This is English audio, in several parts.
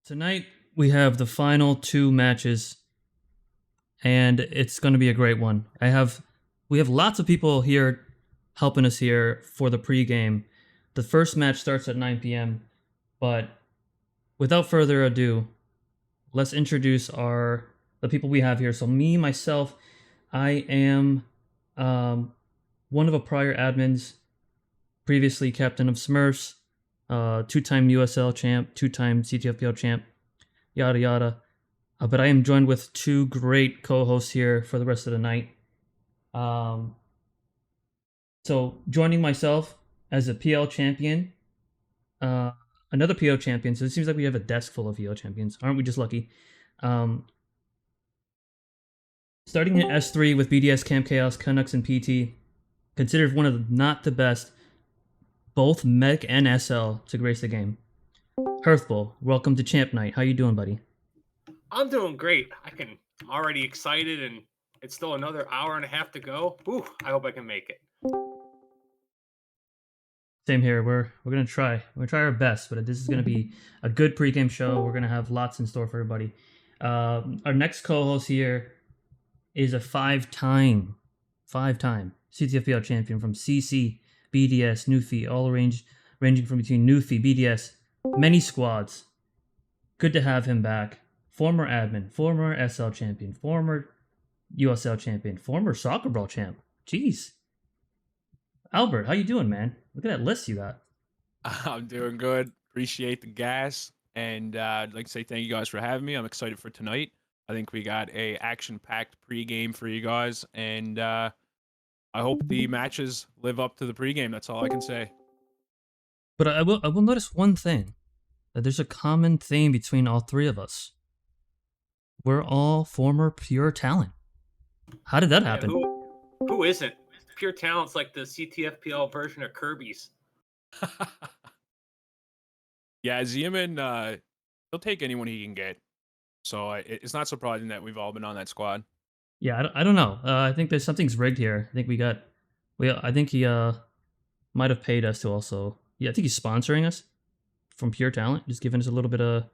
Tonight we have the final two matches, and it's going to be a great one. We have lots of people here helping us here for the pregame. The first match starts at 9 p.m. But without further ado, let's introduce our the people we have here. So me myself, I am um, one of the prior admins, previously captain of Smurfs, two-time USL champ, two-time CTFDL champ, yada yada. But I am joined with two great co-hosts here for the rest of the night. Um, so joining myself as a PL champion, uh, another PL champion. So it seems like we have a desk full of PL champions. Aren't we just lucky? Um, Starting in S3 with BDS, Camp Chaos, Canucks, and PT, considered one of not the best, both Mech and SL to grace the game. Herthbull, welcome to Champ Night. How you doing, buddy? I'm doing great. I'm already excited, and it's still another hour and a half to go. Ooh, I hope I can make it. Same here. We're gonna try. We're gonna try our best, but this is gonna be a good pregame show. We're gonna have lots in store for everybody. Our next co-host here is a five-time CTFDL champion from CC, BDS, Newfie, ranging from between Newfie, BDS, many squads. Good to have him back. Former admin, former SL champion, former USL champion, former soccer brawl champ. Jeez, Albert, how you doing, man? Look at that list you got. I'm doing good. Appreciate the gas, and I'd like to say thank you guys for having me. I'm excited for tonight. I think we got a action-packed pregame for you guys, and I hope the matches live up to the pregame. That's all I can say. But I will notice one thing, that there's a common theme between all three of us. We're all former pure talent. How did that Yeah, happen? who isn't? Pure talent's like the CTFPL version of Kirby's. Yeah, Zeman, he'll take anyone he can get. So it's not surprising that we've all been on that squad. Yeah, I don't know. I think there's something's rigged here. I think I think he might have paid us to also. Yeah, I think he's sponsoring us from Pure Talent, just giving us a little bit of.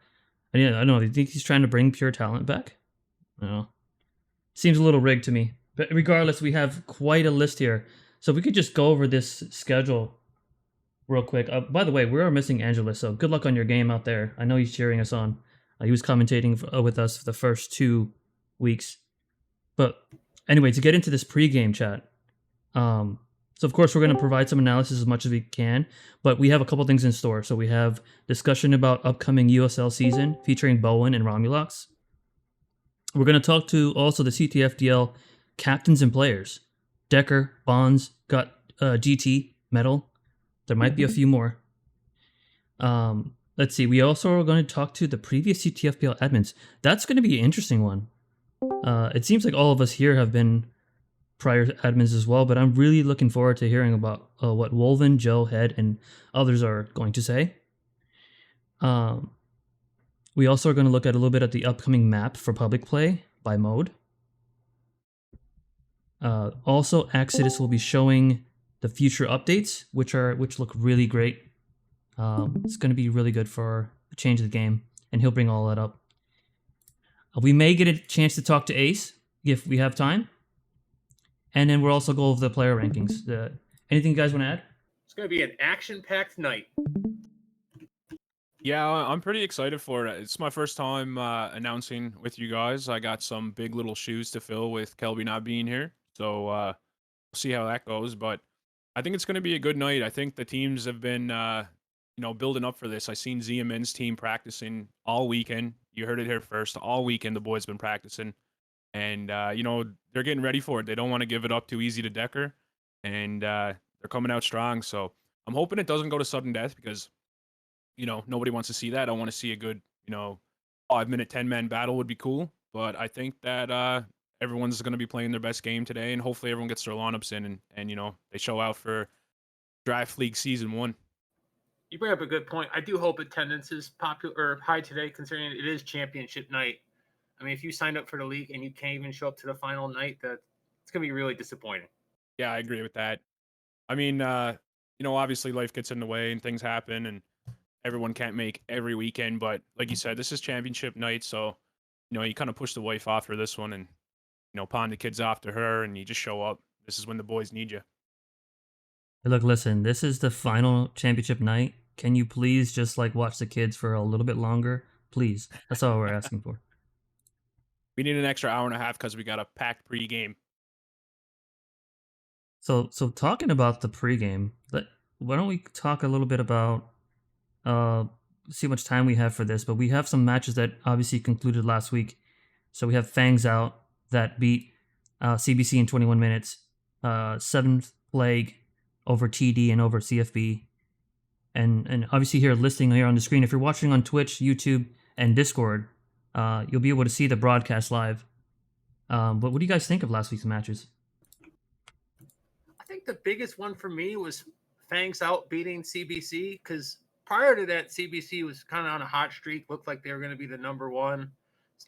I don't know. Do you think he's trying to bring Pure Talent back? I don't know. Seems a little rigged to me. But regardless, we have quite a list here. So if we could just go over this schedule real quick. By the way, we are missing Angela, so good luck on your game out there. I know he's cheering us on. He was commentating with us for the first 2 weeks. But anyway, to get into this pregame chat, so of course we're going to provide some analysis as much as we can, but we have a couple things in store. So we have discussion about upcoming USL season featuring Bowen and Romulux. We're going to talk to also the CTFDL captains and players. Decker, Bonds, got GT, Metal. There might be a few more. Let's see. We also are going to talk to the previous CTFPL admins. That's going to be an interesting one. It seems like all of us here have been prior admins as well, but I'm really looking forward to hearing about what Wolven, Joe, Head, and others are going to say. We also are going to look at a little bit at the upcoming map for public play by mode. Also, Exodus will be showing the future updates, which look really great. It's going to be really good for the change of the game, and he'll bring all that up. We may get a chance to talk to Ace if we have time, and then we'll also go over the player rankings. Anything you guys want to add? It's going to be an action-packed night. Yeah, I'm pretty excited for it. It's my first time announcing with you guys. I got some big little shoes to fill with Kelby not being here, so we'll see how that goes. But I think it's going to be a good night. I think the teams have been, building up for this. I seen Zia men's team practicing all weekend. You heard it here first. All weekend, the boys been practicing, and they're getting ready for it. They don't want to give it up too easy to Decker, and they're coming out strong. So I'm hoping it doesn't go to sudden death because nobody wants to see that. I want to see a good, 5-minute, 10-man battle would be cool. But I think that everyone's going to be playing their best game today, and hopefully everyone gets their lineups in and they show out for Draft League Season 1. You bring up a good point. I do hope attendance is popular or high today, considering it is championship night. I mean, if you signed up for the league and you can't even show up to the final night, it's going to be really disappointing. Yeah, I agree with that. I mean, obviously life gets in the way and things happen, and everyone can't make every weekend, but like you said, this is championship night, so you kind of push the wife off for this one, and pawn the kids off to her, and you just show up. This is when the boys need you. Hey, look, listen, this is the final championship night. Can you please just like watch the kids for a little bit longer? Please. That's all we're asking for. We need an extra hour and a half because we got a packed pregame. So talking about the pregame, why don't we talk a little bit about uh see how much time we have for this, but we have some matches that obviously concluded last week. So we have Fangs out that beat CBC in 21 minutes, Seventh Plague over TD and over CFB. And obviously here listing here on the screen, if you're watching on Twitch, YouTube, and Discord, you'll be able to see the broadcast live. But what do you guys think of last week's matches? I think the biggest one for me was Fangs out beating CBC, because prior to that, CBC was kind of on a hot streak, looked like they were going to be the number one.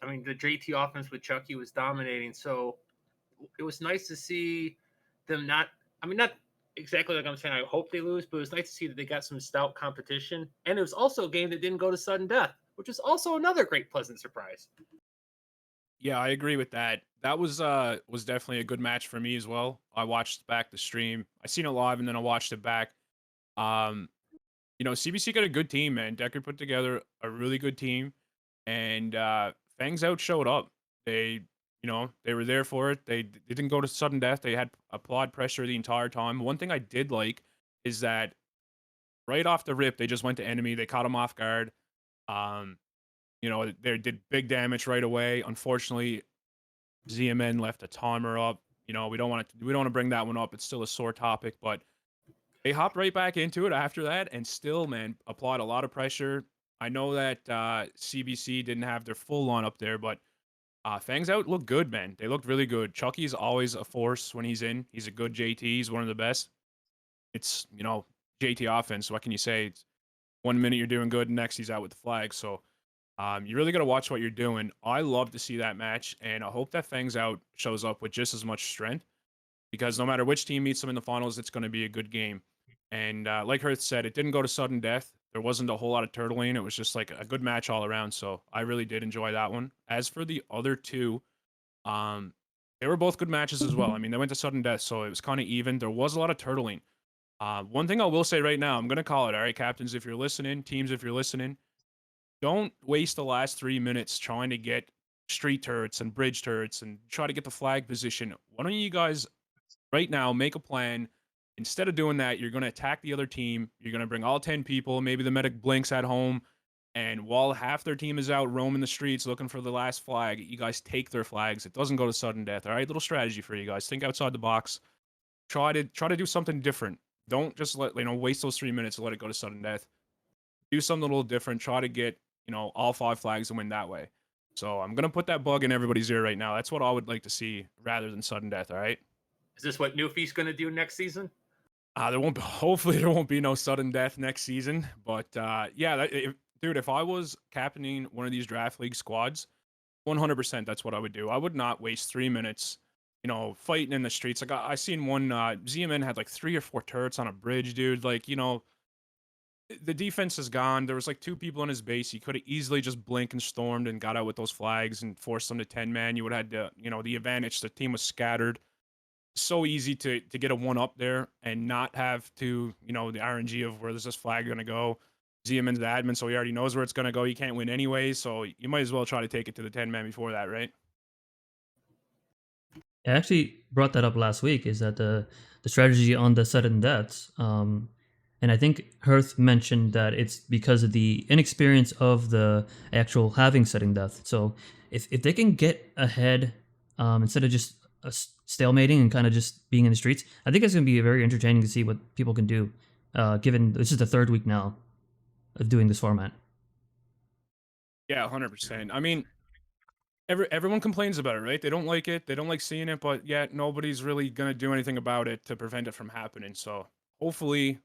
I mean, the JT offense with Chucky was dominating, so it was nice to see them not. I mean, not exactly like I'm saying I hope they lose, but it was nice to see that they got some stout competition, and it was also a game that didn't go to sudden death, which is also another great pleasant surprise. Yeah, I agree with that. That was definitely a good match for me as well. I watched back the stream. I seen it live and then I watched it back. Um, CBC got a good team, man. Decker put together a really good team, and Fangs Out showed up. They were there for it. They didn't go to sudden death. They had applaud pressure the entire time. One thing I did like is that right off the rip, they just went to enemy. They caught him off guard. Um, they did big damage right away. Unfortunately, ZMN left a timer up. We don't want to bring that one up. It's still a sore topic, but they hopped right back into it after that, and still, man, applied a lot of pressure. I know that CBC didn't have their full line up there, but Fangs Out looked good, man. They looked really good. Chucky's always a force when he's in. He's a good JT. He's one of the best. It's JT offense. What can you say? It's 1 minute you're doing good, next he's out with the flag. So you really got to watch what you're doing. I love to see that match, and I hope that Fangs Out shows up with just as much strength, because no matter which team meets them in the finals, it's going to be a good game. And like Herth said, it didn't go to sudden death. There wasn't a whole lot of turtling. It was just like a good match all around. So I really did enjoy that one. As for the other two, um, they were both good matches as well. I mean, they went to sudden death, so it was kind of even. There was a lot of turtling. One thing I will say right now, I'm going to call it, all right, captains, if you're listening, teams, if you're listening, don't waste the last 3 minutes trying to get street turrets and bridge turrets and try to get the flag position. Why don't you guys right now make a plan? Instead of doing that, you're going to attack the other team. You're going to bring all 10 people. Maybe the medic blinks at home. And while half their team is out roaming the streets looking for the last flag, you guys take their flags. It doesn't go to sudden death. All right, little strategy for you guys. Think outside the box. Try to do something different. Don't just waste those 3 minutes and let it go to sudden death. Do something a little different. Try to get all 5 flags and win that way. So I'm gonna put that bug in everybody's ear right now. That's what I would like to see rather than sudden death. All right. Is this what Newfie's going to do next season? Hopefully there won't be no sudden death next season. But yeah, dude, if I was captaining one of these draft league squads, 100% that's what I would do. I would not waste 3 minutes, fighting in the streets. Like I seen one ZMN had like 3 or 4 turrets on a bridge, dude. Like the defense is gone. There was like 2 people on his base. He could have easily just blinked and stormed and got out with those flags and forced them to 10-man. You would have had the advantage. The team was scattered. So easy to get a one up there and not have to, the RNG of where is this flag going to go. ZMN's the admin, so he already knows where it's going to go. He can't win anyway, so you might as well try to take it to the 10-man before that, right? I actually brought that up last week. Is that the strategy on the sudden deaths? And I think Hearth mentioned that it's because of the inexperience of the actual having sudden death. So if they can get ahead instead of just stalemating and kind of just being in the streets, I think it's going to be very entertaining to see what people can do. Given this is the 3rd week now of doing this format. Yeah, 100%. I mean, everyone complains about it, right? They don't like it. They don't like seeing it, but yet nobody's really gonna do anything about it to prevent it from happening. So hopefully,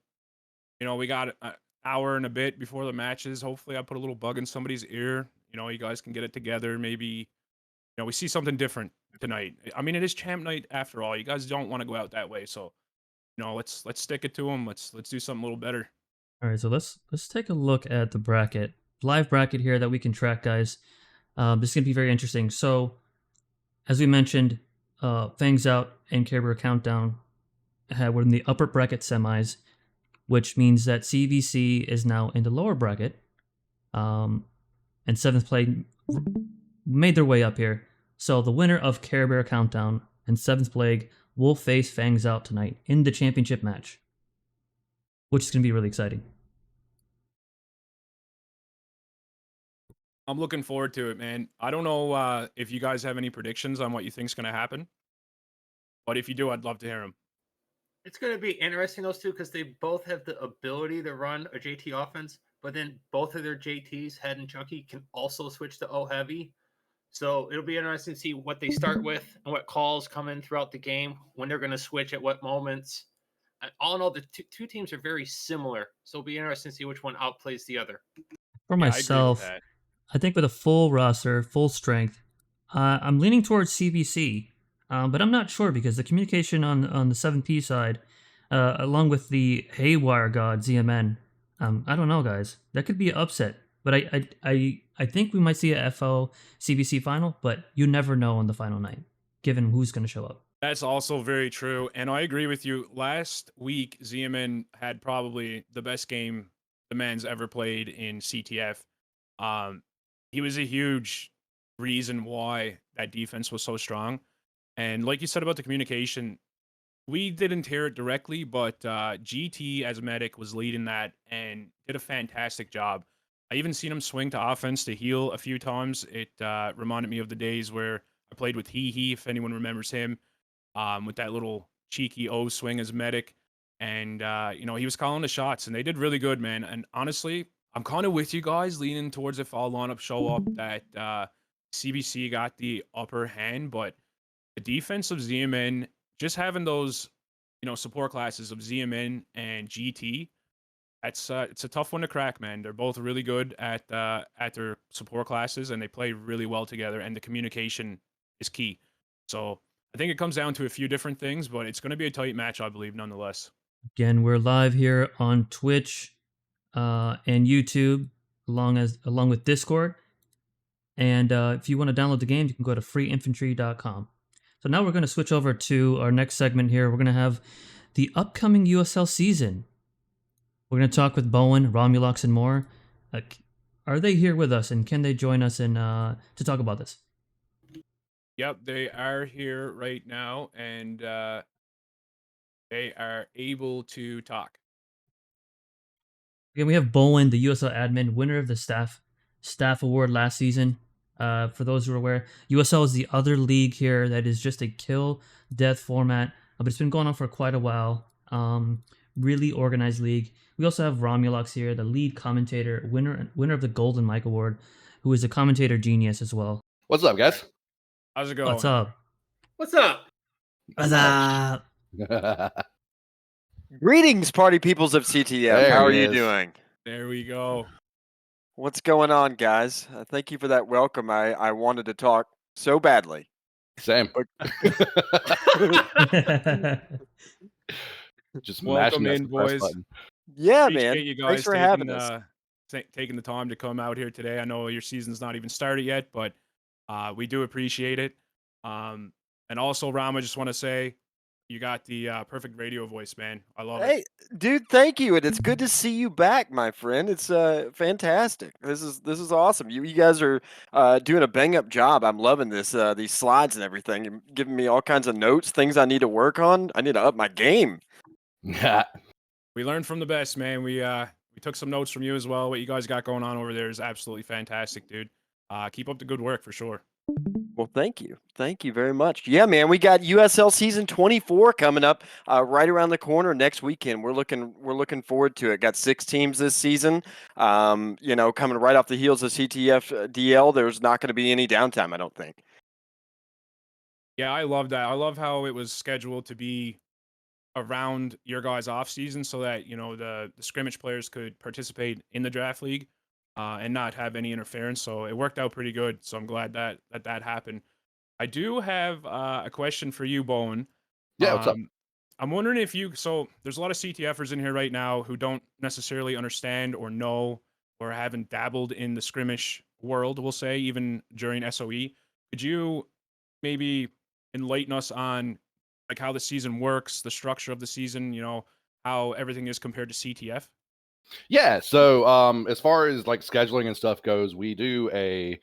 we got an hour and a bit before the matches. Hopefully, I put a little bug in somebody's ear. You guys can get it together. Maybe we see something different tonight. I mean, it is champ night after all. You guys don't want to go out that way, so let's stick it to them. Let's do something a little better. All right, so let's take a look at the bracket, live bracket here that we can track, guys. This is gonna be very interesting. So, as we mentioned, Fangs Out and Care Bear Countdown were in the upper bracket semis, which means that CVC is now in the lower bracket. And seventh place made their way up here. So the winner of Care Bear Countdown and seventh plague will face Fangs Out tonight in the championship match, which is going to be really exciting. I'm looking forward to it, man. I don't know if you guys have any predictions on what you think's going to happen, but if you do, I'd love to hear them. It's going to be interesting, those two, because they both have the ability to run a JT offense, but then both of their JTs, Head and Chunky, can also switch to O Heavy. So it'll be interesting to see what they start with and what calls come in throughout the game, when they're going to switch at what moments. And all in all, the two teams are very similar. So it'll be interesting to see which one outplays the other. For Yeah, I agree with myself, that. I think with a full roster, full strength, I'm leaning towards CBC, but I'm not sure because the communication on the 7P side, along with the Haywire God ZMN, I don't know, guys. That could be an upset, but I think we might see a FO CBC final, but you never know on the final night, given who's going to show up. That's also very true. And I agree with you. Last week, ZMN had probably the best game the man's ever played in CTF. He was a huge reason why that defense was so strong. And like you said about the communication, we didn't hear it directly, but GT as a medic was leading that and did a fantastic job. I even seen him swing to offense to heal a few times. It reminded me of the days where I played with Hee, if anyone remembers him, with that little cheeky O swing as medic. And, he was calling the shots, and they did really good, man. And honestly, I'm kind of with you guys, leaning towards if all lineups show up that CBC got the upper hand, but the defense of ZMN, just having those, support classes of ZMN and GT, it's a tough one to crack, man. They're both really good at their support classes, and they play really well together. And the communication is key. So I think it comes down to a few different things, but it's going to be a tight match, I believe, nonetheless. Again, we're live here on Twitch and YouTube, along with Discord. And if you want to download the game, you can go to freeinfantry.com. So now we're going to switch over to our next segment here. We're going to have the upcoming USL season. We're going to talk with Bowen, Romulux, and more. Are they here with us, and can they join us to talk about this? Yep, they are here right now, and they are able to talk. Again, we have Bowen, the USL admin, winner of the staff award last season. For those who are aware, USL is the other league here that is just a kill death format, but it's been going on for quite a while. Really organized league. We also have Romulux here, the lead commentator, winner of the Golden Mic Award, who is a commentator genius as well. What's up, guys? How's it going? What's up? What's up? What's up? Greetings, party peoples of CTF. There How are he you is. doing? There we go. What's going on, guys? Thank you for that welcome. I wanted to talk so badly. Same. Just Welcome mashing in, that press boys. button. Yeah, Appreciate man. you guys Thanks for having us. taking the time to come out here today. I know your season's not even started yet, but we do appreciate it. And also, Ram, I just want to say you got the perfect radio voice, man. I love it. Hey, dude, thank you. And it's good to see you back, my friend. It's fantastic. This is awesome. You guys are doing a bang up job. I'm loving this these slides and everything. You're giving me all kinds of notes, things I need to work on. I need to up my game. Yeah. We learned from the best, man. We took some notes from you as well. What you guys got going on over there is absolutely fantastic, dude. Keep up the good work for sure. Well, thank you. Thank you very much. Yeah, man, we got USL season 24 coming up right around the corner next weekend. We're looking forward to it. Got 6 teams this season. Coming right off the heels of CTFDL, there's not going to be any downtime, I don't think. Yeah, I love that. I love how it was scheduled to be around your guys' off season so that the scrimmage players could participate in the draft league and not have any interference. So it worked out pretty good. So I'm glad that happened. I do have a question for you, Bowen. Yeah, what's up? I'm wondering if so there's a lot of CTFers in here right now who don't necessarily understand or know or haven't dabbled in the skirmish world, we'll say, even during SOE. Could you maybe enlighten us on like how the season works, the structure of the season, how everything is compared to CTF? Yeah. So as far as like scheduling and stuff goes, we do a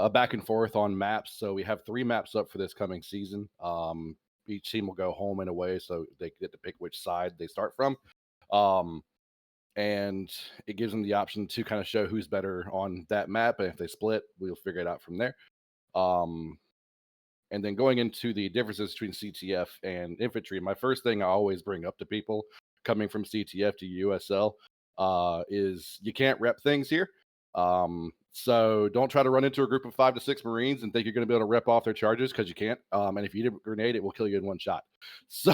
back and forth on maps. So we have 3 maps up for this coming season. Each team will go home and away, so they get to pick which side they start from. Um, and it gives them the option to kind of show who's better on that map. And if they split, we'll figure it out from there. Um, and then going into the differences between CTF and infantry, my first thing I always bring up to people coming from CTF to USL is you can't rep things here. So don't try to run into a group of 5 to 6 Marines and think you're going to be able to rep off their charges, because you can't. And if you hit a grenade, it will kill you in one shot. So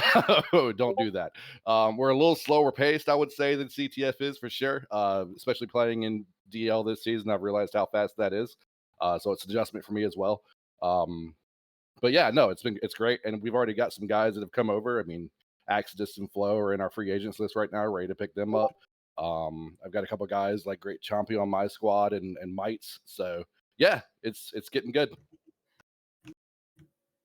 don't do that. We're a little slower paced, I would say, than CTF is for sure. Especially playing in DL this season, I've realized how fast that is. So it's an adjustment for me as well. But yeah, no, it's great, and we've already got some guys that have come over. I mean, Exodus and Flo are in our free agents list right now, ready to pick them up. I've got a couple guys like Great Chompy on my squad and Mites. So yeah, it's getting good.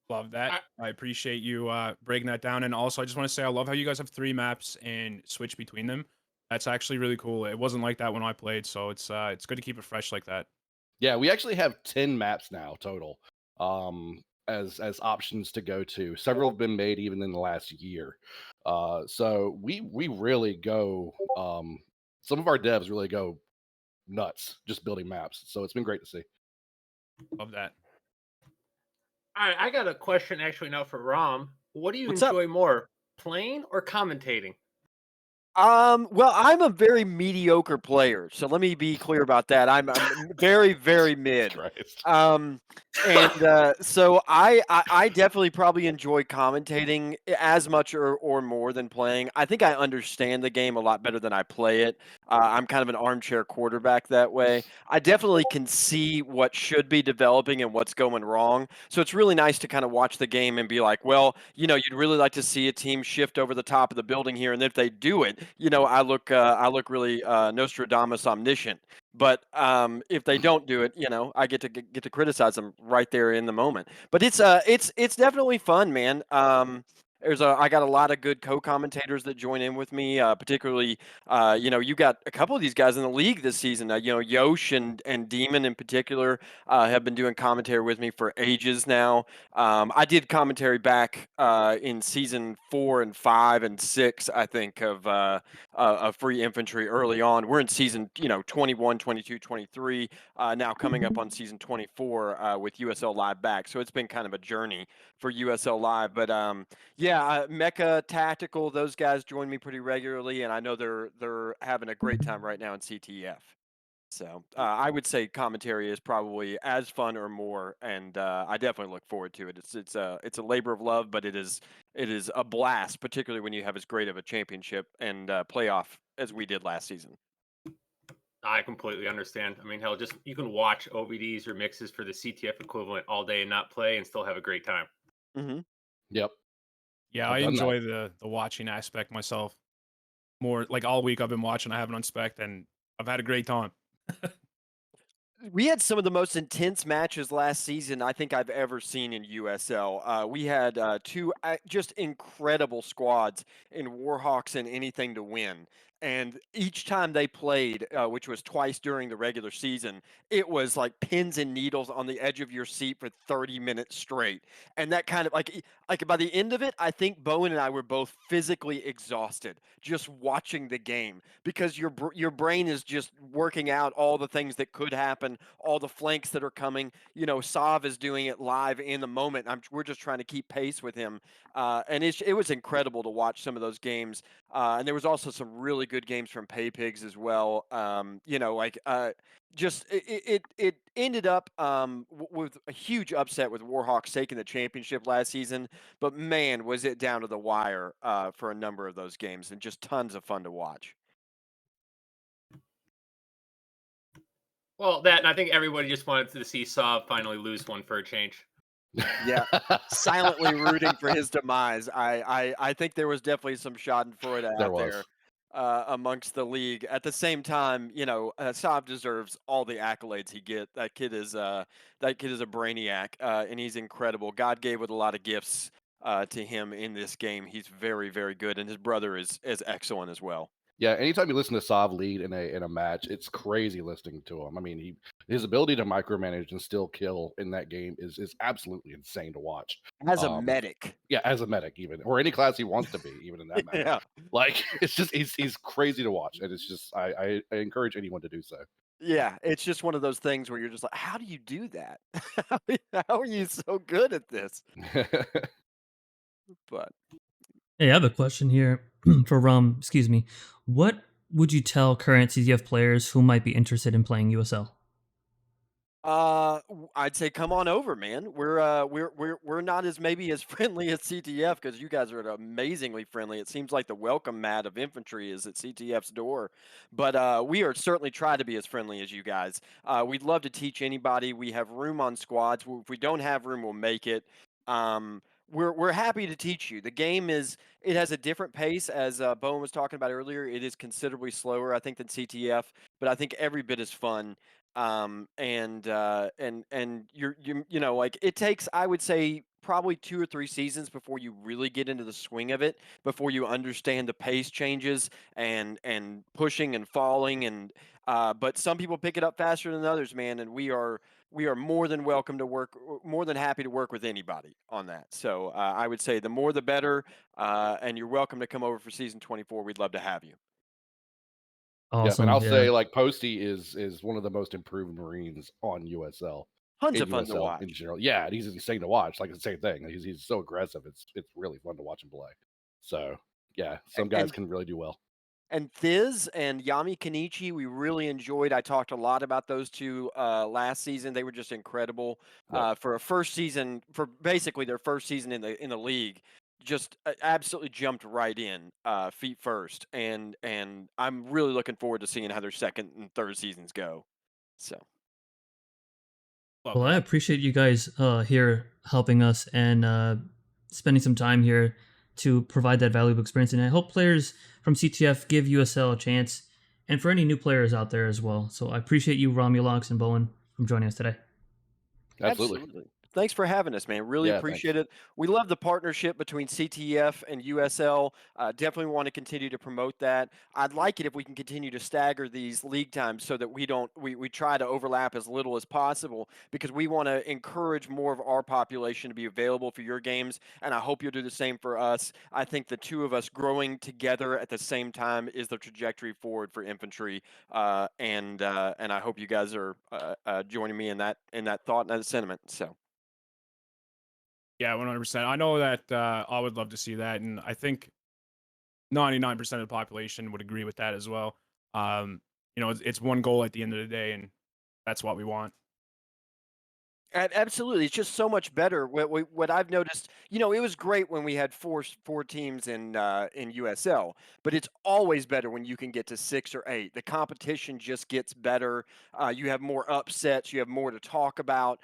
Love that. I appreciate you breaking that down. And also, I just want to say I love how you guys have 3 maps and switch between them. That's actually really cool. It wasn't like that when I played, so it's good to keep it fresh like that. Yeah, we actually have 10 maps now total. As options to go to. Several have been made even in the last year. So we really go some of our devs really go nuts just building maps. So it's been great to see. Love that. All right, I got a question actually now for Rom. What do you What's up? enjoy more, playing or commentating? Well, I'm a very mediocre player, so let me be clear about that. I'm very, very mid. Christ. So I definitely probably enjoy commentating as much or more than playing. I think I understand the game a lot better than I play it. I'm kind of an armchair quarterback that way. I definitely can see what should be developing and what's going wrong. So it's really nice to kind of watch the game and be like, well, you'd really like to see a team shift over the top of the building here, and if they do it, I look really Nostradamus omniscient. But if they don't do it, I get to criticize them right there in the moment. But it's definitely fun, man. I got a lot of good co-commentators that join in with me. Particularly, you got a couple of these guys in the league this season. Yosh and Demon in particular have been doing commentary with me for ages now. I did commentary back in season 4 and 5 and 6, I think, of Free Infantry early on. We're in season 21, 22, 23, now coming up on season 24 with USL Live back. So it's been kind of a journey for USL Live. But yeah, Mecha Tactical, those guys join me pretty regularly, and I know they're having a great time right now in CTF. So I would say commentary is probably as fun or more, and I definitely look forward to it. It's a labor of love, but it is a blast, particularly when you have as great of a championship and playoff as we did last season. I completely understand. I mean, hell, just you can watch OVDs or mixes for the CTF equivalent all day and not play and still have a great time. Mm-hmm. Yep. Yeah, I've I done that. enjoy the watching aspect myself. More like all week I've been watching. I haven't unspec'd, and I've had a great time. We had some of the most intense matches last season I think I've ever seen in USL. We had 2 just incredible squads in Warhawks and Anything to Win. And each time they played, which was twice during the regular season, it was like pins and needles on the edge of your seat for 30 minutes straight. And that kind of like by the end of it, I think Bowen and I were both physically exhausted just watching the game, because your brain is just working out all the things that could happen, all the flanks that are coming. Sav is doing it live in the moment. We're just trying to keep pace with him, and it was incredible to watch some of those games. And there was also some really good games from Pay Pigs as well. Just it ended up with a huge upset with Warhawks taking the championship last season. But man, was it down to the wire for a number of those games, and just tons of fun to watch. Well, that and I think everybody just wanted to see Saw finally lose one for a change. Yeah, silently rooting for his demise. I think there was definitely some Schadenfreude There out was. there amongst the league. At the same time, Saab deserves all the accolades he get. That kid is a brainiac, and he's incredible. God gave with a lot of gifts to him in this game. He's very, very good, and his brother is excellent as well. Yeah, anytime you listen to Sav lead in a match, it's crazy listening to him. I mean, his ability to micromanage and still kill in that game is absolutely insane to watch. As a Um, medic, yeah, as a medic, even or any class he wants to be, even in that matter. yeah. Like it's just he's crazy to watch, and it's just I encourage anyone to do so. Yeah, it's just one of those things where you're just like, how do you do that? How are you so good at this? But Hey, I have a question here for excuse me. What would you tell current CTF players who might be interested in playing USL? I'd say come on over, man. We're not as maybe as friendly as CTF because you guys are amazingly friendly. It seems like the welcome mat of infantry is at CTF's door, but we are certainly try to be as friendly as you guys. We'd love to teach anybody. We have room on squads. If we don't have room, we'll make it. We're happy to teach you. The game it has a different pace as Bowen was talking about earlier. It is considerably slower, I think, than CTF, but I think every bit as fun. And like it takes, I would say, probably 2 or 3 seasons before you really get into the swing of it, before you understand the pace changes and pushing and falling but some people pick it up faster than others, man, and we are more than welcome to work, more than happy to work with anybody on that. So I would say the more the better, and you're welcome to come over for season 24. We'd love to have you. Yeah, and Awesome. I'll Yeah. say like Posty is one of the most improved Marines on USL Tons in of fun to USL in watch. general. Yeah, and he's insane to watch. Like the same thing. He's so aggressive. It's really fun to watch him play. So yeah, some guys And can really do well. And Thiz and Yami Kenichi, we really enjoyed. I talked a lot about those two last season. They were just incredible Yep. for a first season, for basically their first season in the league. Just absolutely jumped right in, feet first, and I'm really looking forward to seeing how their second and third seasons go. So Love Well, I that. appreciate you guys here helping us and spending some time here to provide that valuable experience. And I hope players from CTF give USL a chance, and for any new players out there as well. So I appreciate you, Romulox and Bowen, from joining us today. Absolutely. absolutely. Thanks for having us, man. Really Yeah, thanks. appreciate it. We love the partnership between CTF and USL. Definitely want to continue to promote that. I'd like it if we can continue to stagger these league times so that we try to overlap as little as possible because we want to encourage more of our population to be available for your games. And I hope you'll do the same for us. I think the two of us growing together at the same time is the trajectory forward for infantry. And I hope you guys are joining me in that thought and that sentiment. So. Yeah, 100%. I know that I would love to see that, and I think 99% of the population would agree with that as well. It's one goal at the end of the day, and that's what we want. Absolutely, it's just so much better. What I've noticed, it was great when we had four teams in USL, but it's always better when you can get to 6 or 8. The competition just gets better. You have more upsets. You have more to talk about.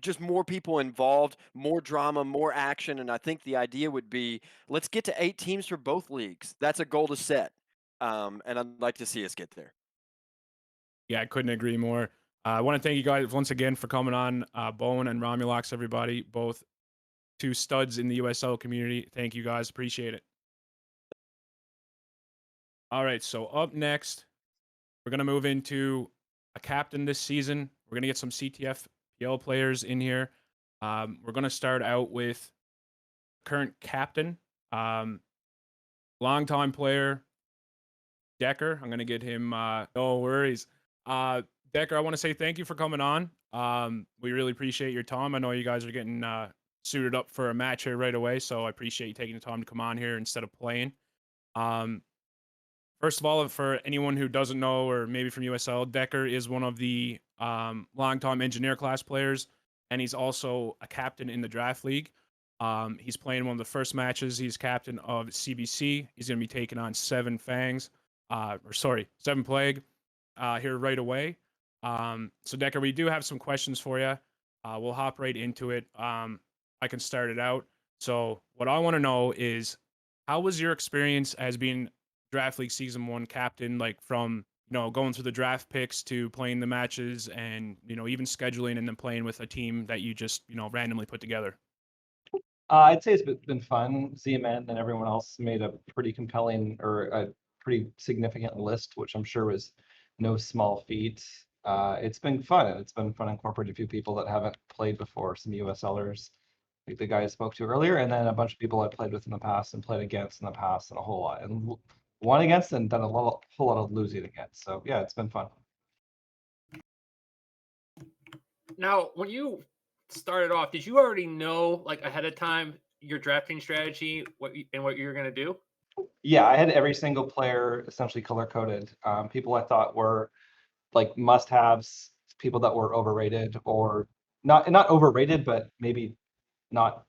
Just more people involved, more drama, more action. And I think the idea would be let's get to 8 teams for both leagues. That's a goal to set, and I'd like to see us get there. Yeah, I couldn't agree more. I want to thank you guys once again for coming on, Bowen and Romulox, everybody, both two studs in the USL community. Thank you guys. Appreciate it. All right, so up next, we're going to move into a captain this season. We're going to get some CTFDL players in here. We're going to start out with current captain, longtime player, Decker. I'm going to get him, no worries. Decker, I want to say thank you for coming on. We really appreciate your time. I know you guys are getting suited up for a match here right away, so I appreciate you taking the time to come on here instead of playing. First of all, for anyone who doesn't know, or maybe from USL, Decker is one of the longtime engineer class players, and he's also a captain in the draft league. He's playing one of the first matches. He's captain of CBC. He's going to be taking on 7 Plague here right away. So Decker, we do have some questions for you. We'll hop right into it. I can start it out. So what I want to know is, how was your experience as being Draft League Season 1 captain, like from, going through the draft picks to playing the matches and, even scheduling and then playing with a team that you just, randomly put together? I'd say it's been fun. ZMN and everyone else made a pretty compelling or a pretty significant list, which I'm sure was no small feat. It's been fun, and it's been fun incorporating a few people that haven't played before, some USLers, like the guy I spoke to earlier, and then a bunch of people I played with in the past and played against in the past, and a whole lot, and won against and done whole lot of losing against. So yeah, it's been fun. Now, when you started off, did you already know like ahead of time your drafting strategy, what you're going to do? Yeah, I had every single player essentially color coded. People I thought were like must-haves, people that were overrated or not overrated, but maybe not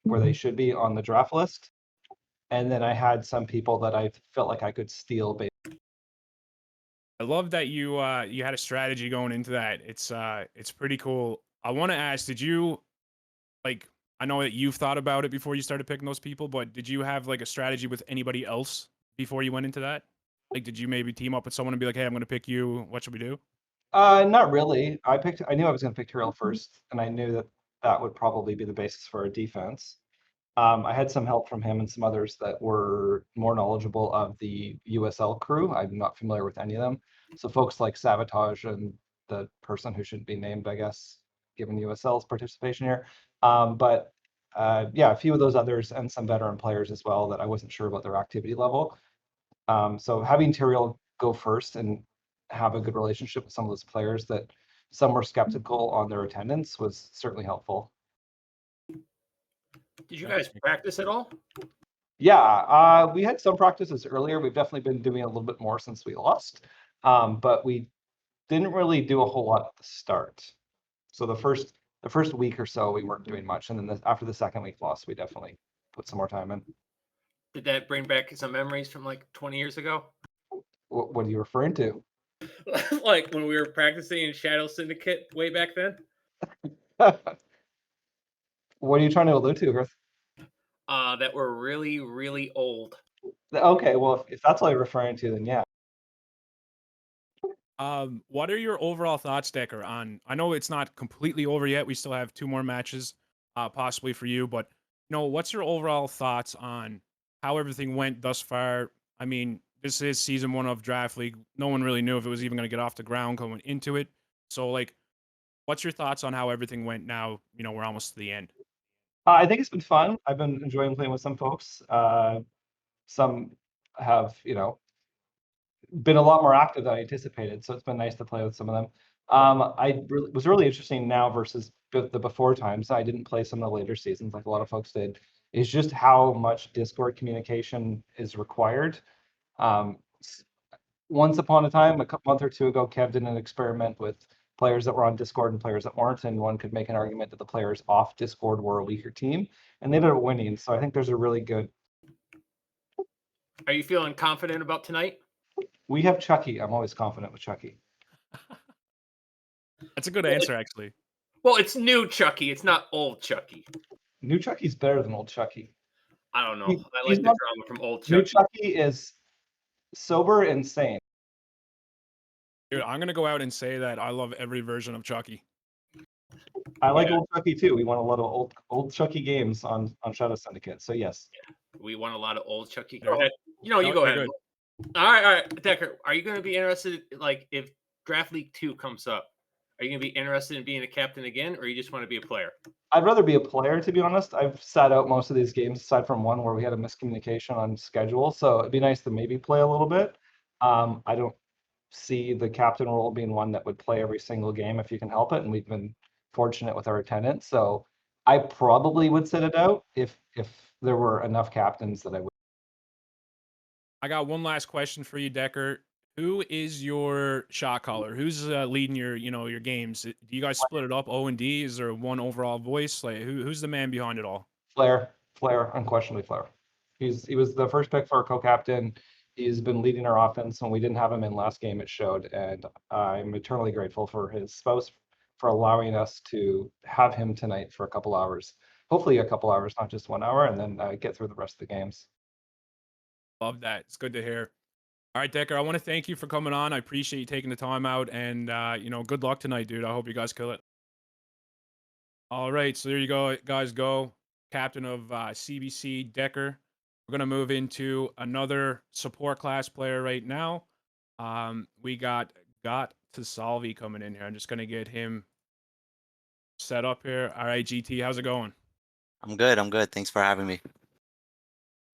where they should be on the draft list. And then I had some people that I felt like I could steal based. I love that you had a strategy going into that. It's pretty cool. I want to ask, did you like? I know that you've thought about it before you started picking those people, but did you have like a strategy with anybody else before you went into that? Like, did you maybe team up with someone and be like, "Hey, I'm going to pick you. What should we do?" Not really. I knew I was going to pick Tyrell first, and I knew that that would probably be the basis for a defense. I had some help from him and some others that were more knowledgeable of the USL crew. I'm not familiar with any of them. So folks like Sabotage and the person who shouldn't be named, I guess, given USL's participation here. But yeah, a few of those others and some veteran players as well that I wasn't sure about their activity level. So having Tyrael go first and have a good relationship with some of those players that some were skeptical on their attendance was certainly helpful. Did you guys practice at all? Yeah, we had some practices earlier. We've definitely been doing a little bit more since we lost, but we didn't really do a whole lot at the start. So the first week or so, we weren't doing much, and then after the second week loss, we definitely put some more time in. Did that bring back some memories from like 20 years ago? What are you referring to? Like when we were practicing in Shadow Syndicate way back then? What are you trying to allude to, Herth? That were really, really old. Okay, well, if that's what you're referring to, then yeah. What are your overall thoughts, Decker, on? I know it's not completely over yet. We still have 2 more matches, possibly for you. But what's your overall thoughts on how everything went thus far? I mean, this is season 1 of Draft League. No one really knew if it was even going to get off the ground going into it. So, like, what's your thoughts on how everything went now? We're almost to the end. I think it's been fun. I've been enjoying playing with some folks. Some have, been a lot more active than I anticipated, so it's been nice to play with some of them. Was really interesting now versus the before times. I didn't play some of the later seasons like a lot of folks did. Is just how much Discord communication is required. Once upon a time, month or two ago, Kev did an experiment with players that were on Discord and players that weren't, and one could make an argument that the players off Discord were a weaker team, and they ended up winning. So I think there's a really good. Are you feeling confident about tonight? We have Chucky. I'm always confident with Chucky. That's a good answer, actually. Well, it's new Chucky. It's not old Chucky. New Chucky's better than old Chucky. I don't know. He- I he's like the not- drama from old New Chucky. Chucky is sober and sane. Dude, I'm gonna go out and say that I love every version of Chucky. I like old Chucky too. We won a lot of old Chucky games on Shadow Syndicate. So yes. We won a lot of old Chucky. Go ahead. You go you're ahead. good. All right, Decker. Are you going to be interested, like, if Draft League 2 comes up? Are you going to be interested in being a captain again, or you just want to be a player? I'd rather be a player, to be honest. I've sat out most of these games, aside from one where we had a miscommunication on schedule. So it'd be nice to maybe play a little bit. I don't see the captain role being one that would play every single game if you can help it, and we've been fortunate with our attendance. So I probably would sit it out if there were enough captains that I would. I got one last question for you, Decker. Who is your shot caller? Who's leading your games? Do you guys split it up O and D? Is there one overall voice? Like who's the man behind it all? Flair, unquestionably Flair. He was the first pick for our co-captain. He's been leading our offense. When we didn't have him in last game, it showed, and I'm eternally grateful for his spouse for allowing us to have him tonight for a couple hours. Hopefully a couple hours, not just 1 hour, and then get through the rest of the games. Love that. It's good to hear. All right, Decker, I want to thank you for coming on. I appreciate you taking the time out, and good luck tonight, dude. I hope you guys kill it. All right, so there you go, guys. Captain of CBC, Decker. We're gonna move into another support class player right now. We got to Salvi coming in here. I'm just gonna get him set up here. All right, GT, how's it going? I'm good. I'm good. Thanks for having me.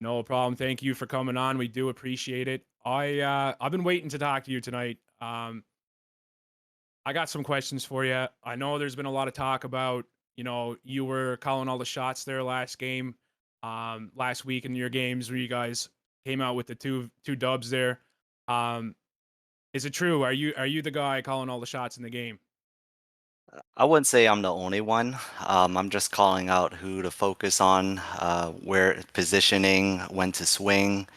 No problem. Thank you for coming on. We do appreciate it. I've been waiting to talk to you tonight. I got some questions for you. I know there's been a lot of talk about, you were calling all the shots there last game, last week in your games where you guys came out with the two dubs there. Is it true? Are you the guy calling all the shots in the game? I wouldn't say I'm the only one. I'm just calling out who to focus on, where positioning, when to swing.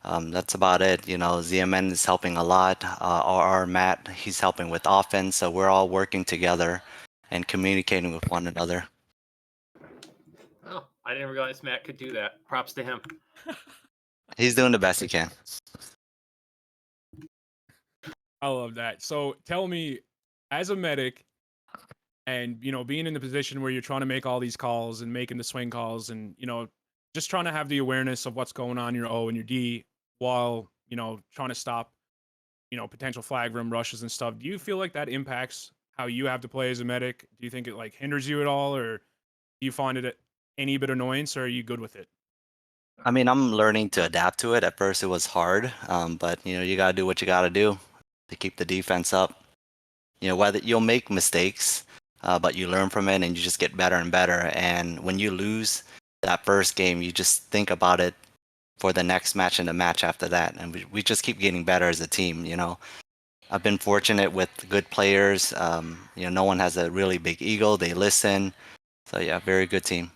That's about it. ZMN is helping a lot. Our Matt, he's helping with offense. So we're all working together and communicating with one another. Oh, I didn't realize Matt could do that. Props to him. He's doing the best he can. I love that. So tell me, as a medic, and being in the position where you're trying to make all these calls and making the swing calls, and just trying to have the awareness of what's going on in your O and your D, while trying to stop potential flag room rushes and stuff. Do you feel like that impacts how you have to play as a medic? Do you think it hinders you at all, or do you find it any bit annoyance, or are you good with it? I mean, I'm learning to adapt to it. At first, it was hard, but you gotta do what you gotta do to keep the defense up. Whether you'll make mistakes, but you learn from it and you just get better and better. And when you lose that first game, you just think about it for the next match and the match after that. And we just keep getting better as a team. I've been fortunate with good players. No one has a really big ego. They listen. So yeah, very good team.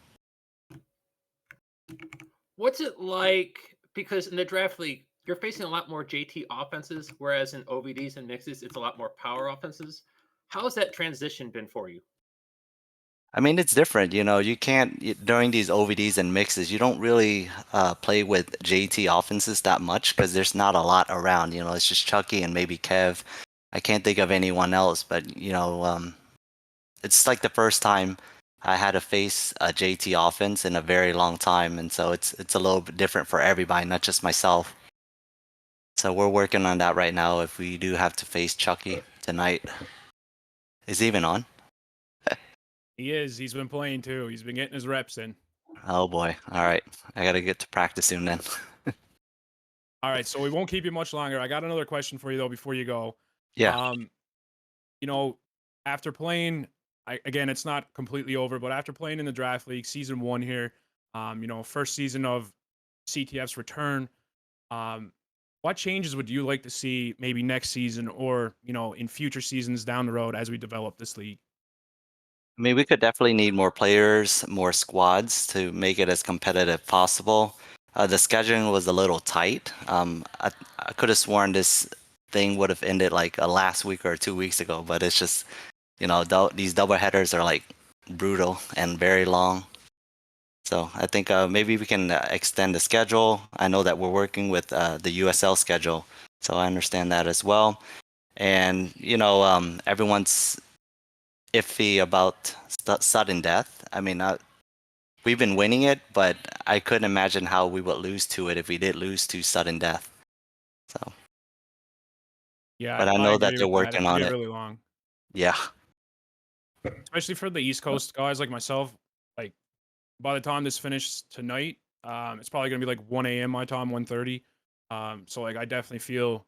What's it like? Because in the draft league, you're facing a lot more JT offenses, whereas in OVDs and mixes, it's a lot more power offenses. How's that transition been for you? I mean, it's different. You can't, during these OVDs and mixes, you don't really play with JT offenses that much because there's not a lot around. It's just Chucky and maybe Kev. I can't think of anyone else, but, it's like the first time I had to face a JT offense in a very long time. And so it's a little bit different for everybody, not just myself. So we're working on that right now if we do have to face Chucky tonight. Is he even on? He is. He's been playing too. He's been getting his reps in. Oh boy. All right. I got to get to practice soon then. All right. So we won't keep you much longer. I got another question for you though before you go. Yeah. After playing, again, it's not completely over, but after playing in the draft league, season 1 here, first season of CTF's return, what changes would you like to see maybe next season or, in future seasons down the road as we develop this league? I mean, we could definitely need more players, more squads to make it as competitive possible. The scheduling was a little tight. I could have sworn this thing would have ended like last week or 2 weeks ago, but it's just, these double headers are like brutal and very long. So I think maybe we can extend the schedule. I know that we're working with the USL schedule, so I understand that as well. And, everyone's iffy about sudden death. I mean, we've been winning it, but I couldn't imagine how we would lose to it if we did lose to sudden death. So, Yeah, but I know that agree they're with that. working It on can get it. really long, Yeah. especially for the East Coast guys like myself. Like by the time this finishes tonight, it's probably gonna be like 1 a.m. my time, 1:30. So I definitely feel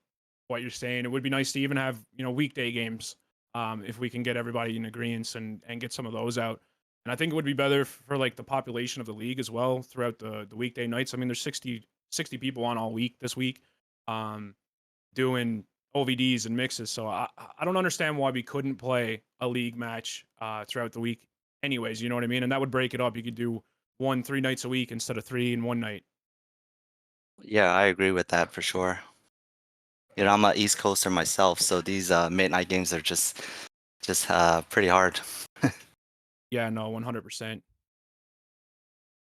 what you're saying. It would be nice to even have weekday games, if we can get everybody in agreement and get some of those out. And I think it would be better for like the population of the league as well throughout the weekday nights. I mean, there's 60 people on all week this week, doing OVDs and mixes. So I don't understand why we couldn't play a league match throughout the week anyways, you know what I mean? And that would break it up. You could do 3 nights a week instead of 3 in one night. Yeah, I agree with that for sure. I'm an East Coaster myself, so these midnight games are just just pretty hard. Yeah, no, 100%.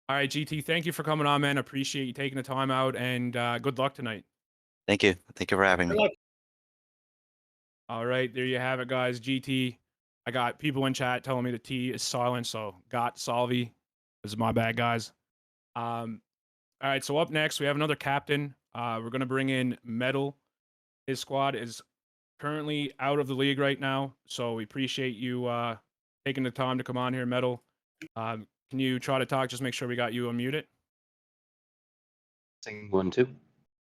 All right, GT, thank you for coming on, man. Appreciate you taking the time out, and good luck tonight. Thank you for having Good me. luck. All right, there you have it, guys. GT. I got people in chat telling me the T is silent, so got Salvi. This is my bad, guys. All right, so up next we have another captain. We're gonna bring in Metal. His squad is currently out of the league right now, so we appreciate you taking the time to come on here, Metal. Can you try to talk? Just make sure we got you unmuted. Sing 1, 2.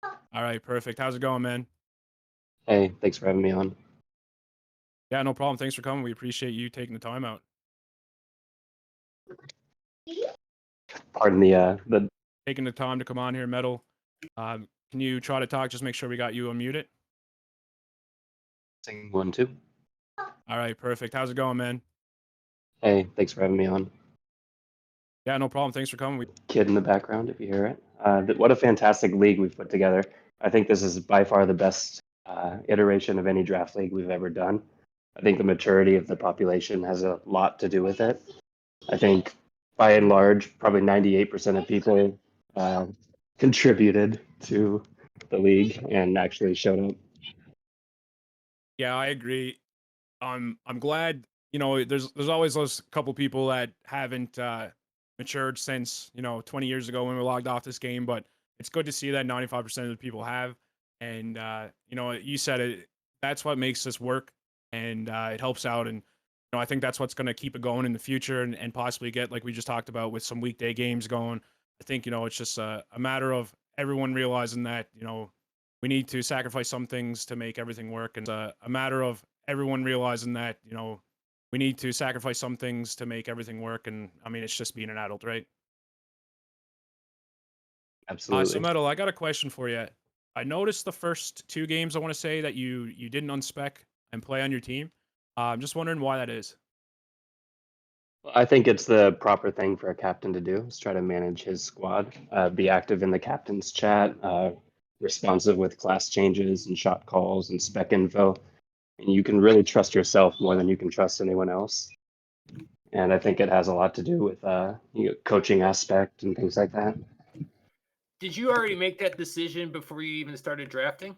All right, perfect. How's it going, man? Hey, thanks for having me on. Yeah, no problem. Thanks for coming. We appreciate you taking the time out. Pardon the Taking the time to come on here, Metal. Can you try to talk? Just make sure we got you unmuted. sing 1, 2. All right, perfect. How's it going, man? Hey, thanks for having me on. Yeah, no problem. Thanks for coming. Kid in the background, if you hear it. What a fantastic league we've put together. I think this is by far the best iteration of any draft league we've ever done. I think the maturity of the population has a lot to do with it. I think by and large, probably 98% of people contributed to the league and actually showed up. Yeah, I agree. I'm glad, there's always those couple people that haven't matured since, 20 years ago when we logged off this game, but it's good to see that 95% of the people have. And you said it, that's what makes this work, and it helps out. And I think that's what's going to keep it going in the future, and possibly get, like we just talked about, with some weekday games going. I think, it's just a matter of everyone realizing that, we need to sacrifice some things to make everything work. And a matter of everyone realizing that, we need to sacrifice some things to make everything work. And I mean, it's just being an adult, right? Absolutely. So Metal, I got a question for you. I noticed the first 2 games, I want to say, that you didn't unspec and play on your team. I'm just wondering why that is. I think it's the proper thing for a captain to do, is try to manage his squad, be active in the captain's chat, responsive with class changes and shot calls and spec info. And you can really trust yourself more than you can trust anyone else. And I think it has a lot to do with coaching aspect and things like that. Did you already make that decision before you even started drafting?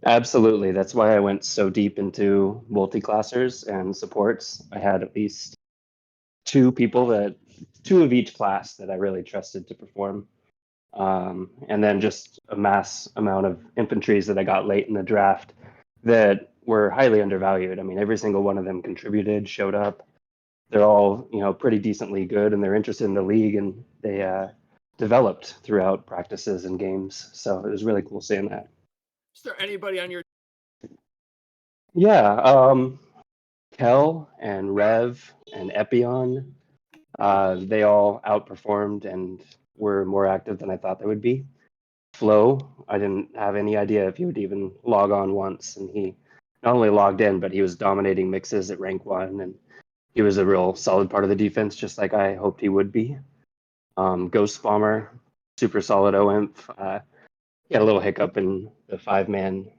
Absolutely. That's why I went so deep into multi-classers and supports. I had at least 2 of each class that I really trusted to perform. And then just a mass amount of infantries that I got late in the draft that were highly undervalued. I mean, every single one of them contributed, showed up. They're all, pretty decently good, and they're interested in the league, and they developed throughout practices and games. So it was really cool seeing that. Is there anybody on your Yeah, Kel and Rev and Epion, they all outperformed and were more active than I thought they would be. Flo, I didn't have any idea if he would even log on once, and he not only logged in, but he was dominating mixes at rank 1, and he was a real solid part of the defense, just like I hoped he would be. Ghost Bomber, super solid OIMP. He had a little hiccup in the 5-man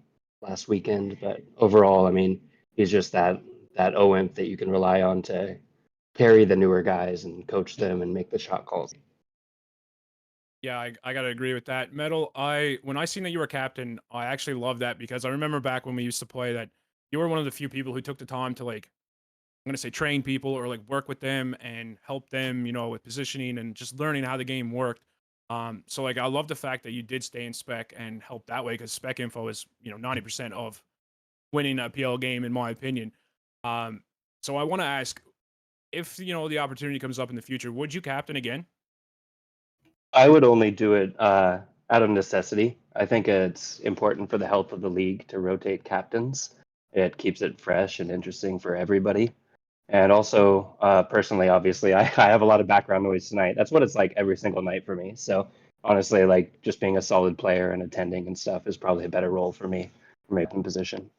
last weekend, but overall, I mean, he's just that OIMP that you can rely on to carry the newer guys and coach them and make the shot calls. Yeah, I gotta agree with that. Metal, when I seen that you were captain, I actually love that, because I remember back when we used to play that you were one of the few people who took the time to, like, I'm gonna say, train people or like work with them and help them, with positioning and just learning how the game worked. So like I love the fact that you did stay in spec and help that way, because spec info is 90% of winning a PL game, in my opinion. So I want to ask, if the opportunity comes up in the future, would you captain again? I would only do it out of necessity. I think it's important for the health of the league to rotate captains. It keeps it fresh and interesting for everybody. And also, personally, obviously, I have a lot of background noise tonight. That's what it's like every single night for me. So honestly, like, just being a solid player and attending and stuff is probably a better role for me, for making position.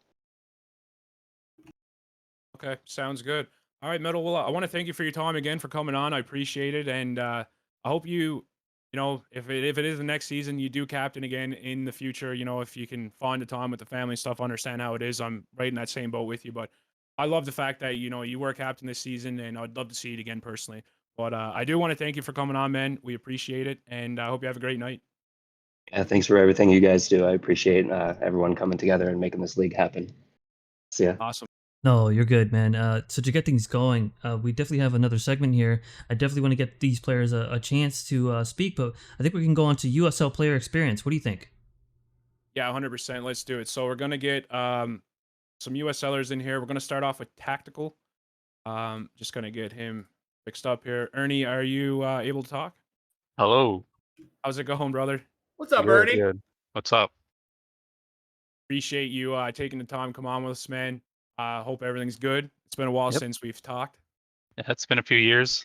Okay, sounds good. All right, Metal. Well, I want to thank you for your time again, for coming on. I appreciate it, and I hope if it is the next season, you do captain again in the future. If you can find the time with the family and stuff, understand how it is. I'm right in that same boat with you, but I love the fact that you were captain this season, and I'd love to see it again personally. But I do want to thank you for coming on, man. We appreciate it, and I hope you have a great night. Yeah, thanks for everything you guys do. I appreciate everyone coming together and making this league happen. See ya. Awesome. No, you're good, man. So to get things going, we definitely have another segment here. I definitely want to get these players a chance to speak, but I think we can go on to USL player experience. What do you think? Yeah, 100%. Let's do it. So we're gonna get some USLers in here. We're gonna start off with tactical. Just gonna get him fixed up here. Ernie, are you able to talk? Hello. How's it going, brother? What's up, Good, Ernie? good. What's up? Appreciate you taking the time to come on with us, man. Hope everything's good. It's been a while Yep. since we've talked. Yeah, it's been a few years.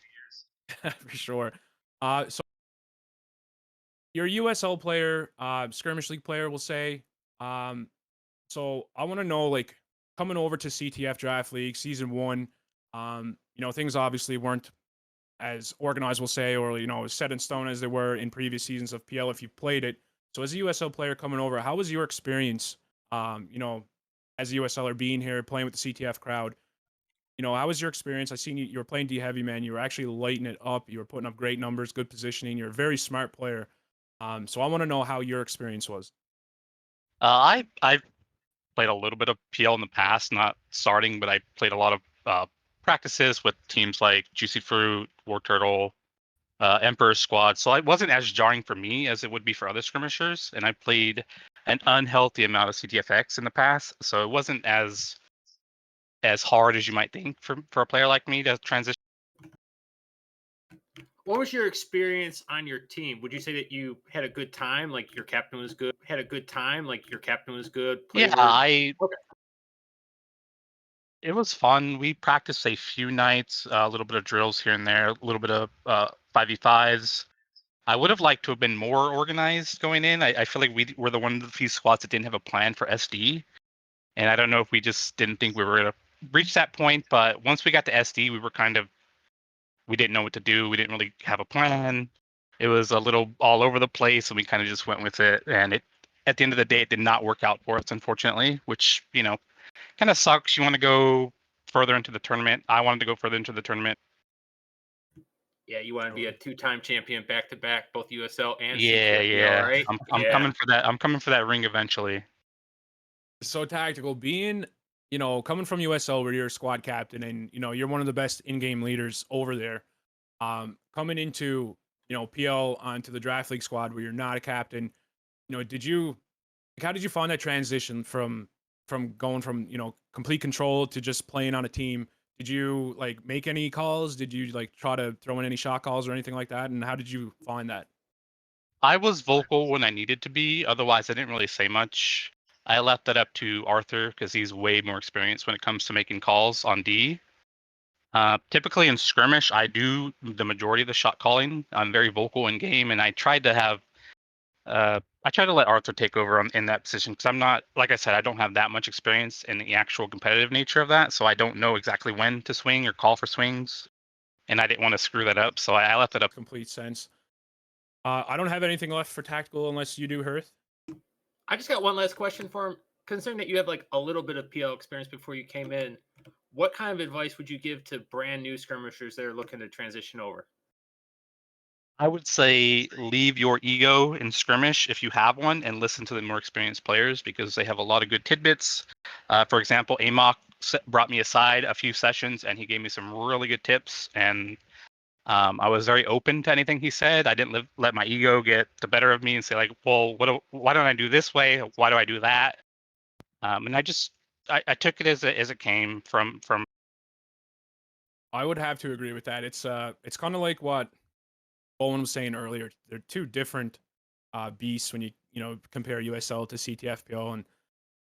For sure. So you're a USL player, skirmish league player, we'll say. So I want to know, like, coming over to CTF Draft League Season 1, things obviously weren't as organized, we'll say, or, as set in stone as they were in previous seasons of PL if you played it. So as a USL player coming over, how was your experience, as a USLer being here, playing with the CTF crowd? How was your experience? I seen you were playing D heavy, man. You were actually lighting it up. You were putting up great numbers, good positioning. You're a very smart player. So I want to know how your experience was. I played a little bit of PL in the past, not starting, but I played a lot of practices with teams like Juicy Fruit, War Turtle, Emperor Squad. So it wasn't as jarring for me as it would be for other skirmishers. And I played an unhealthy amount of CTFX in the past, so it wasn't as hard as you might think for a player like me to transition. What was your experience on your team? Would you say that you had a good time? Like your captain was good? Had a good time? Like your captain was good? Yeah, Okay. it was fun. We practiced a few nights, a little bit of drills here and there, a little bit of 5v5s. I would have liked to have been more organized going in. I feel like we were the one of the few squads that didn't have a plan for SD. And I don't know if we just didn't think we were going to reach that point. But once we got to SD, we didn't know what to do. We didn't really have a plan. It was a little all over the place, and we kind of just went with it. And at the end of the day, it did not work out for us, unfortunately, which, kind of sucks. You want to go further into the tournament. I wanted to go further into the tournament. Yeah, you want to be a two-time champion back-to-back, both USL and Yeah, CTFDL, right? I'm coming for that. I'm coming for that ring eventually. So tactical, being, coming from USL where you're a squad captain and, you're one of the best in-game leaders over there. Coming into, PL onto the draft league squad where you're not a captain, how did you find that transition from going from, complete control to just playing on a team? Did you like make any calls? Did you like try to throw in any shot calls or anything like that? And how did you find that? I was vocal when I needed to be. Otherwise, I didn't really say much. I left that up to Arthur because he's way more experienced when it comes to making calls on D. Typically in skirmish, I do the majority of the shot calling. I'm very vocal in game, and I tried to let Arthur take over in that position because I'm not, like I said, I don't have that much experience in the actual competitive nature of that, so I don't know exactly when to swing or call for swings, and I didn't want to screw that up, so I left it up. Complete sense. I don't have anything left for tactical unless you do, Herth. I just got one last question for him. Considering that you have like a little bit of PL experience before you came in, what kind of advice would you give to brand new skirmishers that are looking to transition over? I would say leave your ego in skirmish if you have one and listen to the more experienced players because they have a lot of good tidbits. For example, Amok brought me aside a few sessions and he gave me some really good tips. And I was very open to anything he said. I didn't let my ego get the better of me and say like, well, why don't I do this way? Why do I do that? And I took it as it came from. I would have to agree with that. It's kind of like what Owen was saying earlier. They're two different beasts when you compare USL to CTFPL, and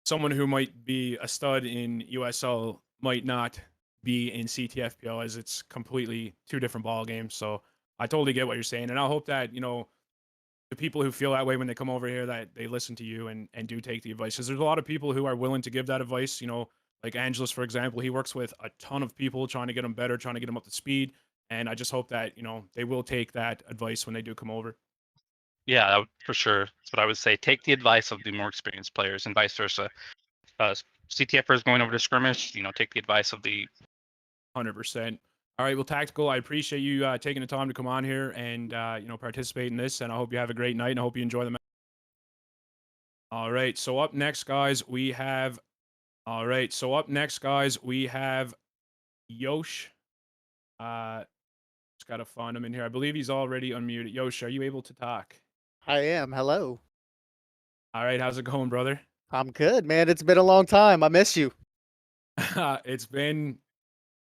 someone who might be a stud in USL might not be in CTFPL as it's completely two different ball games. So I totally get what you're saying, and I hope that the people who feel that way when they come over here that they listen to you and do take the advice because there's a lot of people who are willing to give that advice. Like Angelus, for example, he works with a ton of people trying to get them better, trying to get them up to speed. And I just hope that, they will take that advice when they do come over. Yeah, for sure. That's what I would say. Take the advice of the more experienced players and vice versa. CTFers going over to skirmish, take the advice of the 100%. All right, well, Tactical, I appreciate you taking the time to come on here and participate in this, and I hope you have a great night, and I hope you enjoy the match. All right, so up next, guys, we have. All right, so up next, guys, we have Yosh. Just gotta find him in here. I believe he's already unmuted. Yosh, are you able to talk? I am. Hello. All right, how's it going, brother? I'm good, man. It's been a long time. I miss you. It's been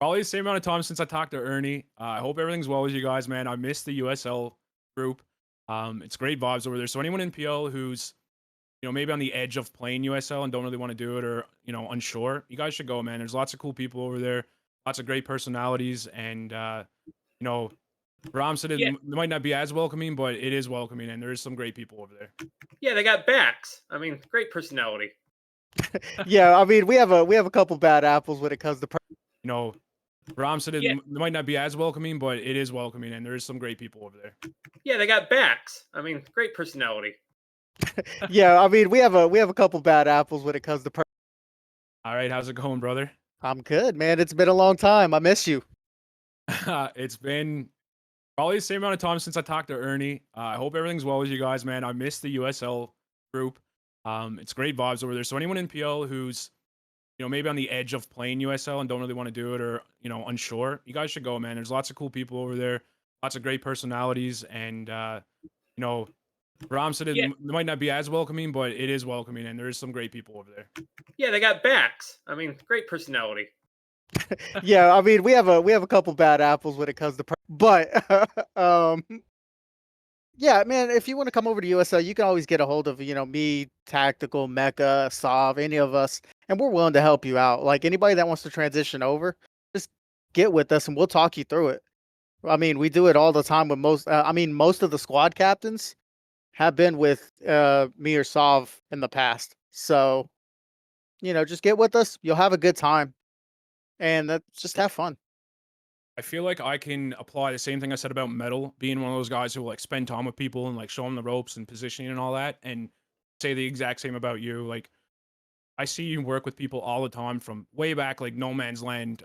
probably the same amount of time since I talked to Ernie. I hope everything's well with you guys, man. I miss the USL group. It's great vibes over there. So anyone in PL who's maybe on the edge of playing USL and don't really want to do it or unsure, you guys should go, man. There's lots of cool people over there, lots of great personalities, and Ram said it might not be as welcoming, but it is welcoming, and there is some great people over there. Yeah, they got backs. I mean, great personality. Yeah, I mean, we have a couple bad apples when it comes to Ram said it might not be as welcoming, but it is welcoming, and there is some great people over there. Yeah, they got backs. I mean, great personality. Yeah, I mean, we have a couple bad apples when it comes to All right, how's it going, brother? I'm good, man. It's been a long time. I miss you. It's been probably the same amount of time since I talked to Ernie. I hope everything's well with you guys, man. I miss the USL group. It's great vibes over there. So anyone in PL who's maybe on the edge of playing USL and don't really want to do it or unsure, you guys should go, man. There's lots of cool people over there, lots of great personalities, and Ram said it might not be as welcoming, but it is welcoming, and there is some great people over there. Yeah, they got backs. I mean, great personality. Yeah, I mean, we have a couple bad apples when it comes to but yeah, man, if you want to come over to USL, you can always get a hold of, me, Tactical, Mecha, Sov, any of us, and we're willing to help you out. Like anybody that wants to transition over, just get with us and we'll talk you through it. I mean, we do it all the time with most of the squad captains have been with me or Sov in the past. So, just get with us. You'll have a good time. And just have fun. I feel like I can apply the same thing I said about Metal, being one of those guys who will spend time with people and show them the ropes and positioning and all that, and say the exact same about you. Like, I see you work with people all the time from way back, like No Man's Land,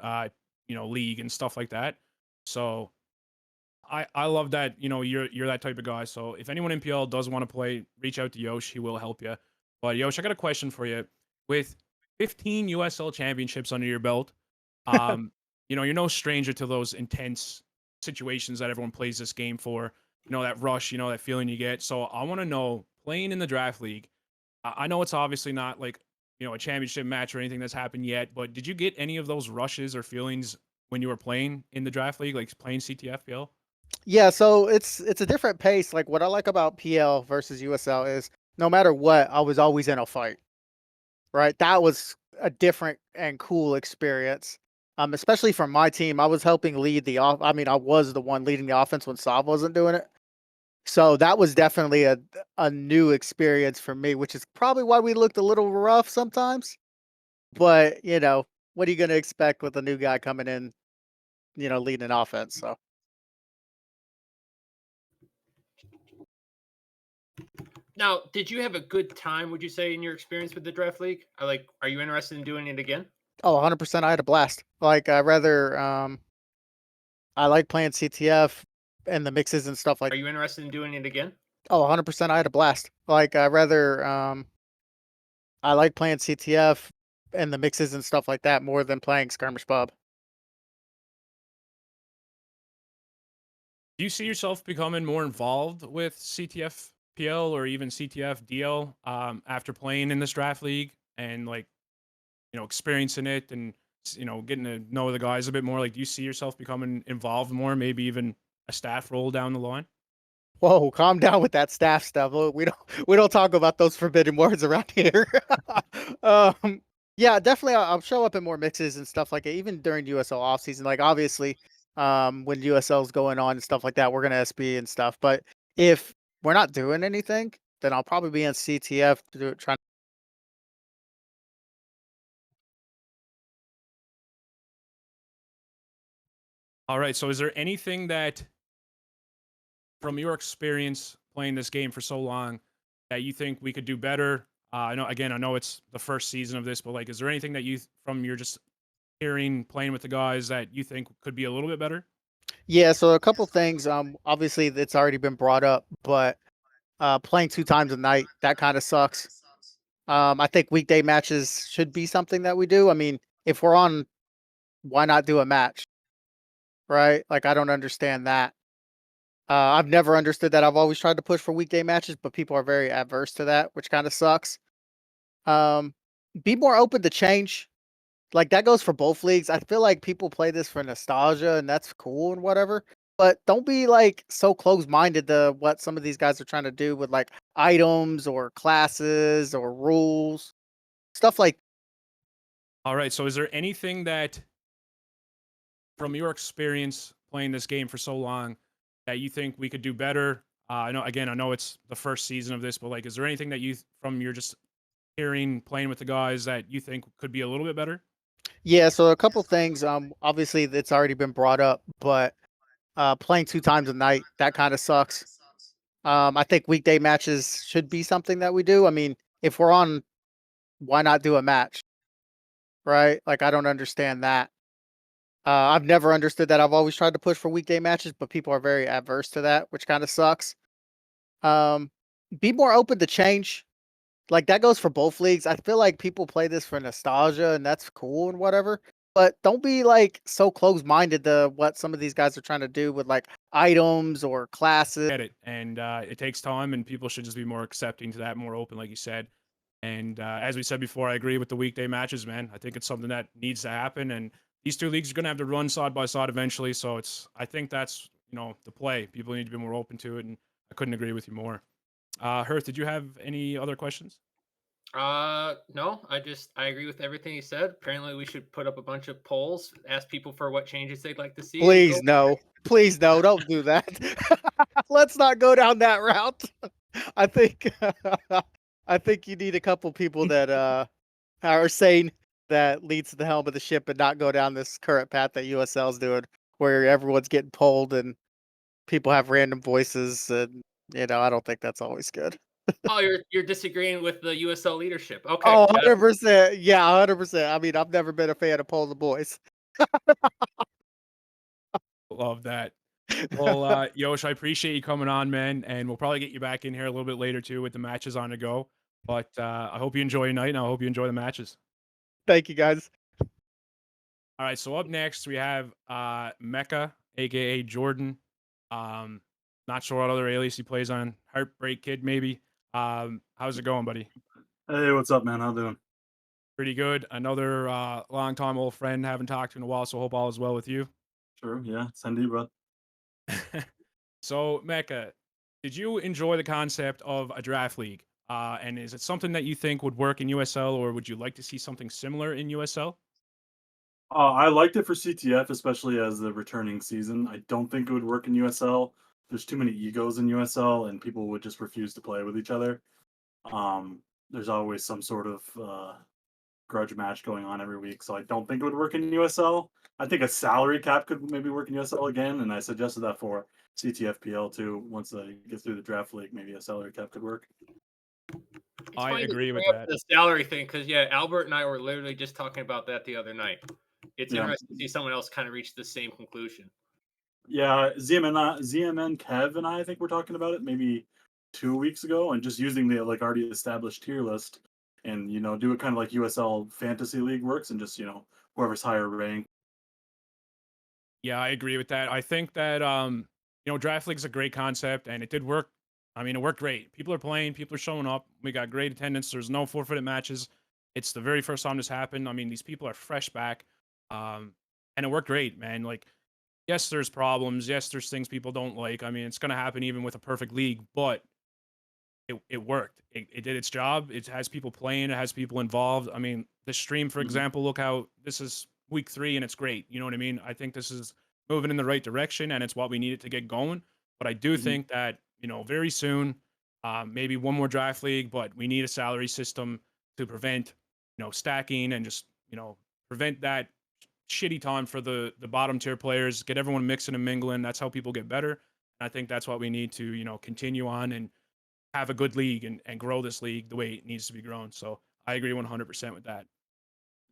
league and stuff like that. So I love that, you're that type of guy. So if anyone in PL does want to play, reach out to Yosh. He will help you. But Yosh, I got a question for you. With 15 USL championships under your belt, you're no stranger to those intense situations that everyone plays this game for. That rush, that feeling you get. So I want to know, playing in the draft league, I know it's obviously not a championship match or anything that's happened yet, but did you get any of those rushes or feelings when you were playing in the draft league, like playing CTFDL? Yeah, so it's a different pace. Like what I like about PL versus USL is no matter what, I was always in a fight. Right? That was a different and cool experience. Especially for my team, I was helping lead the off. I mean, I was the one leading the offense when Sav wasn't doing it. So that was definitely a new experience for me, which is probably why we looked a little rough sometimes. But what are you going to expect with a new guy coming in, leading an offense? So. Now, did you have a good time, would you say, in your experience with the draft league? Are you interested in doing it again? Oh, 100%. I had a blast. I like playing CTF and the mixes and stuff like. Are you interested in doing it again? Oh, 100%. I had a blast. I like playing CTF and the mixes and stuff like that more than playing skirmish pub. Do you see yourself becoming more involved with CTFPL or even CTFDL after playing in this draft league and experiencing it and getting to know the guys a bit more? Like, do you see yourself becoming involved more, maybe even a staff role down the line? Whoa, calm down with that staff stuff. We don't talk about those forbidden words around here. Yeah, definitely. I'll show up in more mixes and stuff like it, even during USL off season. Like obviously, when USL is going on and stuff like that, we're gonna SB and stuff. But if we're not doing anything, then I'll probably be in CTF trying. All right. So is there anything that, from your experience playing this game for so long, that you think we could do better I know it's the first season of this, but like, is there anything that from your just hearing playing with the guys that you think could be a little bit better? Yeah, so a couple things. Obviously it's already been brought up, but playing 2 times a night, that kind of sucks. I think weekday matches should be something that we do. I mean, if we're on, why not do a match? Right? Like I don't understand that. I've never understood that. I've always tried to push for weekday matches, but people are very adverse to that, which kind of sucks. Um, be more open to change. Like that goes for both leagues. I feel like people play this for nostalgia and that's cool and whatever. But don't be like so close-minded to what some of these guys are trying to do with like items or classes or rules. Stuff like All right. So is there anything that from your experience playing this game for so long that you think we could do better? I know it's the first season of this, but like, is there anything that from your just hearing playing with the guys that you think could be a little bit better? yeah, so a couple things. Obviously it's already been brought up, but playing 2 times a night, that kind of sucks. I think weekday matches should be something that we do. I mean, if we're on, why not do a match? Right? Like I don't understand that. I've never understood that. I've always tried to push for weekday matches, but people are very adverse to that, which kind of sucks. Um, be more open to change. Like that goes for both leagues. I feel like people play this for nostalgia and that's cool and whatever. But don't be like so close-minded to what some of these guys are trying to do with like items or classes. Get it, and it takes time, and people should just be more accepting to that, more open, like you said. And as we said before, I agree with the weekday matches, man. I think it's something that needs to happen, and these two leagues are going to have to run side by side eventually. So I think that's the play. People need to be more open to it, and I couldn't agree with you more. Herth, did you have any other questions? No, I agree with everything he said. Apparently, we should put up a bunch of polls, ask people for what changes they'd like to see, and go. Please no. Please no, don't do that. Let's not go down that route. I think I think you need a couple people that are sane that leads to the helm of the ship and not go down this current path that USL's doing where everyone's getting pulled and people have random voices and I don't think that's always good. Oh, you're disagreeing with the USL leadership. Okay, Oh, got it. 100%. Yeah, 100%. I mean, I've never been a fan of Pull the Boys. Love that. Well, Yosh, I appreciate you coming on, man, and we'll probably get you back in here a little bit later too with the matches on the go. But I hope you enjoy your night, and I hope you enjoy the matches. Thank you guys. All right, so up next we have Mecca, aka Jordan. Not sure what other alias he plays on. Heartbreak Kid, maybe. How's it going, buddy? Hey, what's up, man? How doing? Pretty good. Another long time old friend. Haven't talked to in a while, so hope all is well with you. Sure, yeah. Send you, bro. So, Mecca, did you enjoy the concept of a draft league? And is it something that you think would work in USL, or would you like to see something similar in USL? I liked it for CTF, especially as the returning season. I don't think it would work in USL. There's too many egos in USL, and people would just refuse to play with each other. There's always some sort of grudge match going on every week, so I don't think it would work in USL. I think a salary cap could maybe work in USL again, and I suggested that for CTFPL too. Once they get through the draft league, maybe a salary cap could work. I agree with that. The salary thing, because yeah, Albert and I were literally just talking about that the other night. It's Yeah. interesting to see someone else kind of reach the same conclusion. Yeah, ZMN Kev and I think we're talking about it maybe 2 weeks ago, and just using the like already established tier list, and do it kind of like USL Fantasy League works, and just whoever's higher ranked. Yeah, I agree with that. I think that draft league's a great concept, and it did work. I mean, it worked great. People are playing, people are showing up. We got great attendance. There's no forfeited matches. It's the very first time this happened. I mean, these people are fresh back, and it worked great, man. Like, yes, there's problems. Yes, there's things people don't like. I mean, it's gonna happen even with a perfect league, but it worked. It did its job. It has people playing. It has people involved. I mean, the stream, for example, look how this is week 3 and it's great. You know what I mean? I think this is moving in the right direction and it's what we needed to get going. But I do think that, very soon, maybe one more draft league, but we need a salary system to prevent, stacking and just, prevent that shitty time for the bottom tier players, get everyone mixing and mingling. That's how people get better. I think that's what we need to, continue on and have a good league and grow this league the way it needs to be grown. So I agree 100% with that.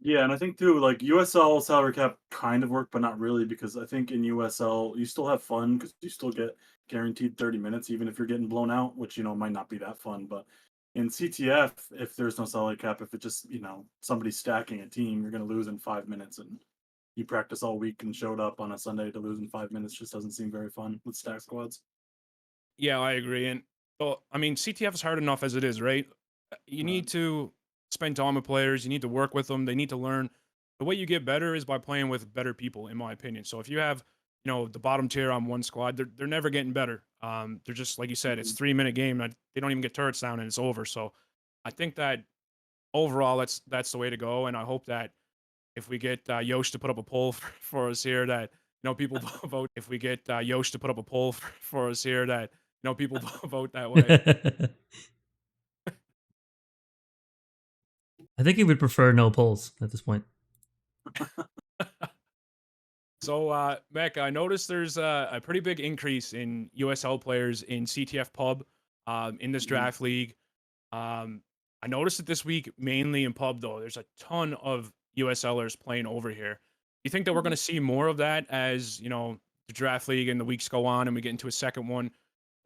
Yeah, and I think too, like USL salary cap kind of worked, but not really, because I think in USL you still have fun because you still get guaranteed 30 minutes, even if you're getting blown out, which might not be that fun. But in CTF, if there's no salary cap, if it just somebody's stacking a team, you're gonna lose in 5 minutes, and you practice all week and showed up on a Sunday to lose in 5 minutes just doesn't seem very fun with stack squads. Yeah, I agree. And well, I mean, CTF is hard enough as it is, right? You Right. need to spend time with players. You need to work with them. They need to learn. The way you get better is by playing with better people, in my opinion. So if you have, the bottom tier on one squad, they're never getting better. They're just like you said, it's Mhm. 3 minute game. They don't even get turrets down and it's over. So I think that overall, that's the way to go. And I hope that if we get Yosh to put up a poll for us here, that people vote. If we get Yosh to put up a poll for us here, that people vote that way. I think he would prefer no polls at this point. So, Mecca, I noticed there's a pretty big increase in USL players in CTF Pub in this Mhm. draft league. I noticed it this week mainly in Pub, though. There's a ton of USLers playing over here. You think that we're going to see more of that as, the draft league and the weeks go on and we get into a second one?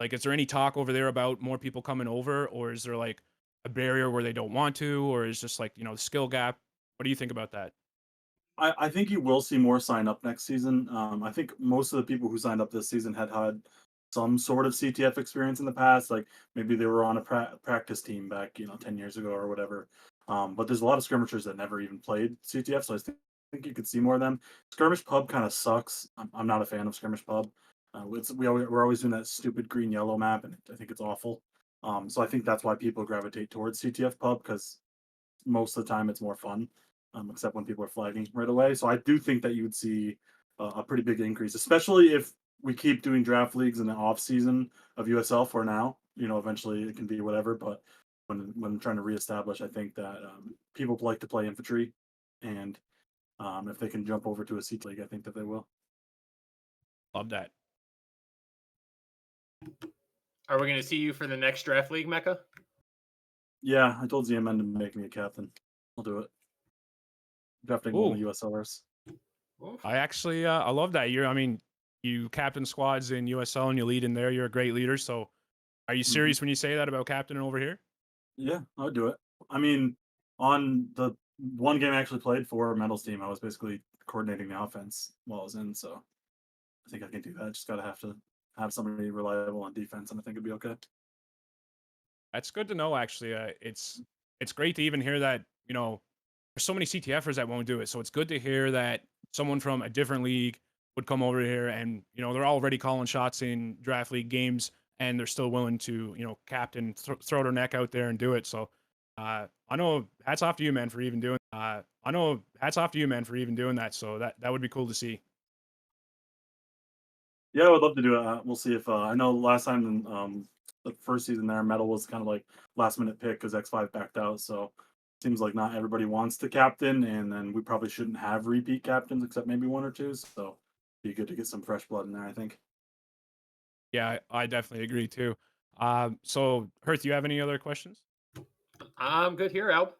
Like, is there any talk over there about more people coming over, or is there like a barrier where they don't want to, or is just like, the skill gap? What do you think about that? I think you will see more sign up next season. I think most of the people who signed up this season had some sort of CTF experience in the past. Like maybe they were on a practice team back, 10 years ago or whatever. But there's a lot of skirmishers that never even played CTF, so think you could see more of them. Skirmish Pub kind of sucks. I'm not a fan of Skirmish Pub. We're always doing that stupid green yellow map, and I think it's awful. So I think that's why people gravitate towards CTF Pub, because most of the time it's more fun, except when people are flagging right away. So I do think that you would see a pretty big increase, especially if we keep doing draft leagues in the off season of USL for now. Eventually it can be whatever, but when trying to reestablish, I think that people like to play Infantry, and if they can jump over to a seat league, I think that they will. Love that. Are we going to see you for the next draft league, Mecca? Yeah, I told ZMN to make me a captain. I'll do it. Drafting Ooh. only USLers. I actually, I love that. You captain squads in USL and you lead in there. You're a great leader. So, are you serious when you say that about captaining over here? Yeah, I would do it. I mean, on the one game I actually played for Metal's team, I was basically coordinating the offense while I was in. So, I think I can do that. Just gotta have to have somebody reliable on defense, and I think it'd be okay. That's good to know. Actually, it's great to even hear that. There's so many CTFers that won't do it. So it's good to hear that someone from a different league would come over here and, they're already calling shots in draft league games and they're still willing to, captain, throw their neck out there and do it. So I know hats off to you, man, for even doing that. So that would be cool to see. Yeah, I would love to do it. We'll see if I know last time in the first season there, Metal was kind of like last minute pick because X5 backed out. So seems like not everybody wants to captain, and then we probably shouldn't have repeat captains except maybe one or two. So be good to get some fresh blood in there, I think. Yeah, I definitely agree too. So Herth, you have any other questions? I'm good here, Alb.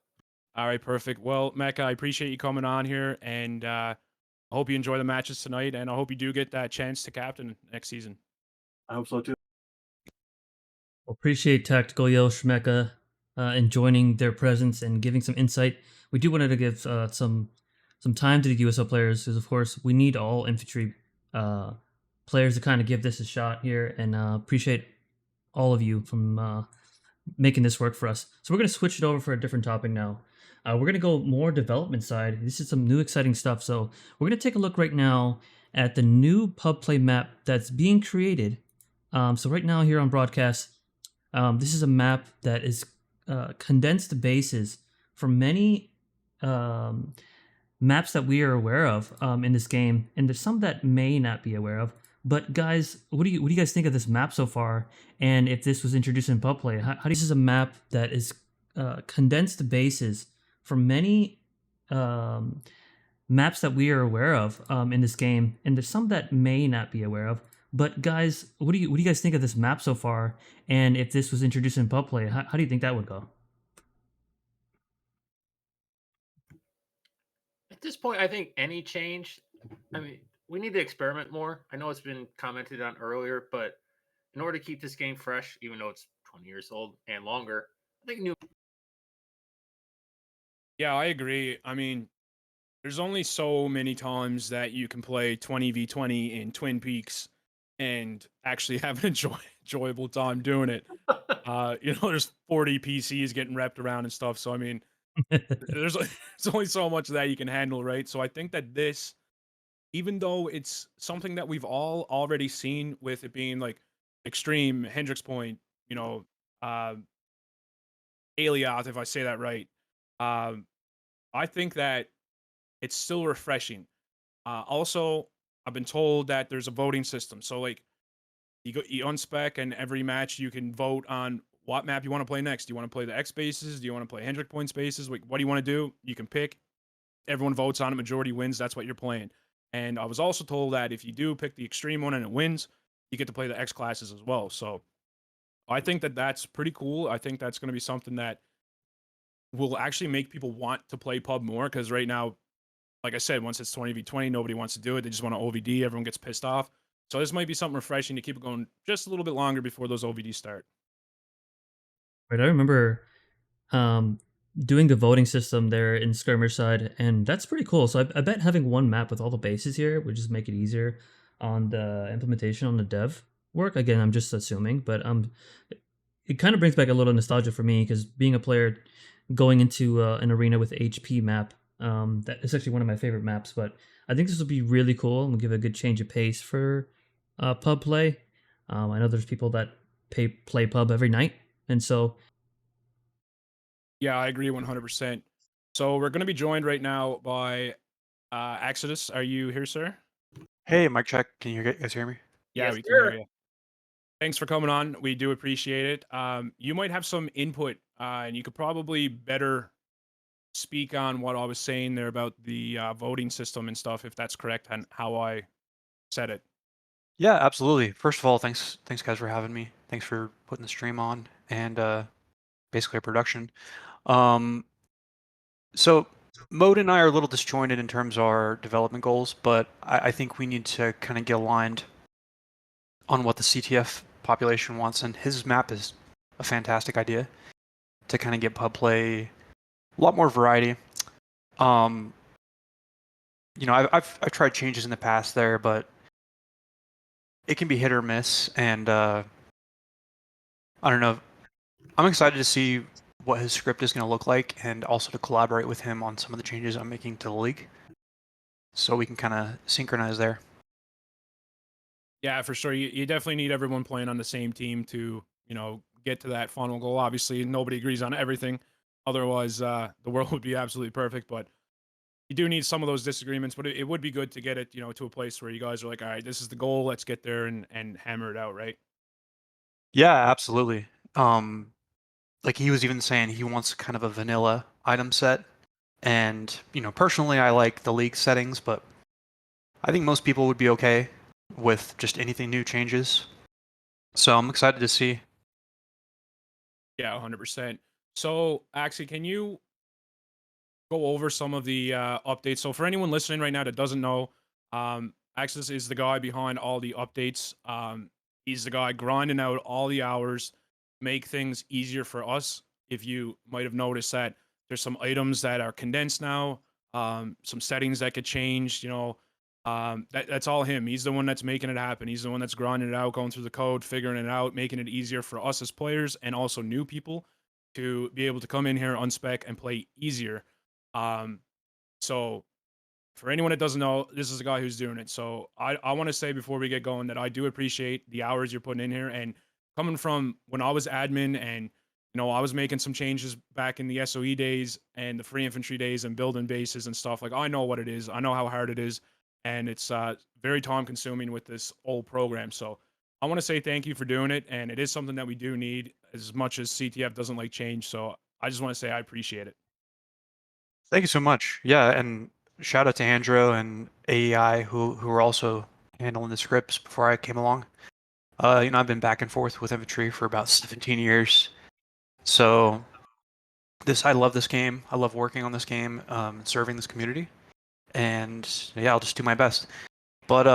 All right, perfect. Well, Mecca, I appreciate you coming on here, and I hope you enjoy the matches tonight, and I hope you do get that chance to captain next season. I hope so too. Appreciate Tactical Yosh Mecca and joining their presence and giving some insight. We do wanted to give some time to the USL players because, of course, we need all infantry players to kind of give this a shot here, and appreciate all of you from making this work for us. So we're going to switch it over for a different topic now. We're going to go more development side. This is some new exciting stuff. So we're going to take a look right now at the new pub play map that's being created. So right now here on broadcast, this is a map that is condensed bases from many maps that we are aware of in this game, and there's some that may not be aware of. But guys, what do you guys think of this map so far? And if this was introduced in pub play, how this is a map that is condensed bases from many maps that we are aware of in this game, and there's some that may not be aware of. But guys, what do you guys think of this map so far? And if this was introduced in pub play, how do you think that would go? At this point, I think any change. I mean, we need to experiment more. I know it's been commented on earlier, but in order to keep this game fresh, even though it's 20 years old and longer, I think new. Yeah, I agree. I mean, there's only so many times that you can play 20v20 in Twin Peaks and actually have an enjoyable time doing it. There's 40 PCs getting wrapped around and stuff. So I mean, there's only so much that you can handle, right? So I think that this, even though it's something that we've all already seen with it being like extreme Hendrix Point, uh, Aliath, if I say that right, um, I think that it's still refreshing. Also, I've been told that there's a voting system. So like you unspec, and every match you can vote on what map you want to play next. Do you want to play the X bases? Do you want to play Hendrick Point spaces? Like, what do you want to do? You can pick. Everyone votes on it. Majority wins. That's what you're playing. And I was also told that if you do pick the extreme one and it wins, you get to play the X classes as well. So I think that that's pretty cool. I think that's going to be something that will actually make people want to play pub more, because right now, like I said, once it's 20v20, nobody wants to do it. They just want to OVD. Everyone gets pissed off. So this might be something refreshing to keep it going just a little bit longer before those OVDs start. Right, I remember doing the voting system there in skirmish side, and that's pretty cool. So I bet having one map with all the bases here would just make it easier on the implementation, on the dev work. Again, I'm just assuming, but it kind of brings back a little nostalgia for me, because being a player going into an arena with HP map, that is actually one of my favorite maps. But I think this will be really cool and will give a good change of pace for pub play. I know there's people that play pub every night, and so Yeah, I agree 100%. So we're going to be joined right now by Exodus. Are you here, sir? Hey, mic check. Can you guys hear me? Yeah, Yes, we can hear sir. you. Thanks for coming on. We do appreciate it. You might have some input, and you could probably better speak on what I was saying there about the voting system and stuff, if that's correct, and how I said it. Yeah, absolutely. First of all, thanks guys for having me. Thanks for putting the stream on and basically a production. So Mode and I are a little disjointed in terms of our development goals, but I think we need to kind of get aligned on what the CTF population wants, and his map is a fantastic idea to kind of get pub play, a lot more variety. I've tried changes in the past there, but it can be hit or miss, and I don't know. I'm excited to see what his script is going to look like, and also to collaborate with him on some of the changes I'm making to the league, so we can kind of synchronize there. Yeah, for sure. You definitely need everyone playing on the same team to, get to that final goal. Obviously, nobody agrees on everything. Otherwise, the world would be absolutely perfect. But you do need some of those disagreements. But it would be good to get it, to a place where you guys are like, all right, this is the goal. Let's get there and hammer it out, right? Yeah, absolutely. Like he was even saying he wants kind of a vanilla item set, and personally, I like the league settings, but I think most people would be okay with just anything new changes. So I'm excited to see. Yeah, 100%. So, actually, can you go over some of the updates? So, for anyone listening right now that doesn't know, Axis is the guy behind all the updates. He's the guy grinding out all the hours, make things easier for us. If you might have noticed that there's some items that are condensed now, some settings that could change. That's all him. He's the one that's making it happen. He's the one that's grinding it out, going through the code, figuring it out, making it easier for us as players and also new people to be able to come in here, unspec, and play easier. So for anyone that doesn't know, this is the guy who's doing it. So I want to say before we get going that I do appreciate the hours you're putting in here, and coming from when I was admin and I was making some changes back in the SOE days and the free infantry days and building bases and stuff. Like, I know what it is. I know how hard it is, and it's very time consuming with this old program. So I want to say thank you for doing it, and it is something that we do need as much as CTF doesn't like change. So I just want to say I appreciate it. Thank you so much. Yeah, and shout out to Andrew and AEI who are also handling the scripts before I came along. I've been back and forth with Infantry for about 17 years. So I love this game. I love working on this game, serving this community. And yeah, I'll just do my best. But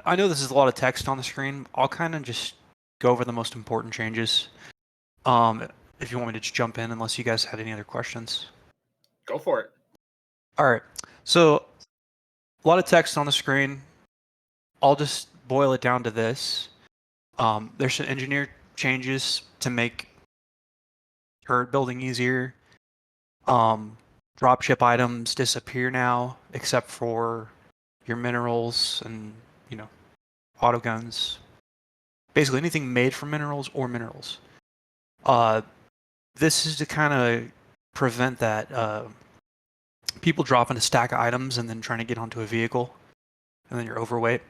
I know this is a lot of text on the screen. I'll kind of just go over the most important changes. If you want me to just jump in, unless you guys had any other questions. Go for it. All right. So a lot of text on the screen. I'll just boil it down to this. There's some engineer changes to make turret building easier. Dropship items disappear now, except for your minerals and, auto guns. Basically anything made from minerals or minerals. This is to kind of prevent that people dropping a stack of items and then trying to get onto a vehicle, and then you're overweight.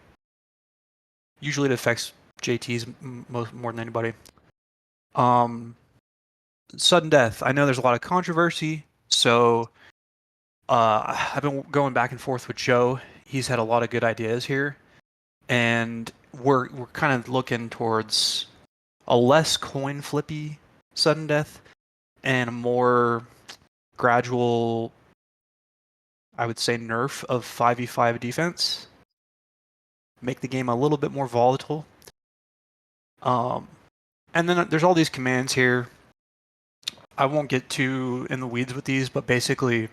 Usually it affects JTs more than anybody. Sudden death. I know there's a lot of controversy, so I've been going back and forth with Joe. He's had a lot of good ideas here, and we're kind of looking towards a less coin flippy sudden death and a more gradual, I would say, nerf of 5v5 defense. Make the game a little bit more volatile. And then there's all these commands here. I won't get too in the weeds with these, but basically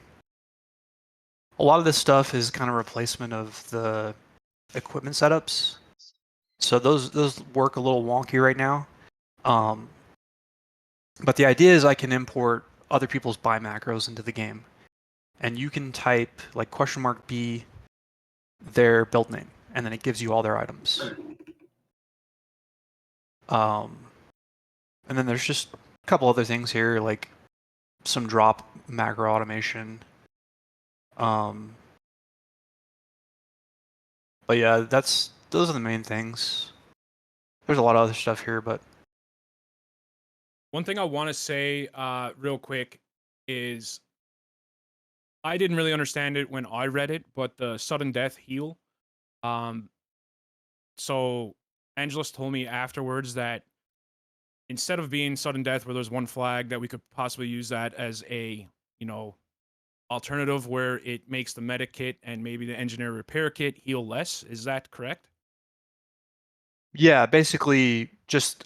a lot of this stuff is kind of replacement of the equipment setups. So those work a little wonky right now. But the idea is I can import other people's buy macros into the game. And you can type like $B their build name, and then it gives you all their items. And then there's just a couple other things here, like some drop macro automation. But yeah, those are the main things. There's a lot of other stuff here, but one thing I want to say real quick is I didn't really understand it when I read it, but the sudden death heal. So Angelus told me afterwards that instead of being sudden death where there's one flag, that we could possibly use that as a, alternative where it makes the medic kit and maybe the engineer repair kit heal less. Is that correct? yeah, basically just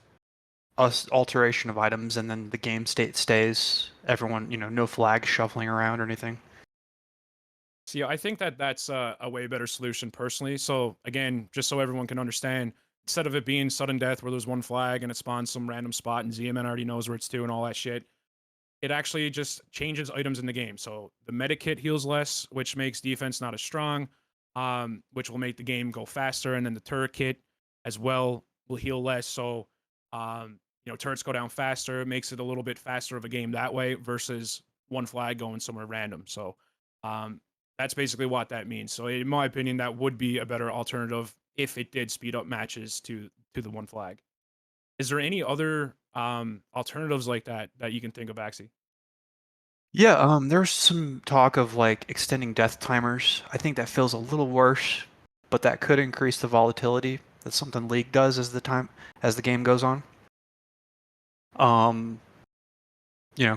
alteration of items, and then the game state stays. Everyone, no flags shuffling around or anything. See, I think that's a way better solution personally. So again, just so everyone can understand, instead of it being sudden death where there's one flag and it spawns some random spot and ZMN already knows where it's to and all that shit, it actually just changes items in the game. So the medic kit heals less, which makes defense not as strong, which will make the game go faster. And then the turret kit as well will heal less. So, turrets go down faster. It makes it a little bit faster of a game that way versus one flag going somewhere random. So that's basically what that means. So in my opinion, that would be a better alternative if it did speed up matches to the one flag. Is there any other alternatives like that you can think of, Axie? Yeah, there's some talk of like extending death timers. I think that feels a little worse, but that could increase the volatility. That's something League does as the game goes on.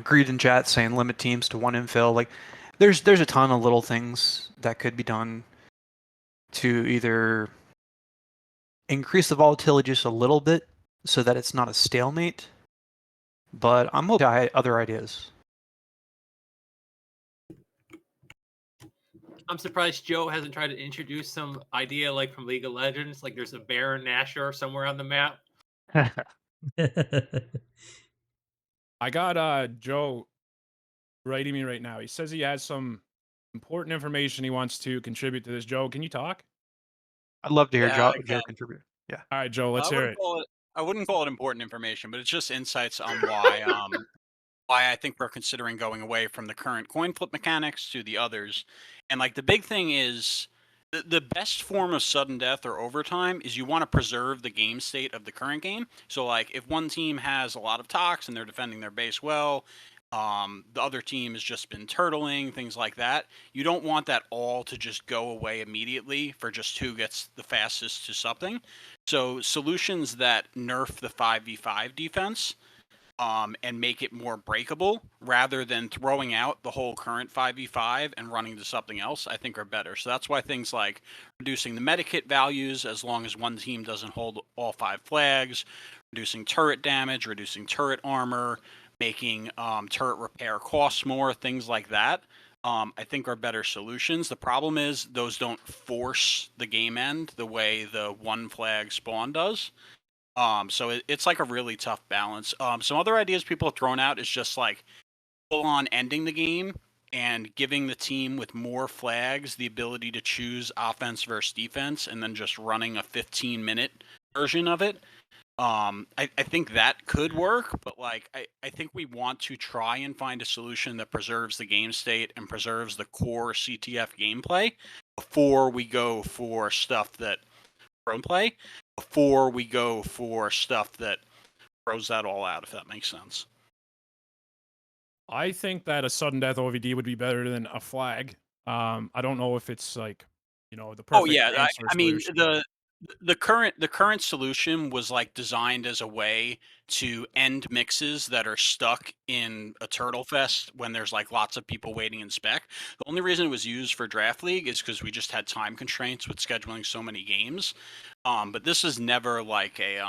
Greed in chat saying limit teams to one infill. Like, there's a ton of little things that could be done to either increase the volatility just a little bit so that it's not a stalemate. But I'm open to other ideas. I'm surprised Joe hasn't tried to introduce some idea like from League of Legends, like there's a Baron Nashor somewhere on the map. I got Joe writing me right now. He says he has some important information he wants to contribute to this. Joe, can you talk? I'd love to hear Yeah, Joe contribute. Yeah. All right, Joe, let's hear it. I wouldn't call it important information, but it's just insights on why I think we're considering going away from the current coin flip mechanics to the others. And like the big thing is the best form of sudden death or overtime is you want to preserve the game state of the current game. So like if one team has a lot of tox and they're defending their base well, The other team has just been turtling, things like that. You don't want that all to just go away immediately for just who gets the fastest to something. So solutions that nerf the 5v5 defense and make it more breakable rather than throwing out the whole current 5v5 and running to something else, I think are better. So that's why things like reducing the medikit values as long as one team doesn't hold all 5 flags, reducing turret damage, reducing turret armor, making turret repair cost more, things like that, I think are better solutions. The problem is those don't force the game end the way the one flag spawn does. So it's like a really tough balance. Some other ideas people have thrown out is just like full on ending the game and giving the team with more flags the ability to choose offense versus defense and then just running a 15-minute version of it. I think that could work, but like I think we want to try and find a solution that preserves the game state and preserves the core CTF gameplay before we go for stuff that play before we go for stuff that throws that all out, if that makes sense. I think that a sudden death OVD would be better than a flag. I don't know if it's like, the perfect Oh yeah, answer I mean solution. the current solution was like designed as a way to end mixes that are stuck in a turtle fest when there's like lots of people waiting in spec. The only reason it was used for draft league is because we just had time constraints with scheduling so many games. But this is never like a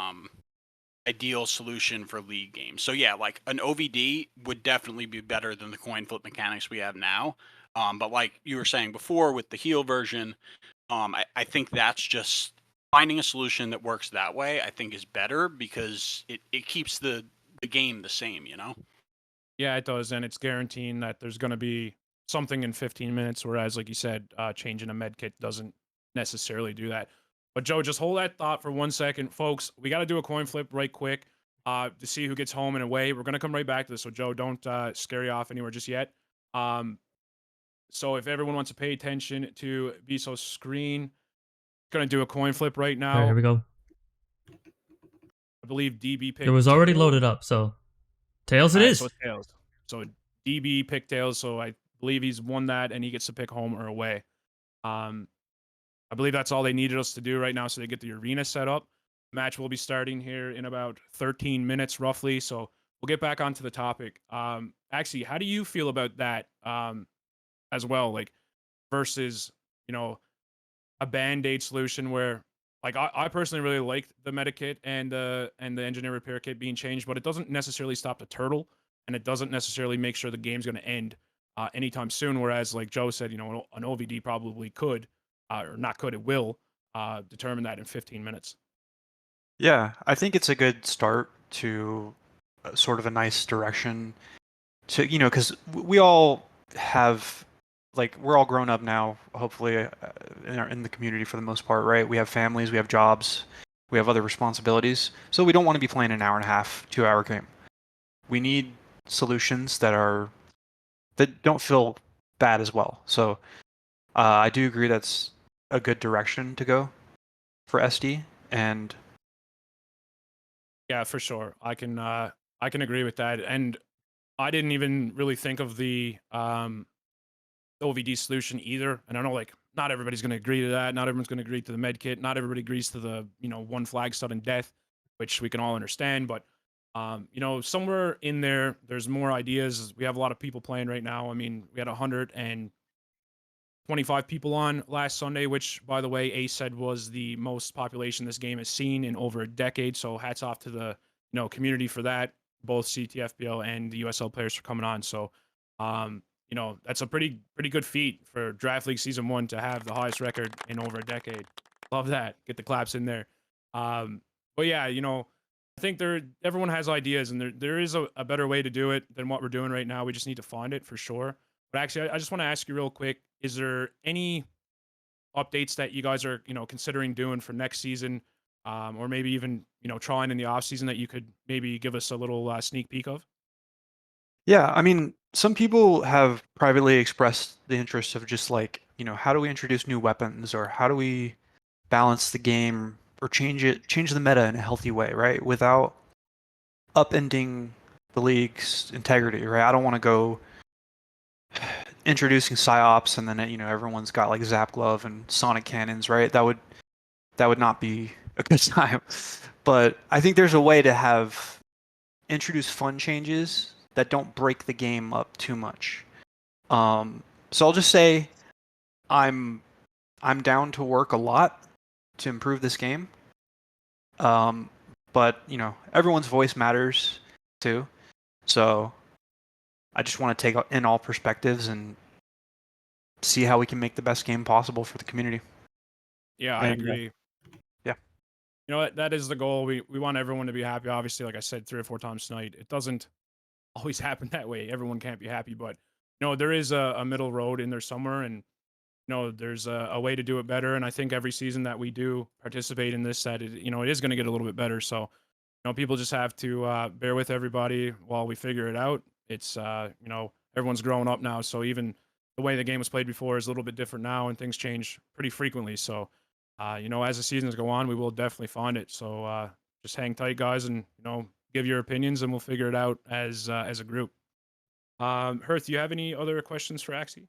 ideal solution for league games. So yeah, like an OVD would definitely be better than the coin flip mechanics we have now. But like you were saying before with the heal version, I think that's just finding a solution that works that way. I think is better because it keeps the game the same. Yeah, it does, and it's guaranteeing that there's going to be something in 15 minutes, whereas, like you said, changing a med kit doesn't necessarily do that. But Joe, just hold that thought for 1 second. Folks, we got to do a coin flip right quick to see who gets home and away. We're going to come right back to this, so Joe, don't scare you off anywhere just yet. So if everyone wants to pay attention to Beso's screen, going to do a coin flip right All right, now. here we go. I believe DB picked It was already tails. loaded up, so tails it All right, is. so it's tails. So DB picked tails, so I believe he's won that, and he gets to pick home or away. I believe that's all they needed us to do right now, so they get the arena set up. Match will be starting here in about 13 minutes, roughly. So we'll get back onto the topic. Actually, how do you feel about that as well? Like versus, a band-aid solution where, like, I personally really like the medikit and the engineer repair kit being changed, but it doesn't necessarily stop the turtle, and it doesn't necessarily make sure the game's going to end anytime soon. Whereas, like Joe said, an OVD probably could, or not could, it will determine that in 15 minutes. Yeah, I think it's a good start to sort of a nice direction to, because we all have, like, we're all grown up now, hopefully, in the community for the most part, right? We have families, we have jobs, we have other responsibilities. So we don't want to be playing an hour and a half, 2-hour game. We need solutions that don't feel bad as well. So I do agree that's a good direction to go for SD. And yeah, for sure, I can agree with that. And I didn't even really think of the OVD solution either. And I know, like, not everybody's going to agree to that. Not everyone's going to agree to the med kit. Not everybody agrees to the one flag sudden death, which we can all understand. But somewhere in there, there's more ideas. We have a lot of people playing right now. I mean, we had 125 people on last Sunday, which, by the way, Ace said was the most population this game has seen in over a decade. So hats off to the community for that. Both CTFDL and the USL players for coming on. So, that's a pretty good feat for Draft League Season 1 to have the highest record in over a decade. Love that. Get the claps in there. But yeah, I think everyone has ideas, and there is a better way to do it than what we're doing right now. We just need to find it for sure. But actually, I just want to ask you real quick, is there any updates that you guys are, considering doing for next season, or maybe even, trying in the off season that you could maybe give us a little sneak peek of? yeah, I mean, some people have privately expressed the interest of just like, how do we introduce new weapons, or how do we balance the game or change the meta in a healthy way, right? Without upending the league's integrity, right? I don't want to go introducing psyops and then everyone's got like Zap Glove and Sonic Cannons, right? That would not be a good time. But I think there's a way to introduce fun changes that don't break the game up too much. So I'll just say I'm down to work a lot to improve this game. But everyone's voice matters too. So I just want to take in all perspectives and see how we can make the best game possible for the community. Yeah, I And, agree. yeah. You know what? That is the goal. We want everyone to be happy. Obviously, like I said 3 or 4 times tonight, it doesn't always happen that way. Everyone can't be happy, but there is a middle road in there somewhere, and there's a way to do it better. And I think every season that we do participate in this, that it is going to get a little bit better. So people just have to bear with everybody while we figure it out. It's everyone's growing up now, so even the way the game was played before is a little bit different now, and things change pretty frequently. So as the seasons go on, we will definitely find it. So just hang tight, guys, and give your opinions, and we'll figure it out as a group. Herth, do you have any other questions for Axie?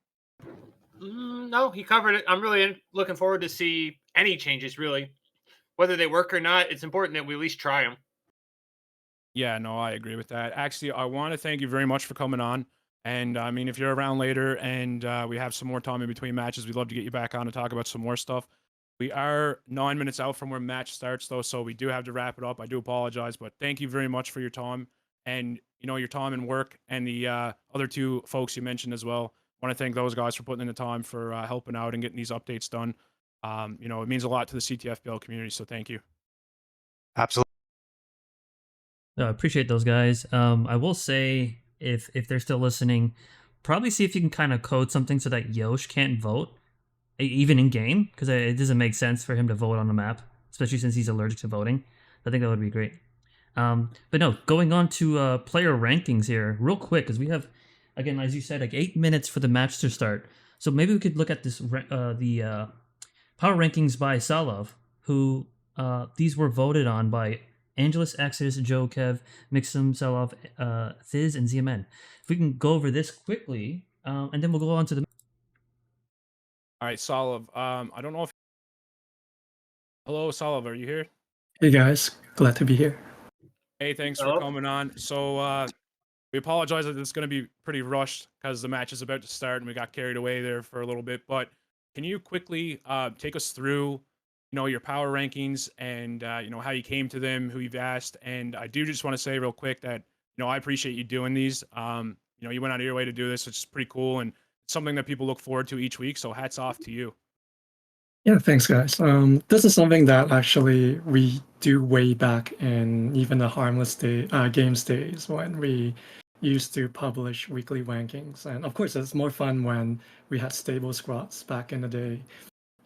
No, he covered it. I'm really looking forward to see any changes, really. Whether they work or not, it's important that we at least try them. Yeah, no, I agree with that. Actually, I want to thank you very much for coming on. And I mean, if you're around later and we have some more time in between matches, we'd love to get you back on to talk about some more stuff. We are 9 minutes out from where match starts, though, so we do have to wrap it up. I do apologize, but thank you very much for your time and your time and work, and the other 2 folks you mentioned as well. I want to thank those guys for putting in the time for helping out and getting these updates done. It means a lot to the CTFDL community, so thank you. Absolutely. Appreciate those guys. I will say, if they're still listening, probably see if you can kind of code something so that Yosh can't vote, even in game, because it doesn't make sense for him to vote on the map, especially since he's allergic to voting. I think that would be great. But no, going on to player rankings here, real quick, because we have, again, as you said, like 8 minutes for the match to start. So maybe we could look at this the power rankings by Salov, who these were voted on by Angelus, Axis, Joe, Kev, Mixum, Salov, Thiz, and ZMN. If we can go over this quickly, and then we'll go on to the. All right, Salov. I don't know if. Hello, Salov. Are you here? Hey guys, glad to be here. Hey, thanks for coming on. So we apologize that it's going to be pretty rushed because the match is about to start and we got carried away there for a little bit. But can you quickly take us through, your power rankings and how you came to them, who you've asked? And I do just want to say real quick that I appreciate you doing these. You went out of your way to do this, which is pretty cool and something that people look forward to each week. So hats off to you. Yeah, thanks guys. This is something that actually we do way back in even the harmless games days when we used to publish weekly rankings. And of course, it's more fun when we had stable squads back in the day,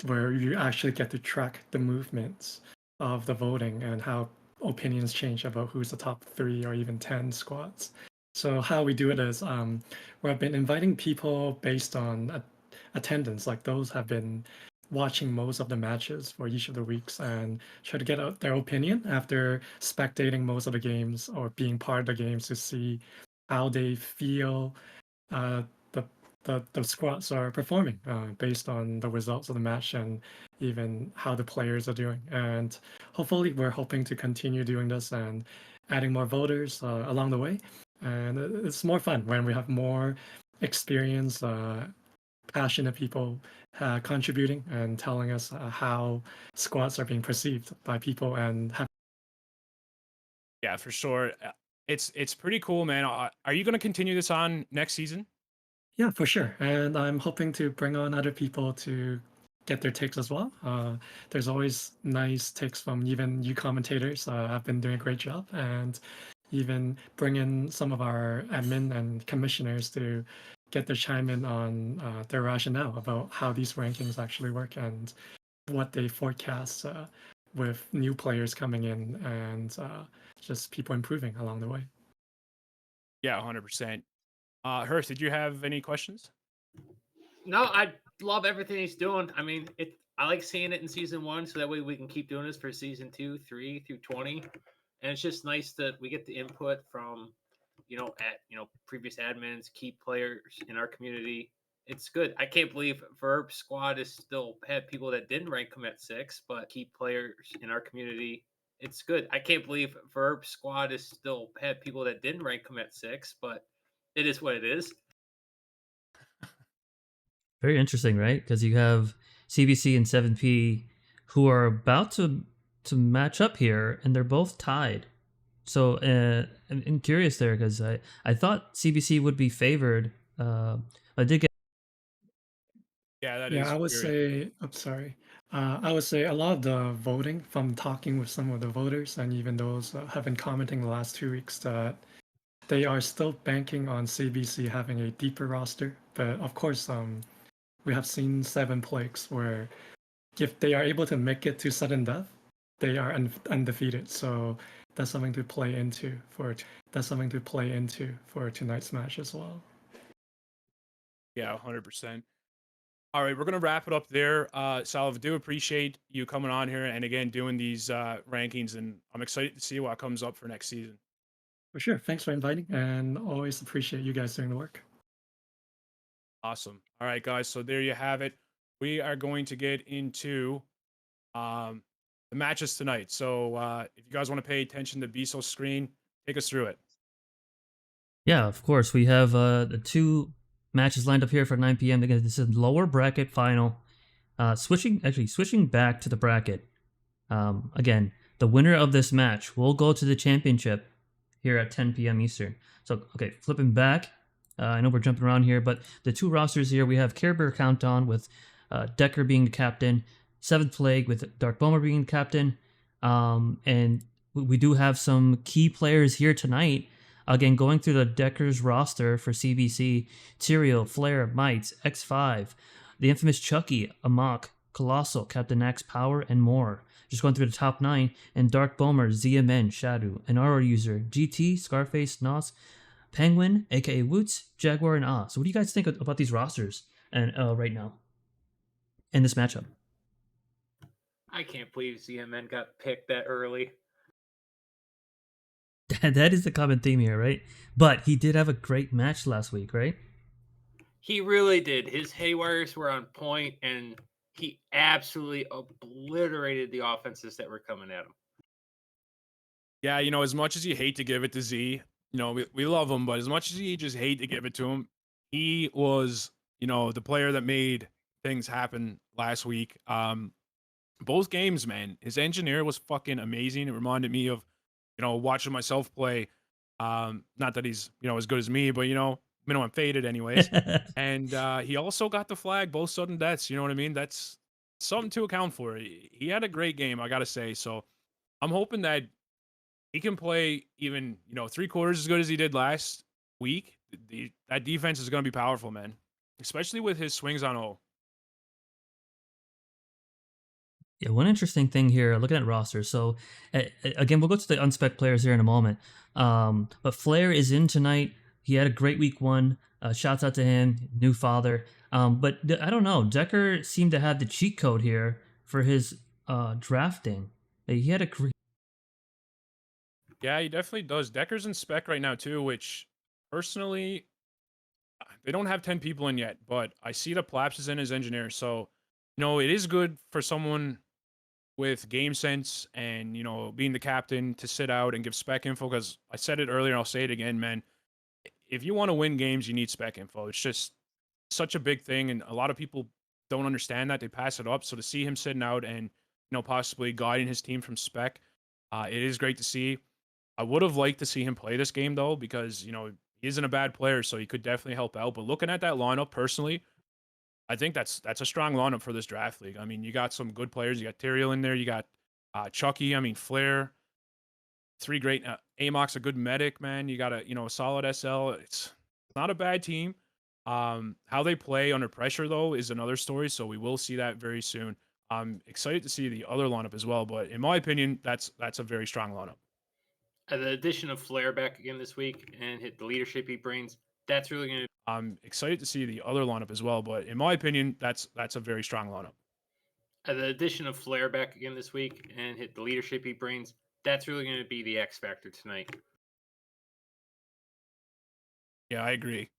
where you actually get to track the movements of the voting and how opinions change about who's the top 3 or even 10 squads. So how we do it is we've been inviting people based on attendance, like those have been watching most of the matches for each of the weeks and try to get out their opinion after spectating most of the games or being part of the games to see how they feel the squads are performing based on the results of the match and even how the players are doing. And hopefully we're hoping to continue doing this and adding more voters along the way. And it's more fun when we have more experienced, passionate people contributing and telling us how squads are being perceived by people and have. Yeah, for sure. It's pretty cool, man. Are you going to continue this on next season? Yeah, for sure. And I'm hoping to bring on other people to get their takes as well. There's always nice takes from even you commentators. Have been doing a great job, and even bring in some of our admin and commissioners to get their chime in on their rationale about how these rankings actually work and what they forecast with new players coming in and just people improving along the way. Yeah, 100%. Herth, did you have any questions? No, I love everything he's doing. I mean, I like seeing it in season 1, so that way we can keep doing this for season 2, 3 through 20. And it's just nice that we get the input from previous admins, key players in our community. It's good. I can't believe Verb's squad is still had people that didn't rank him at 6, but key players in our community. It's good. I can't believe Verb's squad is still had people that didn't rank him at 6, but it is what it is. Very interesting, right? Because you have CBC and 7P who are about to match up here, and they're both tied. So I'm curious there because I thought CBC would be favored. I did get. Yeah, that Yeah, is I would very- say, I'm sorry. I would say a lot of the voting from talking with some of the voters and even those have been commenting the last 2 weeks that they are still banking on CBC having a deeper roster. But of course, we have seen 7 plagues where if they are able to make it to sudden death, they are undefeated. So that's something to play into for tonight's match as well. Yeah, 100%. All right, we're gonna wrap it up there. Salve, do appreciate you coming on here and again doing these rankings, and I'm excited to see what comes up for next season. For sure. Thanks for inviting, and always appreciate you guys doing the work. Awesome. All right, guys. So there you have it. We are going to get into the matches tonight. So if you guys want to pay attention to Beso's screen, take us through it. Yeah, of course. We have the 2 matches lined up here for 9 p.m. Again, this is lower bracket final. Switching back to the bracket. Again, the winner of this match will go to the championship here at 10 p.m. Eastern. So, okay, flipping back. I know we're jumping around here, but the 2 rosters here, we have Care Bear Countdown with Decker being the captain, 7th Plague with Dark Bomber being the captain, and we do have some key players here tonight. Again, going through the Decker's roster for CBC, Tyrael, Flare, Mites, X5, the infamous Chucky, Amok, Colossal, Captain Axe Power, and more. Just going through the top 9, and Dark Bomber, ZMN, Shadow, and our user, GT, Scarface, Nos, Penguin, aka Woots, Jaguar, and Ah. So what do you guys think about these rosters and right now in this matchup? I can't believe ZMN got picked that early. That is the common theme here, right? But he did have a great match last week, right? He really did. His haywires were on point, and he absolutely obliterated the offenses that were coming at him. Yeah, you know, as much as you hate to give it to Z, you know, we love him, but as much as you just hate to give it to him, he was, you know, the player that made things happen last week. Both games, man, his engineer was fucking amazing. It reminded me of, you know, watching myself play. Not that he's, you know, as good as me, but I'm faded anyways. And he also got the flag, both sudden deaths. You know what I mean? That's something to account for. He had a great game, I gotta say. So I'm hoping that he can play even, you know, 3/4 as good as he did last week. That defense is going to be powerful, man, especially with his swings on O. Yeah, one interesting thing here, looking at rosters. So, again, we'll go to the unspec players here in a moment. But Flair is in tonight. He had a great week 1. Shouts out to him, new father. But I don't know. Decker seemed to have the cheat code here for his drafting. He had a great. Yeah, he definitely does. Decker's in spec right now too, which personally, they don't have 10 people in yet, but I see the Plaps is in as engineer. So, you know, it is good for someone with game sense and, you know, being the captain to sit out and give spec info. Because I said it earlier, I'll say it again, man. If you want to win games, you need spec info. It's just such a big thing, and a lot of people don't understand that. They pass it up. So to see him sitting out and, you know, possibly guiding his team from spec, it is great to see. I would have liked to see him play this game though, because, you know, he isn't a bad player, so he could definitely help out. But looking at that lineup personally, I think that's a strong lineup for this draft league. I mean, you got some good players. You got Tyrael in there. You got Chucky. I mean, Flair. 3 great. Amok's a good medic, man. You got a solid SL. It's not a bad team. How they play under pressure though is another story. So we will see that very soon. I'm excited to see the other lineup as well. But in my opinion, that's a very strong lineup. The addition of Flair back again this week and hit the leadership he brings, that's really going to. I'm excited to see the other lineup as well, but in my opinion, that's a very strong lineup. The addition of Flair back again this week and hit the leadership he brings, that's really going to be the X factor tonight. Yeah, I agree.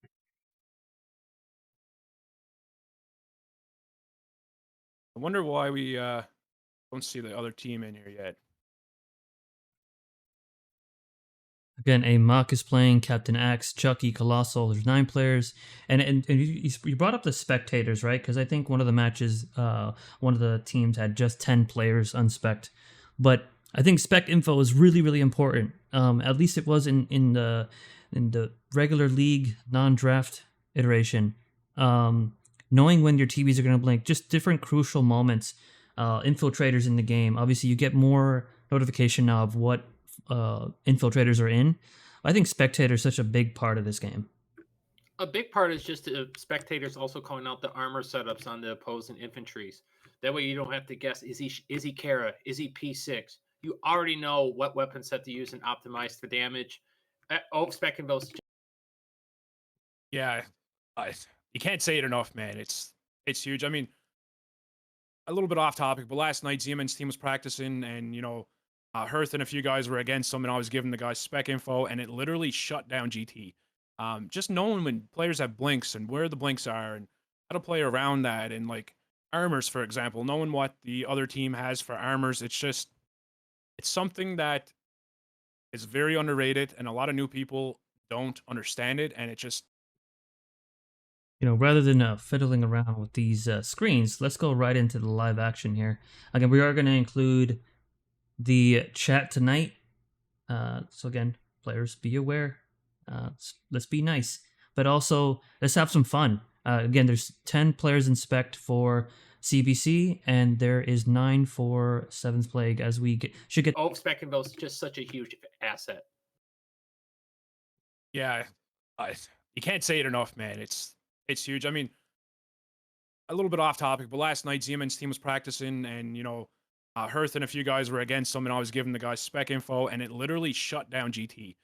I wonder why we don't see the other team in here yet. Again, a mock is playing Captain Axe, Chucky, Colossal. There's 9 players, and you brought up the spectators, right? Because I think one of the matches, one of the teams had just 10 players unspect, but I think spec info is really important. At least it was in the regular league non-draft iteration. Knowing when your TVs are going to blink, just different crucial moments. Infiltrators in the game. Obviously, you get more notification now of what infiltrators are in. I think spectator is such a big part of this game. A big part is just the spectators also calling out the armor setups on the opposing infantries. That way you don't have to guess, is he Kara? Is he P6? You already know what weapon set to use and optimize for damage. Spec and Beso. Yeah, you can't say it enough, man. It's huge. I mean, a little bit off topic, but last night ZMN's team was practicing, and Herth and a few guys were against them, and I was giving the guys spec info, and it literally shut down GT. Just knowing when players have blinks and where the blinks are and how to play around that, and like armors, for example, knowing what the other team has for armors, it's something that is very underrated, and a lot of new people don't understand it, and it just Rather than fiddling around with these screens, let's go right into the live action here. Again, we are going to include the chat tonight. So again, players, be aware. Let's be nice, but also let's have some fun. Again, there's 10 players in spec for CBC, and there is 9 for 7th Plague. As we should get. Spec and Beso is just such a huge asset. Yeah, you can't say it enough, man. It's huge. I mean, a little bit off topic, but last night ZMN's team was practicing, and Herth and a few guys were against them, and I was giving the guys spec info, and it literally shut down GT.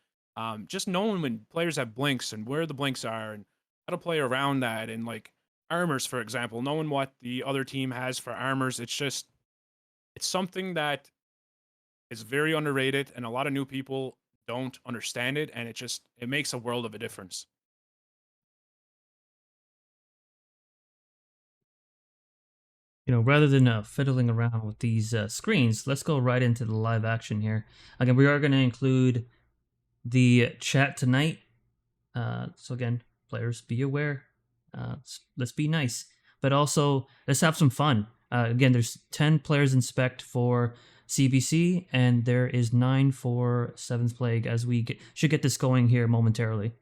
Just knowing when players have blinks and where the blinks are and how to play around that, and like armors, for example, knowing what the other team has for armors, it's something that is very underrated, and a lot of new people don't understand it, and it makes a world of a difference. Rather than fiddling around with these screens, let's go right into the live action here. Again, we are going to include the chat tonight. So again, players, be aware. Let's be nice, but also let's have some fun. Again, there's 10 players in spec for CBC, and there is 9 for 7th Plague. As we should get this going here momentarily.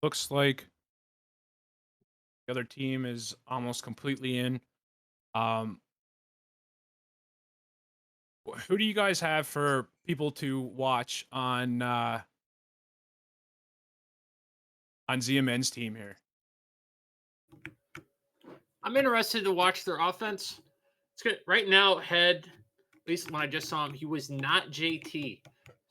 Looks like the other team is almost completely in. Who do you guys have for people to watch on ZMN's team here? I'm interested to watch their offense. It's good. Right now, Head, at least when I just saw him, he was not JT.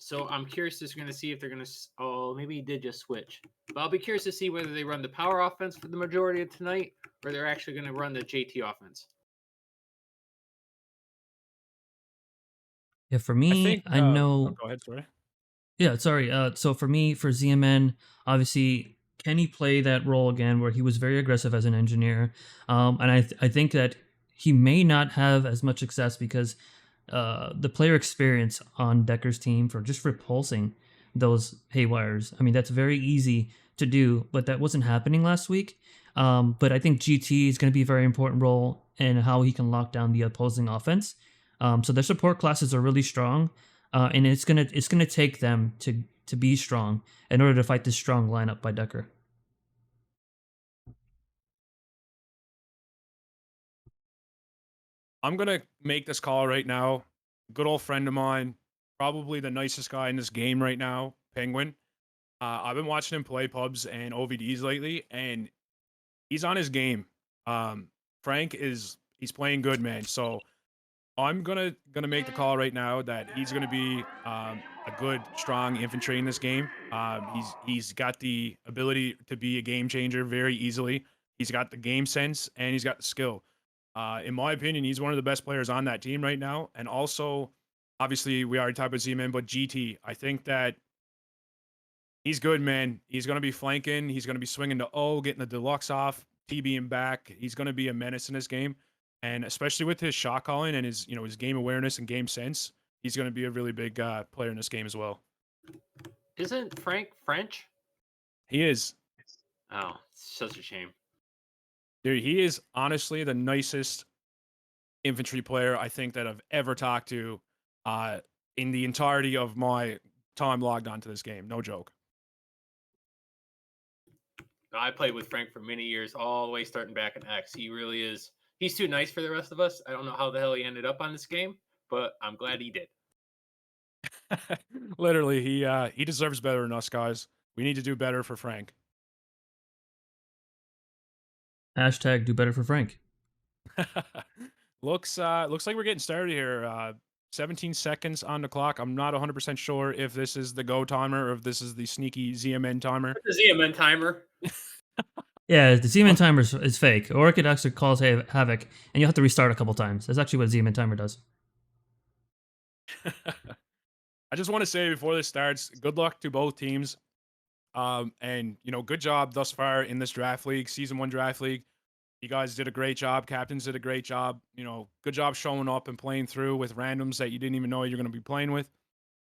So I'm curious to see if they're going to. Oh, maybe he did just switch. But I'll be curious to see whether they run the power offense for the majority of tonight, or they're actually going to run the JT offense. Yeah, for me, I know. Go ahead, sorry. Yeah, sorry. So for me, for ZMN, obviously, can he play that role again where he was very aggressive as an engineer? And I think that he may not have as much success because the player experience on Decker's team for just repulsing those haywires. I mean, that's very easy to do, but that wasn't happening last week. But I think GT is going to be a very important role in how he can lock down the opposing offense. So their support classes are really strong, and it's gonna take them to be strong in order to fight this strong lineup by Decker. I'm gonna make this call right now. Good old friend of mine, probably the nicest guy in this game right now, Penguin. I've been watching him play pubs and OVDs lately, and he's on his game. Frank he's playing good, man. So I'm gonna make the call right now that he's gonna be a good, strong infantry in this game. He's got the ability to be a game changer very easily. He's got the game sense and he's got the skill. In my opinion, he's one of the best players on that team right now. And also, obviously we already talked about Z-Man, but GT, I think that he's good, man. He's going to be flanking. He's going to be swinging to O, getting the deluxe off, TBing back. He's going to be a menace in this game. And especially with his shot calling and his, his game awareness and game sense, he's going to be a really big player in this game as well. Isn't Frank French? He is. Oh, such a shame. Dude, he is honestly the nicest infantry player I think that I've ever talked to in the entirety of my time logged onto this game. No joke. I played with Frank for many years, all the way starting back in X. He really is. He's too nice for the rest of us. I don't know how the hell he ended up on this game, but I'm glad he did. Literally, he deserves better than us, guys. We need to do better for Frank. Hashtag do better for Frank. Looks like we're getting started here. 17 seconds on the clock. I'm not 100% sure if this is the go timer or if this is the sneaky ZMN timer. The ZMN timer. Yeah, the Z-Man timer is fake, or it could actually cause havoc, and you have to restart a couple times. That's actually what Z-Man timer does. I just want to say before this starts, good luck to both teams. And good job thus far in this draft league, season 1 draft league. You guys did a great job. Captains did a great job. Good job showing up and playing through with randoms that you didn't even know you're going to be playing with.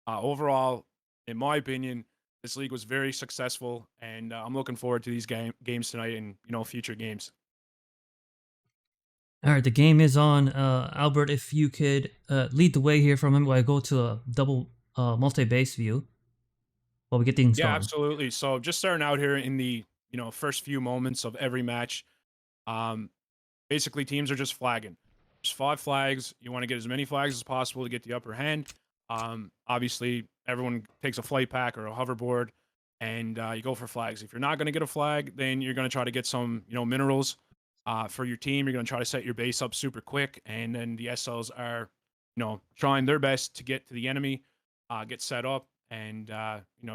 Overall, in my opinion, this league was very successful, and I'm looking forward to these games tonight and future games. All right, the game is on. Albert, if you could lead the way here from him while I go to a double multi-base view while we get things going. Yeah, absolutely. So just starting out here in the first few moments of every match, basically teams are just flagging. There's 5 flags. You want to get as many flags as possible to get the upper hand. Obviously, everyone takes a flight pack or a hoverboard, and you go for flags. If you're not going to get a flag, then you're going to try to get some minerals for your team. You're going to try to set your base up super quick, and then the SLs are trying their best to get to the enemy, get set up, and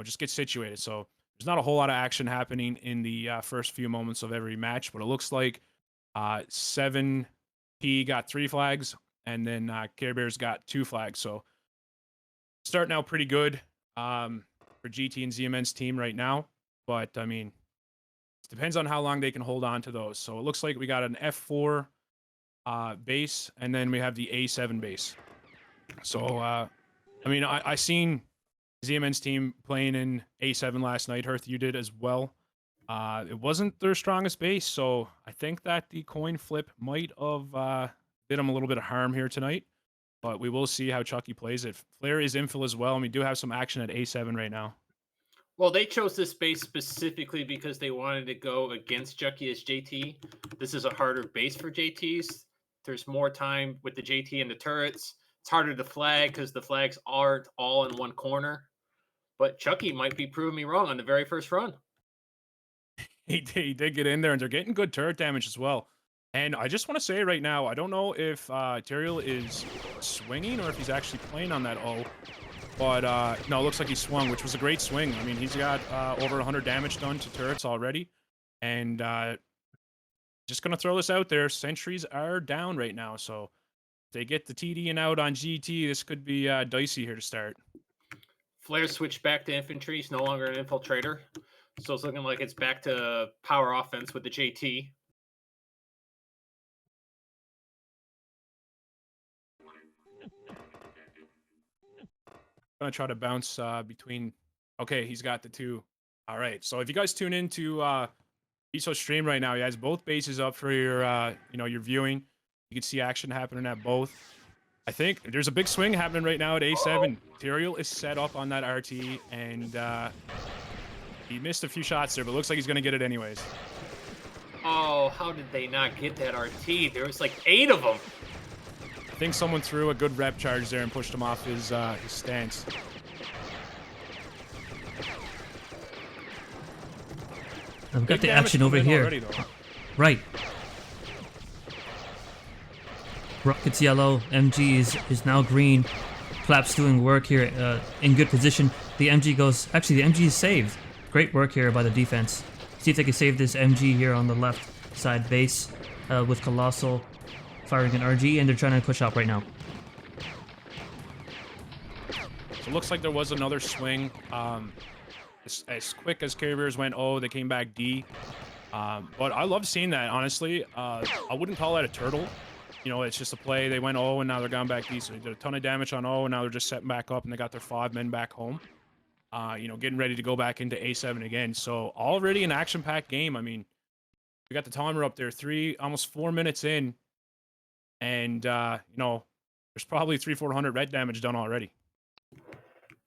just get situated. So there's not a whole lot of action happening in the first few moments of every match, but it looks like 7P got 3 flags, and then Care Bears got 2 flags. So starting out pretty good for GT and ZMN's team right now, but I mean, it depends on how long they can hold on to those. So it looks like we got an F4 base, and then we have the A7 base. So I mean, I seen ZMN's team playing in A7 last night. Herth, you did as well. It wasn't their strongest base, so I think that the coin flip might have did them a little bit of harm here tonight. But we will see how Chucky plays it. Flair is infill as well, and we do have some action at A7 right now. Well, they chose this base specifically because they wanted to go against Chucky as JT. This is a harder base for JTs. There's more time with the JT and the turrets. It's harder to flag because the flags aren't all in one corner. But Chucky might be proving me wrong on the very first run. He did get in there, and they're getting good turret damage as well. And I just want to say right now, I don't know if Tyrael is swinging or if he's actually playing on that O. But no, it looks like he swung, which was a great swing. I mean, he's got over 100 damage done to turrets already. And just going to throw this out there. Sentries are down right now. So if they get the TD and out on GT, this could be dicey here to start. Flair switched back to infantry. He's no longer an infiltrator. So it's looking like it's back to power offense with the JT. Gonna try to bounce between. Okay, he's got the 2. All right. So if you guys tune into Beso stream right now, he has both bases up for your your viewing. You can see action happening at both. I think there's a big swing happening right now at A7. Tyrael is set up on that RT, and he missed a few shots there, but looks like he's gonna get it anyways. Oh, how did they not get that RT? There was like 8 of them. I think someone threw a good rep charge there and pushed him off his stance. I've got the action over here. Already, right. Rocket's yellow. MG is now green. Clap's doing work here in good position. The MG goes... Actually, the MG is saved. Great work here by the defense. See if they can save this MG here on the left side base with Colossal firing an RG, and they're trying to push out right now. It looks like there was another swing. As quick as carriers went O, they came back D. But I love seeing that, honestly. I wouldn't call that a turtle. You know, it's just a play. They went O, and now they're gone back D. So they did a ton of damage on O, and now they're just setting back up, and they got their 5 men back home. You know, getting ready to go back into A7 again. So already an action-packed game. I mean, we got the timer up there, almost 4 minutes in, and you know, there's probably 300-400 red damage done already.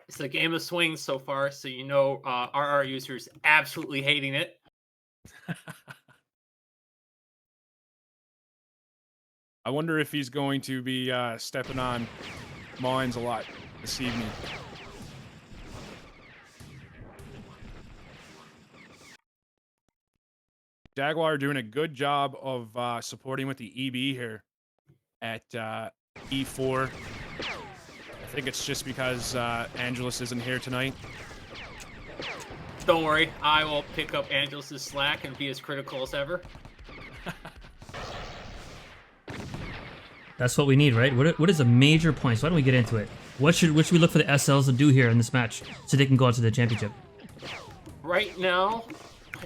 It's a game of swings so far, so you know RR users absolutely hating it. I wonder if he's going to be stepping on mines a lot this evening. Jaguar doing a good job of supporting with the EB here at E4. I think it's just because Angelus isn't here tonight. Don't worry, I will pick up Angelus's slack and be as critical as ever. That's what we need, right? What is a major point? So why don't we get into it? What should we look for the SLs to do here in this match so they can go on to the championship? Right now,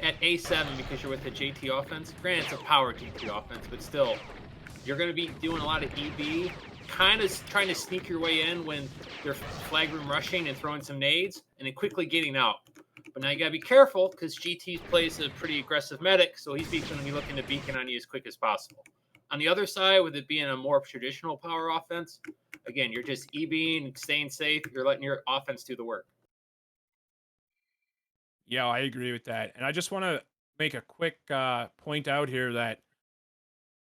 at A7, because you're with the JT offense, granted it's a power JT offense, but still, you're going to be doing a lot of EB, kind of trying to sneak your way in when they're flag room rushing and throwing some nades, and then quickly getting out. But now you got to be careful because GT plays a pretty aggressive medic, so he's going to be looking to beacon on you as quick as possible. On the other side, with it being a more traditional power offense, again, you're just EBing, staying safe. You're letting your offense do the work. Yeah, I agree with that. And I just want to make a quick point out here that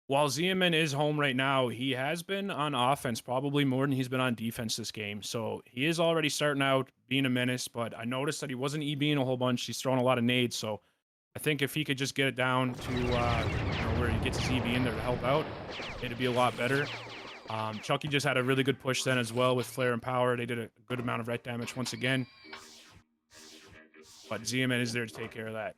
while ZMN is home right now, he has been on offense probably more than he's been on defense this game. So he is already starting out being a menace, but I noticed that he wasn't EBing a whole bunch. He's throwing a lot of nades. So I think if he could just get it down to you know, where he gets his EB in there to help out, it'd be a lot better. Chucky just had a really good push then as well with Flare and Power. They did a good amount of ret damage once again. But ZMN is there to take care of that.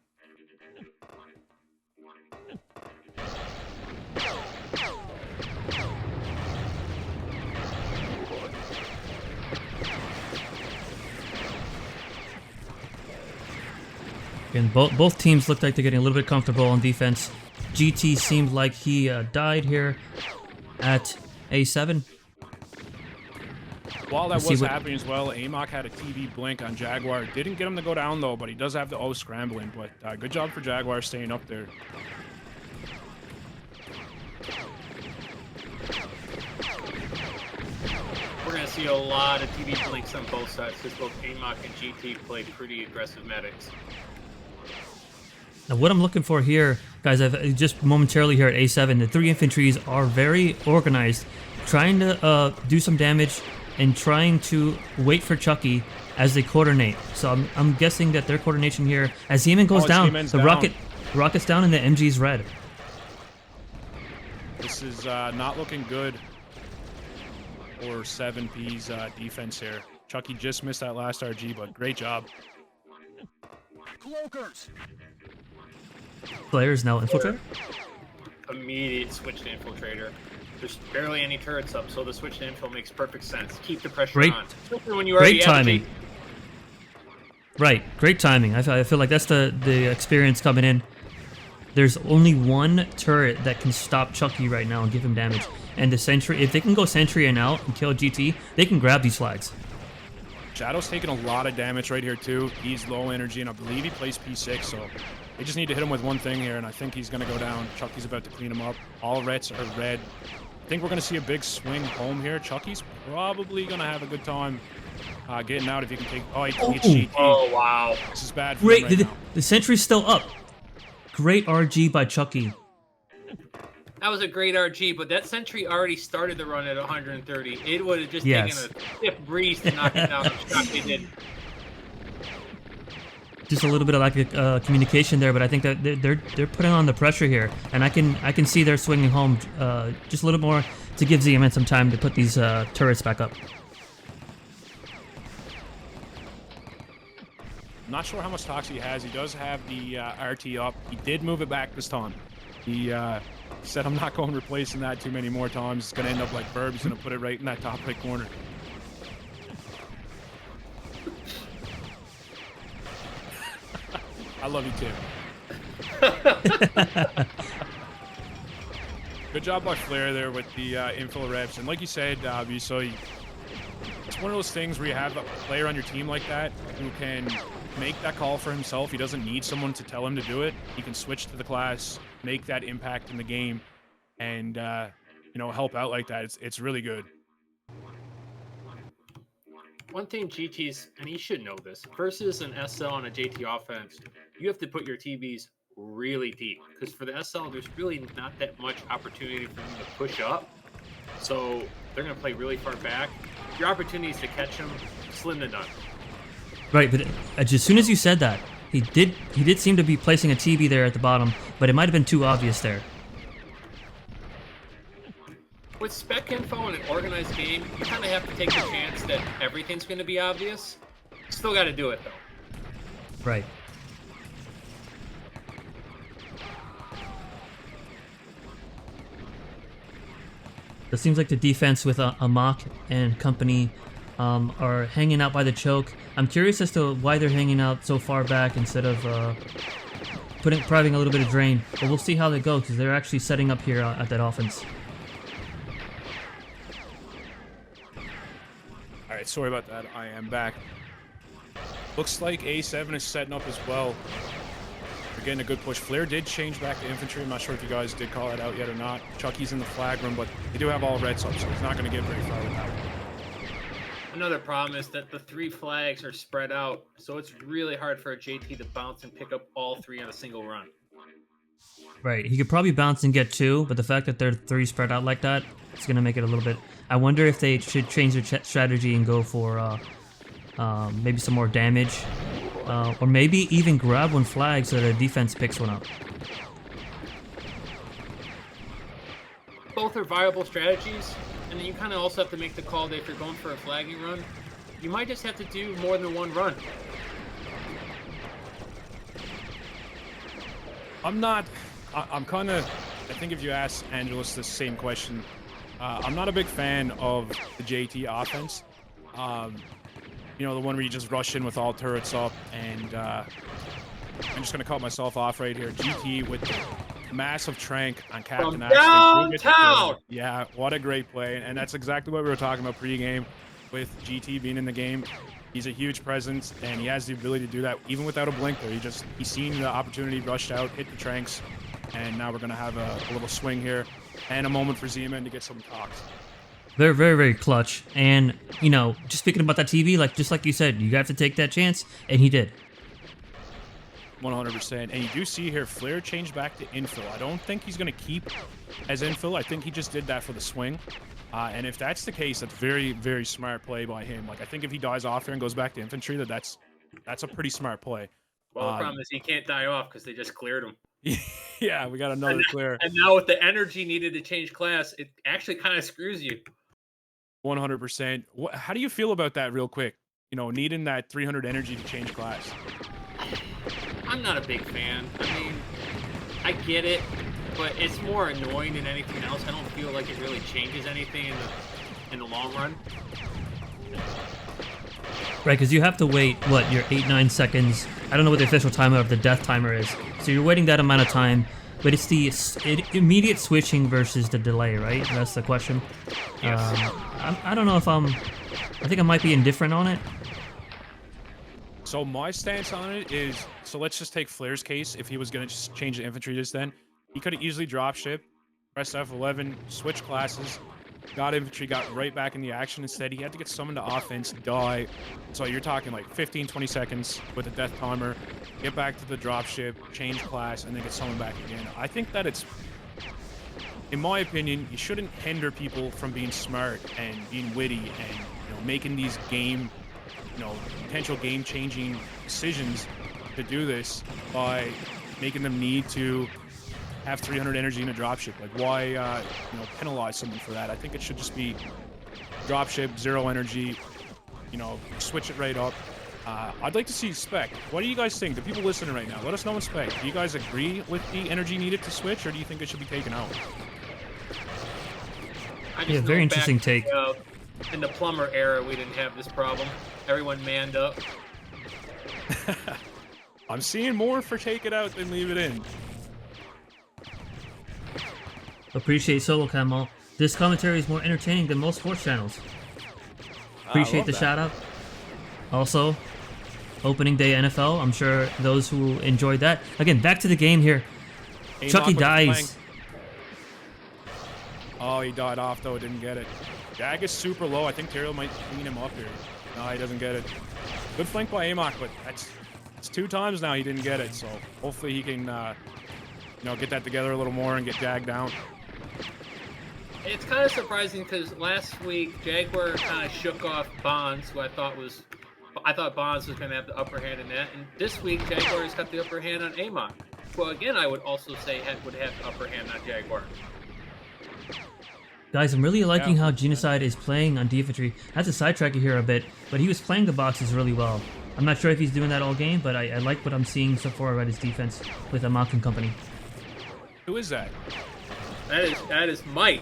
And both teams look like they're getting a little bit comfortable on defense. GT seemed like he died here at A7. While that was happening as well, Amok had a TV blink on Jaguar. Didn't get him to go down though, but he does have the O scrambling. But good job for Jaguar staying up there. We're going to see a lot of TV blinks on both sides because both Amok and GT play pretty aggressive medics. Now what I'm looking for here, guys, I've just momentarily here at A7, the 3 infantries are very organized, trying to do some damage and trying to wait for Chucky as they coordinate. So I'm guessing that their coordination here, as Zeman goes down, the rocket's down and the MG's red. This is not looking good for 7P's defense here. Chucky just missed that last RG, but great job. Cloakers. Players now infiltrator? Immediate switch to infiltrator. There's barely any turrets up, so the switch to infil makes perfect sense. Keep the pressure on. Especially when you already great timing. Right, great timing. I feel like that's the experience coming in. There's only one turret that can stop Chucky right now and give him damage. And the sentry, if they can go sentry and out and kill GT, they can grab these flags. Shadow's taking a lot of damage right here too. He's low energy, and I believe he plays P6, so they just need to hit him with one thing here, and I think he's going to go down. Chucky's about to clean him up. All rets are red. I think we're going to see a big swing home here. Chucky's probably going to have a good time getting out if he can take... Oh, he hits GT. Oh, wow. This is bad for Great, him right now. the sentry's still up. Great RG by Chucky. That was a great RG, but that sentry already started the run at 130. It would have just taken a stiff breeze to knock it down. They didn't. Just a little bit of lack of communication there, but I think that they're putting on the pressure here, and I can see they're swinging home just a little more to give ZMN some time to put these turrets back up. I'm not sure how much tox he has. He does have the RT up. He did move it back this time. He said, I'm not going replacing that too many more times. It's going to end up like Verb. He's going to put it right in that top right corner. love you too. Good job by Flair there with the infill reps. And like you said, Beso, it's one of those things where you have a player on your team like that who can make that call for himself. He doesn't need someone to tell him to do it. He can switch to the class, make that impact in the game, and help out like that. It's really good. One thing GT's, and you should know this, versus an SL on a JT offense, you have to put your TBs really deep. Because for the SL, there's really not that much opportunity for them to push up. So they're going to play really far back. Your opportunities to catch them, slim to none. Right, but as soon as you said that, he did seem to be placing a TB there at the bottom, but it might have been too obvious there. With spec info in an organized game, you kind of have to take the chance that everything's going to be obvious. Still got to do it, though. Right. It seems like the defense with Amok and company are hanging out by the choke. I'm curious as to why they're hanging out so far back instead of providing a little bit of drain. But we'll see how they go because they're actually setting up here at that offense. All right, sorry about that. I am back. Looks like A7 is setting up as well. We're getting a good push. Flair did change back to infantry. I'm not sure if you guys did call it out yet or not. Chucky's in the flag room, but they do have all reds up, so he's not going to get very far with that. Another problem is that the 3 flags are spread out, so it's really hard for a JT to bounce and pick up all 3 on a single run. Right, he could probably bounce and get 2, but the fact that they're 3 spread out like that, it's going to make it a little bit... I wonder if they should change their strategy and go for maybe some more damage, or maybe even grab 1 flag so the defense picks 1 up. Both are viable strategies, and then you kind of also have to make the call that if you're going for a flagging run, you might just have to do more than 1 run. I'm kind of... I think if you ask Angelus the same question, I'm not a big fan of the JT offense. The one where you just rush in with all turrets up, and I'm just going to cut myself off right here. GT with the massive trank on Captain Axe. Downtown! Yeah, what a great play. And that's exactly what we were talking about pregame with GT being in the game. He's a huge presence, and he has the ability to do that even without a blink there. He's seen the opportunity, rushed out, hit the tranks, and now we're going to have a little swing here and a moment for Z-Man to get some talks. They're very, very clutch. And, just speaking about that TV, just like you said, you have to take that chance, and he did. 100%. And you do see here, Flair changed back to infill. I don't think he's going to keep as infill. I think he just did that for the swing. And if that's the case, that's very, very smart play by him. I think if he dies off here and goes back to infantry, that's a pretty smart play. Well, the problem is he can't die off because they just cleared him. Yeah, we got another clear. And now with the energy needed to change class, it actually kind of screws you. 100%. How do you feel about that real quick? Needing that 300 energy to change class. I'm not a big fan. I mean, I get it, but it's more annoying than anything else. I don't feel like it really changes anything in the long run. Right, because you have to wait, your 8-9 seconds. I don't know what the official timer of the death timer is. So you're waiting that amount of time, but it's the immediate switching versus the delay, right? That's the question. Yes. I don't know if I think I might be indifferent on it. So my stance on it is, let's just take Flair's case. If he was going to just change the infantry just then, he could have easily drop ship, press F11, switch classes, got infantry, got right back in the action. Instead, he had to get summoned to offense, die. So you're talking 15, 20 seconds with a death timer, get back to the drop ship, change class, and then get summoned back again. I think that it's, in my opinion, you shouldn't hinder people from being smart and being witty and making these potential game-changing decisions to do this by making them need to have 300 energy in a dropship. Why penalize someone for that? I think it should just be dropship, 0 energy, switch it right up. I'd like to see spec. What do you guys think? The people listening right now, let us know in spec. Do you guys agree with the energy needed to switch, or do you think it should be taken out? Yeah, very interesting take. In the plumber era, we didn't have this problem. Everyone manned up. I'm seeing more for take it out than leave it in. Appreciate Solo Camo. This commentary is more entertaining than most sports channels. Appreciate the shout out. Also, opening day NFL. I'm sure those who enjoyed that. Again, back to the game here. Chucky dies. Oh, he died off though. Didn't get it. Jag is super low. I think Tyrael might clean him up here. No, he doesn't get it. Good flank by Amok, but that's 2 times now he didn't get it. So hopefully he can, get that together a little more and get Jag down. It's kind of surprising because last week Jaguar kind of shook off Bonds, who I thought Bonds was going to have the upper hand in that, and this week Jaguar has got the upper hand on Amok. Well, again, I would also say would have the upper hand on Jaguar. Guys, I'm really liking how Genocide is playing on Infantry. That's a sidetrack here a bit, but he was playing the boxes really well. I'm not sure if he's doing that all game, but I like what I'm seeing so far about his defense with Amok and company. Who is that? That is Mike.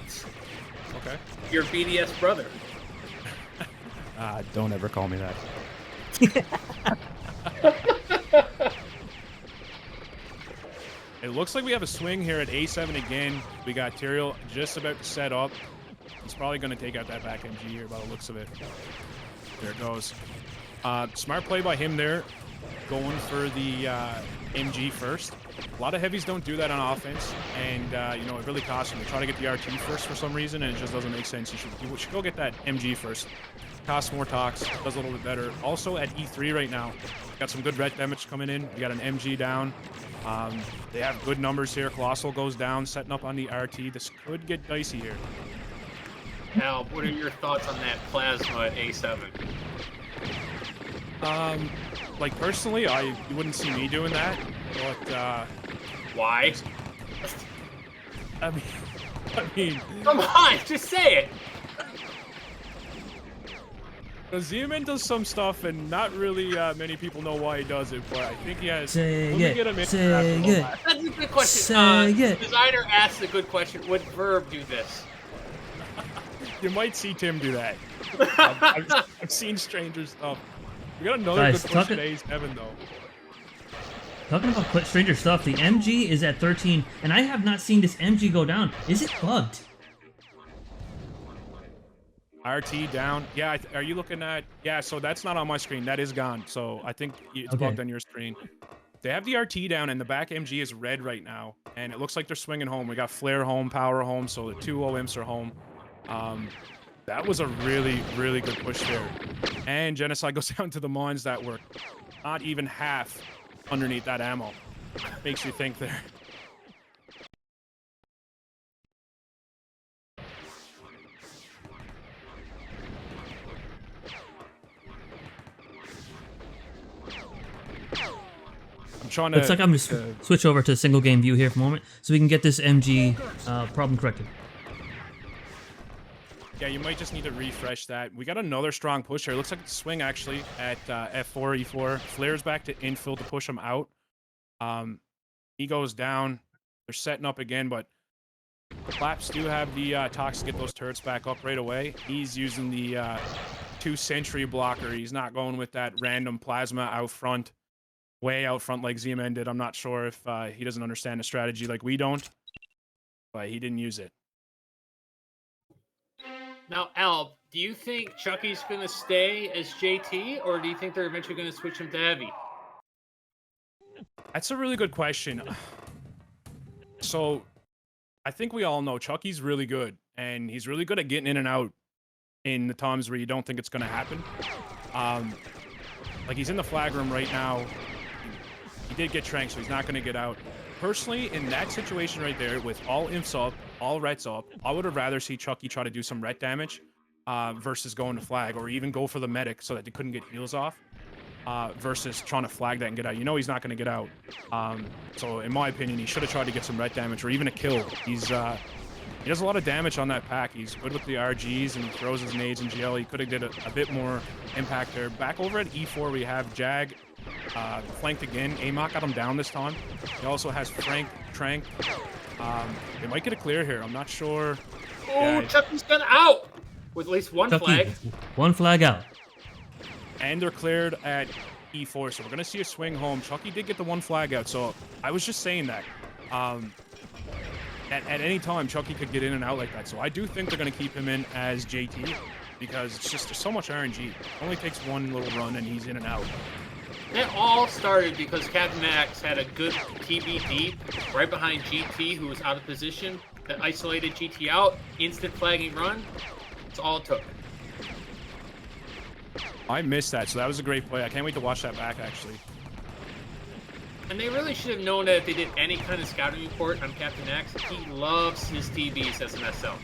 Okay. Your BDS brother. Don't ever call me that. It looks like we have a swing here at A7 again. We got Tyrael just about to set up. He's probably going to take out that back MG here by the looks of it. There it goes. Smart play by him there, going for the MG first. A lot of heavies don't do that on offense, and it really costs them. They try to get the RT first for some reason, and it just doesn't make sense. You should go get that MG first. Costs more talks, does a little bit better. Also at E3 right now, got some good ret damage coming in. We got an MG down. They have good numbers here. Colossal goes down, setting up on the RT. This could get dicey here. Al, what are your thoughts on that plasma at A7? Like personally, you wouldn't see me doing that, but why? I mean, come on, just say it. Zeman does some stuff, and not really many people know why he does it, but I think he has. Say it. That's a good question. Designer asked a good question. Would Verb do this? You might see Tim do that. I've seen stranger stuff. We got another good push today, Evan, though. Talking about stranger stuff, the MG is at 13, and I have not seen this MG go down. Is it bugged? RT down. Yeah, are you looking at... Yeah, so that's not on my screen. That is gone. So I think it's bugged on your screen. They have the RT down, and the back MG is red right now. And it looks like they're swinging home. We got Flare home, Power home, so the 2 OMs are home. That was a really, really good push there. And Genocide goes down to the mines that were not even half underneath that ammo. Makes you think there. I'm trying to... Looks like I'm just switch over to single game view here for a moment so we can get this MG problem corrected. Yeah, you might just need to refresh that. We got another strong push here. It looks like it's swing actually at F4, E4. Flares back to infill to push him out. He goes down. They're setting up again, but Claps do have the talks to get those turrets back up right away. He's using the 2 sentry blocker. He's not going with that random plasma out front, way out front like ZMN did. I'm not sure if he doesn't understand the strategy like we don't, but he didn't use it. Now, Al, do you think Chucky's going to stay as JT, or do you think they're eventually going to switch him to Heavy? That's a really good question. So, I think we all know Chucky's really good, and he's really good at getting in and out in the times where you don't think it's going to happen. Like, he's in the flag room right now. He did get tranked, so he's not going to get out. Personally, in that situation right there, with all imps up, all rets up, I would have rather see Chucky try to do some ret damage versus going to flag, or even go for the medic so that they couldn't get heals off versus trying to flag that and get out. You know he's not going to get out. So in my opinion, he should have tried to get some ret damage or even a kill. He does a lot of damage on that pack. He's good with the RGs and throws his nades and GL. He could have did a bit more impact there. Back over at E4, we have Jag flanked again. Amok got him down this time. He also has Frank, Trank. They might get a clear here. I'm not sure. Oh, yeah, Chucky's gone out with at least one Chucky, flag. One flag out. And they're cleared at E4, so we're going to see a swing home. Chucky did get the one flag out, so I was just saying that. At any time, Chucky could get in and out like that, so I do think they're going to keep him in as JT, because it's just there's so much RNG. It only takes one little run, and he's in and out. It all started because Captain Axe had a good TB deep right behind GT, who was out of position, that isolated GT out, instant flagging run. That's all it took. I missed that, so that was a great play. I can't wait to watch that back, actually. And they really should have known that if they did any kind of scouting report on Captain Axe, he loves his TBs as an SL.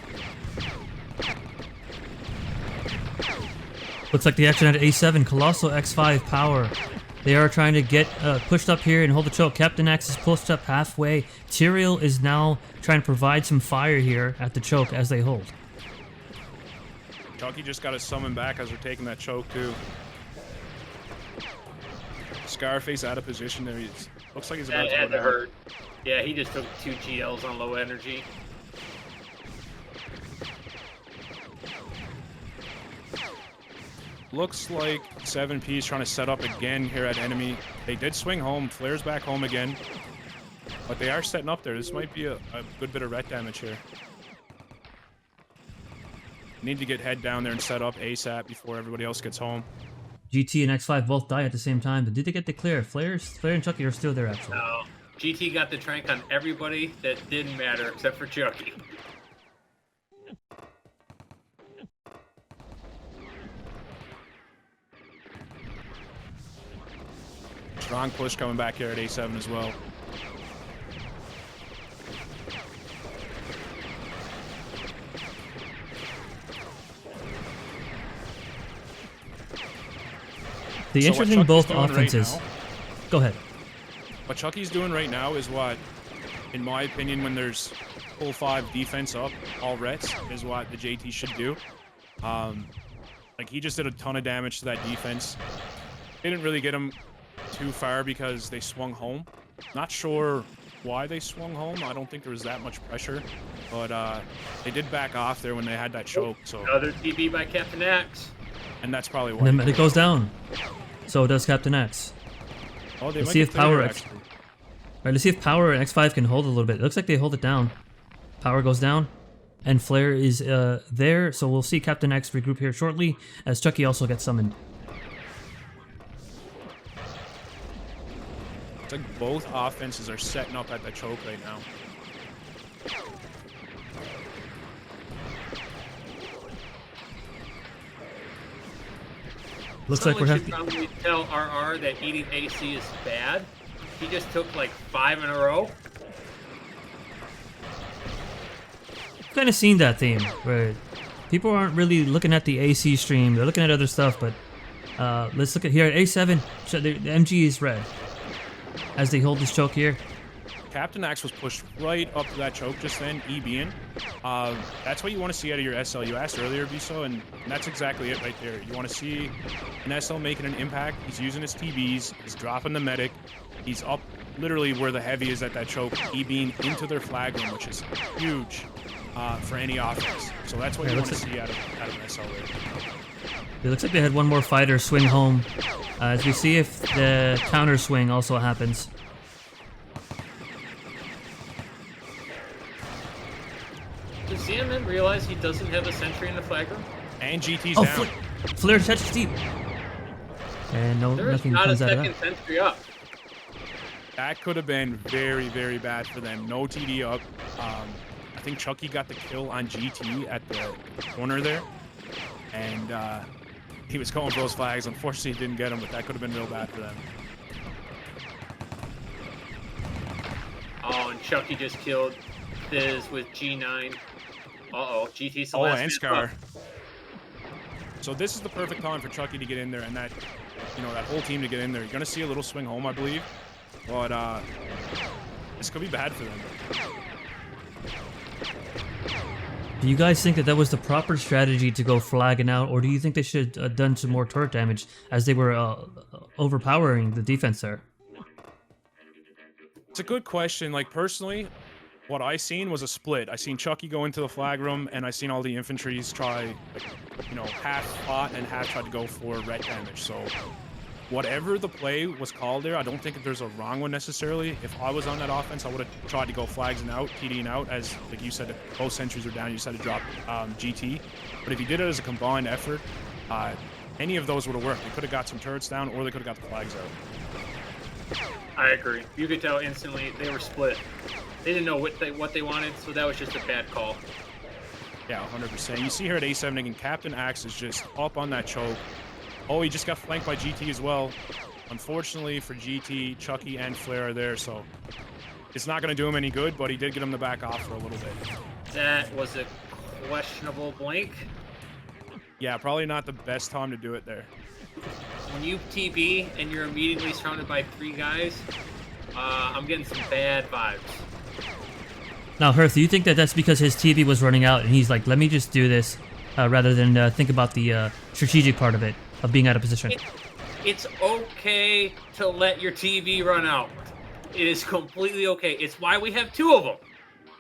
Looks like the action at A7, Colossal X5 power. They are trying to get pushed up here and hold the choke. Captain Axe is pushed up halfway. Tyrael is now trying to provide some fire here at the choke as they hold. Chucky just got to summon back as we're taking that choke, too. Scarface out of position there. Looks like he's about to go down. Hurt. Yeah, he just took 2 GLs on low energy. Looks like 7P is trying to set up again here at enemy. They did swing home. Flare's back home again. But they are setting up there. This might be a good bit of ret damage here. Need to get head down there and set up ASAP before everybody else gets home. GT and X5 both die at the same time, but did they get the clear? Flare and Chucky are still there, actually. No. GT got the trank on everybody that didn't matter except for Chucky. Strong push coming back here at A7 as well. The interesting both offenses. Go ahead. What Chucky's doing right now is what, in my opinion, when there's full 5 defense up, all rets, is what the JT should do. Like, he just did a ton of damage to that defense. Didn't really get him too far because they swung home. Not sure why they swung home. I don't think there was that much pressure, but they did back off there when they had that choke. So another TB by Captain Axe. And that's probably why. And then it goes down. So does Captain Axe. Oh, let's see if Power X. Right, let's see if Power and X5 can hold a little bit. It looks like they hold it down. Power goes down, and Flare is there. So we'll see Captain X regroup here shortly as Chucky also gets summoned. It's like both offenses are setting up at the choke right now. Looks like we're having. Probably tell RR that eating AC is bad. He just took like 5 in a row. I've kind of seen that theme where people aren't really looking at the AC stream; they're looking at other stuff. But let's look at here at A7. The MG is red as they hold this choke here. Captain Axe was pushed right up to that choke just then, EBing. That's what you want to see out of your SL. You asked earlier, Beso, and that's exactly it right there. You want to see an SL making an impact. He's using his TBs. He's dropping the medic. He's up literally where the heavy is at that choke, EBing into their flag room, which is huge for any offense. So that's what you want to see out of an SL there. It looks like they had one more fighter swing home. As we see if the counter swing also happens. Does CMN realize he doesn't have a sentry in the flag room? And GT's down. Flare touches deep. And nothing comes out of that. There is not a second sentry up. That could have been very, very bad for them. No TD up. I think Chucky got the kill on GT at the corner there. And he was going for those flags. Unfortunately, he didn't get them, but that could have been real bad for them. Oh, and Chucky just killed Fizz with G9. Uh-oh, GT's the last and man Scar. up. So this is the perfect time for Chucky to get in there and that whole team to get in there. You're going to see a little swing home, I believe. But this could be bad for them. Do you guys think that was the proper strategy to go flagging out, or do you think they should have done some more turret damage as they were overpowering the defense there? It's a good question. Like, personally, what I seen was a split. I seen Chucky go into the flag room, and I seen all the infantries try, half fought and half tried to go for ret damage. So whatever the play was called there, I don't think that there's a wrong one necessarily. If I was on that offense, I would have tried to go flags and out, TDing out, as like you said, if both sentries are down, you just had to drop GT. But if you did it as a combined effort, any of those would have worked. They could have got some turrets down, or they could have got the flags out. I agree. You could tell instantly they were split. They didn't know what they wanted, so that was just a bad call. Yeah, 100%. You see here at A7 again, Captain Axe is just up on that choke. Oh, he just got flanked by GT as well. Unfortunately for GT, Chucky and Flare are there, so it's not going to do him any good, but he did get him to back off for a little bit. That was a questionable blink. Yeah, probably not the best time to do it there. When you TB and you're immediately surrounded by 3 guys, I'm getting some bad vibes. Now, Herth, do you think that that's because his TV was running out and he's like, let me just do this rather than think about the strategic part of it, of being out of position? It's okay to let your TV run out. It is completely okay. It's why we have 2 of them.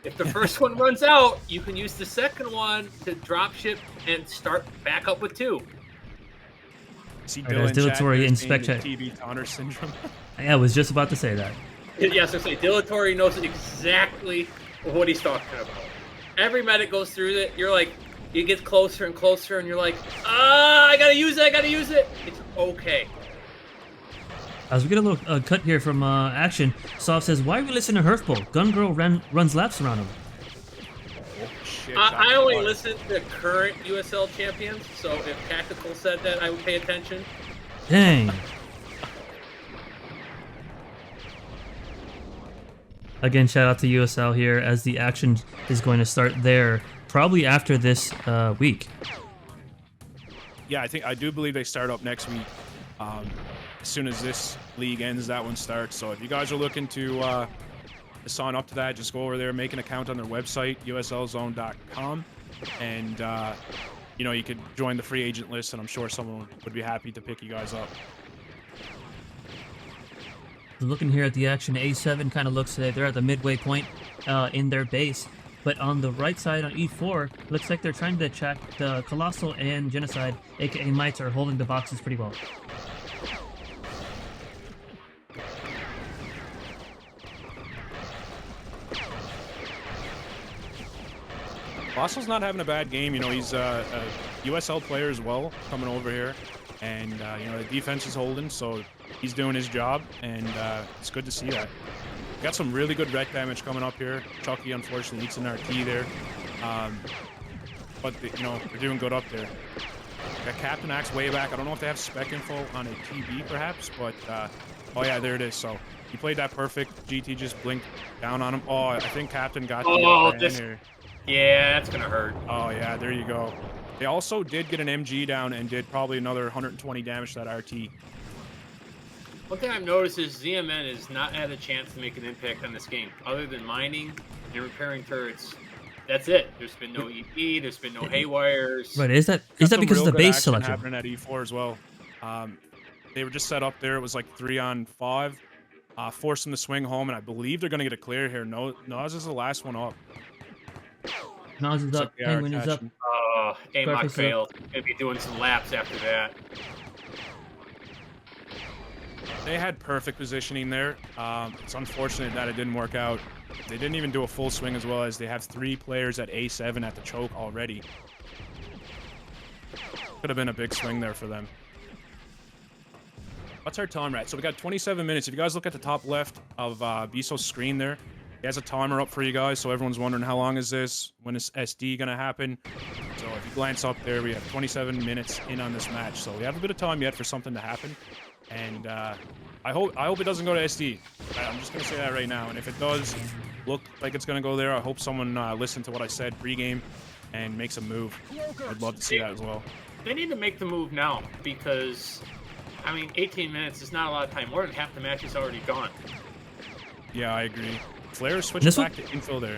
If the first one runs out, you can use the second one to drop ship and start back up with 2. See dilatory inspect check. TV taunter syndrome. Yeah, I was just about to say that. Yes, I say dilatory knows exactly what he's talking about. Every medic goes through it. You're like, you get closer and closer, and you're like, I gotta use it. I gotta use it. It's okay. As we get a little cut here from Action, Soft says, why are we listening to Herthbull? Gun Girl runs laps around him. Oh, shit, I only listen to current USL champions, so if Tactical said that, I would pay attention. Dang. Again, shout out to USL here, as the action is going to start there probably after this week. Yeah, I do believe they start up next week. As soon as this league ends, that one starts. So if you guys are looking to sign up to that, just go over there, make an account on their website, uslzone.com, and you know, you could join the free agent list, and I'm sure someone would be happy to pick you guys up. Looking here at the action, A7 kind of looks they're at the midway point in their base, but on the right side on E4, looks like they're trying to check the Colossal and Genocide, aka Mites, are holding the boxes pretty well. Colossal's not having a bad game. You know, he's a USL player as well, coming over here. And, you know, the defense is holding, so he's doing his job, and it's good to see that. Got some really good ret damage coming up here. Chucky, unfortunately, eats an RT there. But, you know, they're doing good up there. Got Captain Axe way back. I don't know if they have spec info on a TB, perhaps, but, oh, yeah, there it is. So he played that perfect. GT just blinked down on him. Oh, I think Captain got the here. Yeah, that's going to hurt. Oh, yeah, there you go. They also did get an MG down and did probably another 120 damage to that RT. One thing I've noticed is ZMN has not had a chance to make an impact on this game, other than mining and repairing turrets. That's it. There's been no EP. There's been no haywires. Right? Is that because of the base selection? Happening at E4 as well. They were just set up there. It was like 3-on-5. Forced them to swing home, and I believe they're gonna get a clear here. Nas is the last one up. Nas is up. Penguin is up. AMOC failed. Gonna be doing some laps after that. They had perfect positioning there. It's unfortunate that it didn't work out. They didn't even do a full swing, as well as they have 3 players at A7 at the choke already. Could have been a big swing there for them. What's our time at? So we got 27 minutes. If you guys look at the top left of Beso's screen there, he has a timer up for you guys, so everyone's wondering how long is this? When is SD gonna happen? So if you glance up there, we have 27 minutes in on this match, so we have a bit of time yet for something to happen. And I hope it doesn't go to SD. I'm just gonna say that right now. And if it does look like it's gonna go there, I hope someone listened to what I said pregame and makes a move. I'd love to see that as well. They need to make the move now, because I mean, 18 minutes is not a lot of time. More than half the match is already gone. Yeah, I agree. Flair switched back to info there.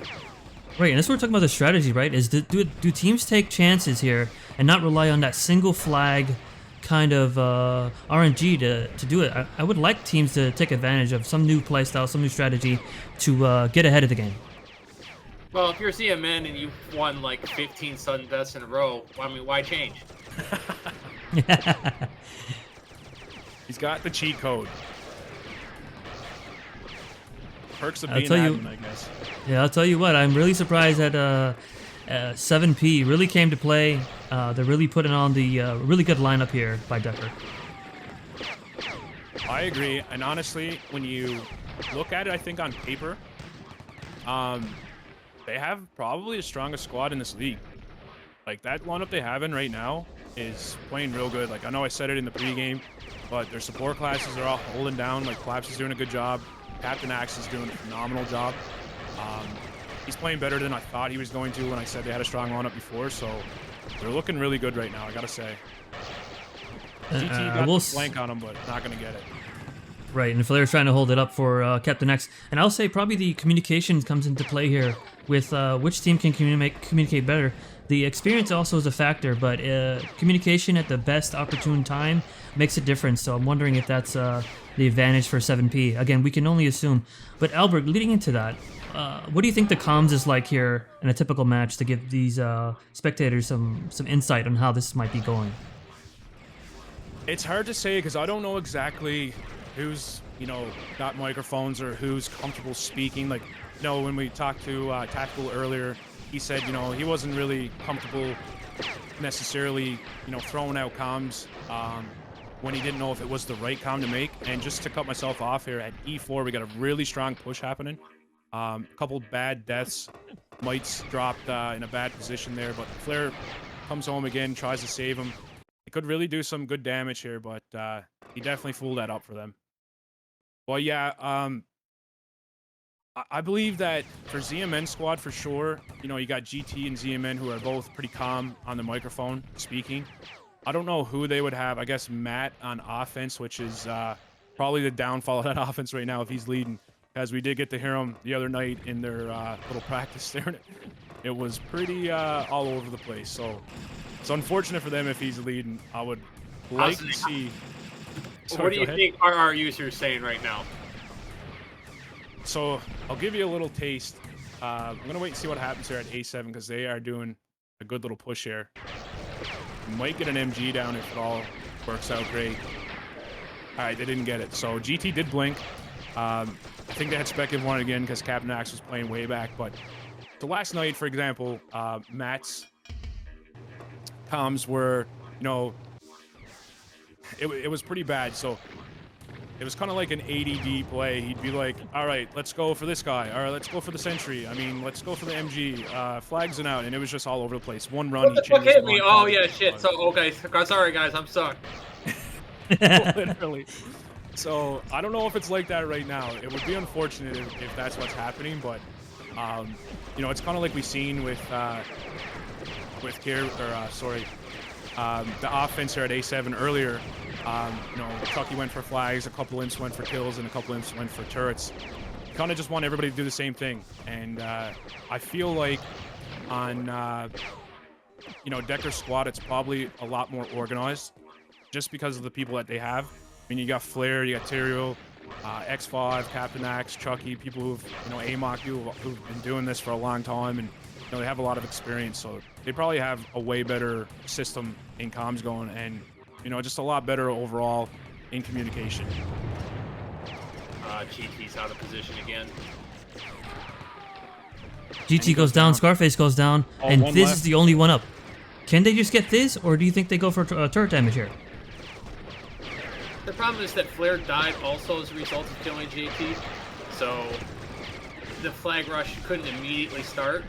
Right, and that's what we're talking about, the strategy, right? Is do teams take chances here and not rely on that single flag kind of RNG to do it? I would like teams to take advantage of some new playstyle, some new strategy to get ahead of the game. Well, if you're ZMN and you've won like 15 sudden deaths in a row, I mean, why change? He's got the cheat code. Perks of I'll being tell you- admin, I guess. Yeah, I'll tell you what. I'm really surprised that 7P really came to play. They're really putting on the really good lineup here by Decker. I agree, and honestly, when you look at it, I think on paper, they have probably the strongest squad in this league. Like, that lineup they have in right now is playing real good. Like, I know I said it in the pregame, but their support classes are all holding down. Like, Claps is doing a good job. Captain Axe is doing a phenomenal job. He's playing better than I thought he was going to when I said they had a strong lineup before, so they're looking really good right now, I gotta say. GT got the flank on him, but not gonna get it. Right, and Flair's trying to hold it up for Captain X. And I'll say probably the communication comes into play here with which team can communicate better. The experience also is a factor, but communication at the best opportune time makes a difference. So I'm wondering if that's the advantage for 7P. Again, we can only assume. But Albert, leading into that, what do you think the comms is like here in a typical match to give these spectators some insight on how this might be going? It's hard to say because I don't know exactly who's, got microphones or who's comfortable speaking. Like, when we talked to Tactical earlier, he said, he wasn't really comfortable necessarily, throwing out comms when he didn't know if it was the right comm to make. And just to cut myself off here, at E4, we got a really strong push happening. A couple bad deaths. Might's dropped in a bad position there, but Flair comes home again, tries to save him. He could really do some good damage here, but he definitely fooled that up for them. Well, yeah, I believe that for ZMN squad, for sure, you got GT and ZMN who are both pretty calm on the microphone speaking. I don't know who they would have. I guess Matt on offense, which is probably the downfall of that offense right now if he's leading. As we did get to hear him the other night in their little practice there. It was pretty all over the place. So it's unfortunate for them if he's leading. I would like to see... What do you think our users saying right now? So I'll give you a little taste. I'm going to wait and see what happens here at A7 because they are doing a good little push here. We might get an MG down if it all works out great. All right, they didn't get it. So GT did blink. I think they had spec in one again because Captain Axe was playing way back. But the last night, for example, Matt's comms were, it was pretty bad. So it was kind of like an ADD play. He'd be like, all right, let's go for this guy. All right, let's go for the sentry. I mean, let's go for the MG. Flags and out. And it was just all over the place. One run, What the fuck hit me? Oh, yeah, shit. So, okay. Sorry, guys. I'm sorry. Literally. So I don't know if it's like that right now. It would be unfortunate if that's what's happening, but it's kind of like we've seen with the offense here at A7 earlier. Chucky went for flags, a couple imps went for kills, and a couple imps went for turrets. Kind of just want everybody to do the same thing, and I feel like on Decker's squad, it's probably a lot more organized, just because of the people that they have. I mean, you got Flair, you got Tyrael, X5, Captain Axe, Chucky, people who've, AMOC, who've been doing this for a long time, and they have a lot of experience, so they probably have a way better system in comms going, and just a lot better overall in communication. GT's out of position again. GT goes down, Scarface goes down, and Fizz is the only one up. Can they just get Fizz, or do you think they go for turret damage here? The problem is that Flair died also as a result of killing JT, so the flag rush couldn't immediately start.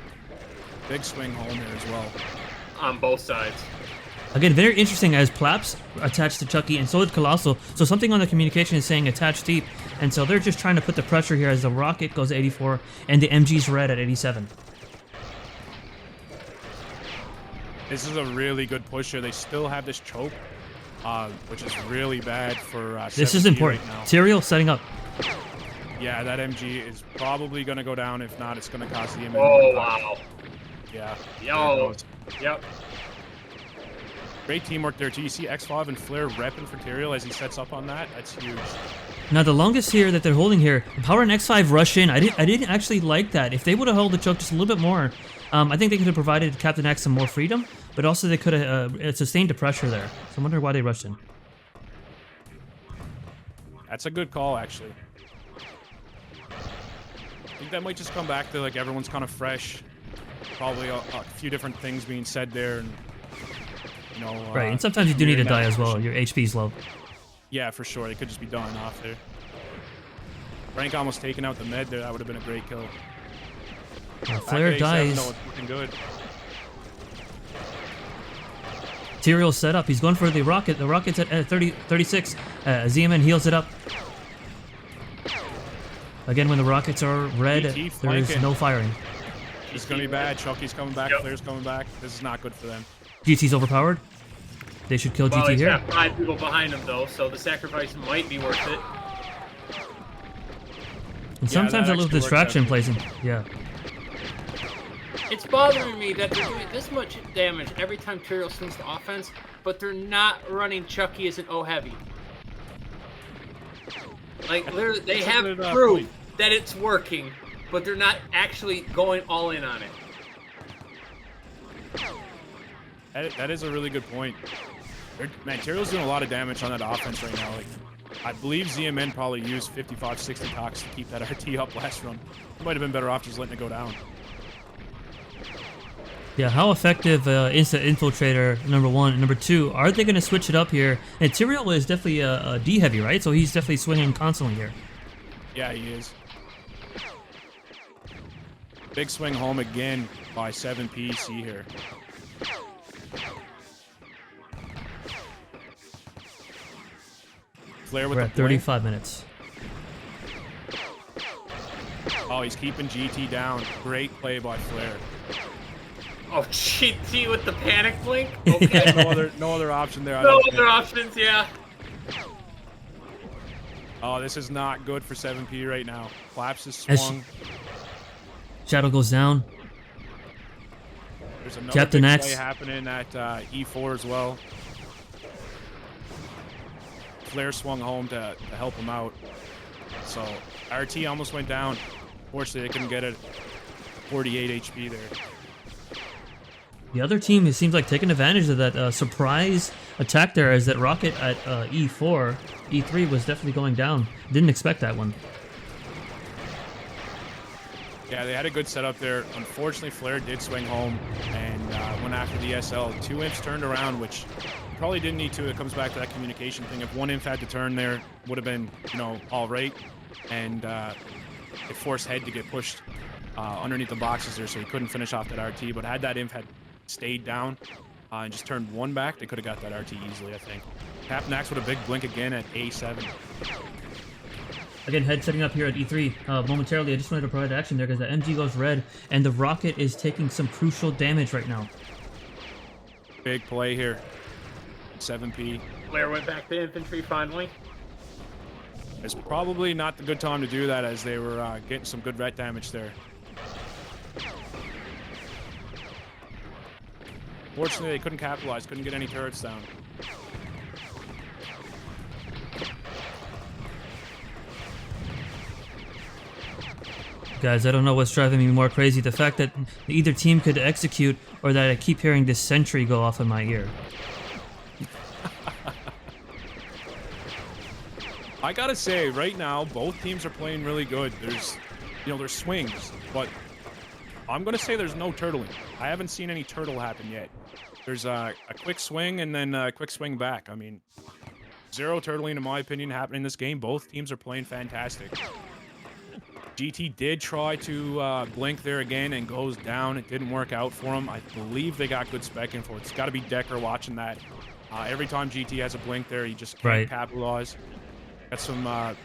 Big swing home here as well. On both sides. Again, very interesting as Plaps attached to Chucky, and so did Colossal. So something on the communication is saying attach deep, and so they're just trying to put the pressure here as the rocket goes to 84 and the MG's red at 87. This is a really good push here. They still have this choke, which is really bad for this is important. Right now. Tyrael setting up. Yeah, that MG is probably going to go down. If not, it's going to cost the MG. Oh, wow. Yeah. Yo. Yep. Great teamwork there, too. You see X5 and Flair repping for Tyrael as he sets up on that. That's huge. Now, the longest here that they're holding here, Power and X5 rush in. I didn't actually like that. If they would have held the choke just a little bit more, I think they could have provided Captain X some more freedom, but also they could have sustained the pressure there. So I wonder why they rushed in. That's a good call, actually. I think that might just come back to like everyone's kind of fresh. Probably a few different things being said there, and you know. Right, and sometimes you do need to in that die as well. position. Your HP's low. Yeah, for sure. They could just be dying off there. Frank almost taking out the med there. That would have been a great kill. Flare Back at A7, dies. though, it's looking good. Tyrael set up. He's going for the rocket. The rocket's at 36. ZMN heals it up. Again, when the rockets are red, GT there is flanking. no firing. It's gonna be bad. Chucky's coming back. Flare's coming back. This is not good for them. GT's overpowered. They should kill Well, GT he's here. got 5 people behind him though, so the sacrifice might be worth it. And sometimes a little distraction plays in. Yeah. It's bothering me that they're doing this much damage every time Tyrael swings to offense, but they're not running Chucky as an O heavy. Like they have proof that it's working, but they're not actually going all in on it. That is a really good point. Man, Tyrael's doing a lot of damage on that offense right now. Like, I believe ZMN probably used 55, 60 talks to keep that RT up last run. Might have been better off just letting it go down. Yeah, how effective is the infiltrator, number one? And number two, are they going to switch it up here? And Tyrael is definitely a D heavy, right? So he's definitely swinging constantly here. Yeah, he is. Big swing home again by 7PC here. Flare with We're the at 35 minutes. Oh, he's keeping GT down. Great play by Flare. Oh, GT with the panic blink? Okay. no other option there. I No don't other think. options, yeah. Oh, this is not good for 7P right now. Collapse is As- swung. Shadow goes down. There's another Captain big Axe. play happening at E4 as well. Flare swung home to help him out. So RT almost went down. Fortunately, they couldn't get it. 48 HP there. The other team, it seems like, taking advantage of that surprise attack there, as that rocket at E4, E3 was definitely going down. Didn't expect that one. Yeah, they had a good setup there. Unfortunately, Flare did swing home and went after the SL. 2 imps turned around, which probably didn't need to. It comes back to that communication thing. If 1 imp had to turn there, would have been, you know, all right. And it forced Head to get pushed underneath the boxes there, so he couldn't finish off that RT. But had that imp had stayed down and just turned 1 back, they could have got that RT easily, I think. Captain Axe with a big blink again at A7. Again, Head setting up here at E3. Momentarily, I just wanted to provide action there because the MG goes red, and the rocket is taking some crucial damage right now. Big play here. 7P. Flare went back to infantry finally. It's probably not the good time to do that, as they were getting some good ret damage there. Fortunately, they couldn't capitalize, couldn't get any turrets down. Guys, I don't know what's driving me more crazy, the fact that either team could execute or that I keep hearing this sentry go off in my ear. I gotta say, right now, both teams are playing really good. There's swings, but I'm gonna say there's no turtling. I haven't seen any turtle happen yet. There's a quick swing and then a quick swing back. I mean, zero turtling, in my opinion, happening in this game. Both teams are playing fantastic. GT did try to blink there again and goes down. It didn't work out for him. I believe they got good spec info. It's got to be Decker watching that. Every time GT has a blink there, he just can't capitalize. Got some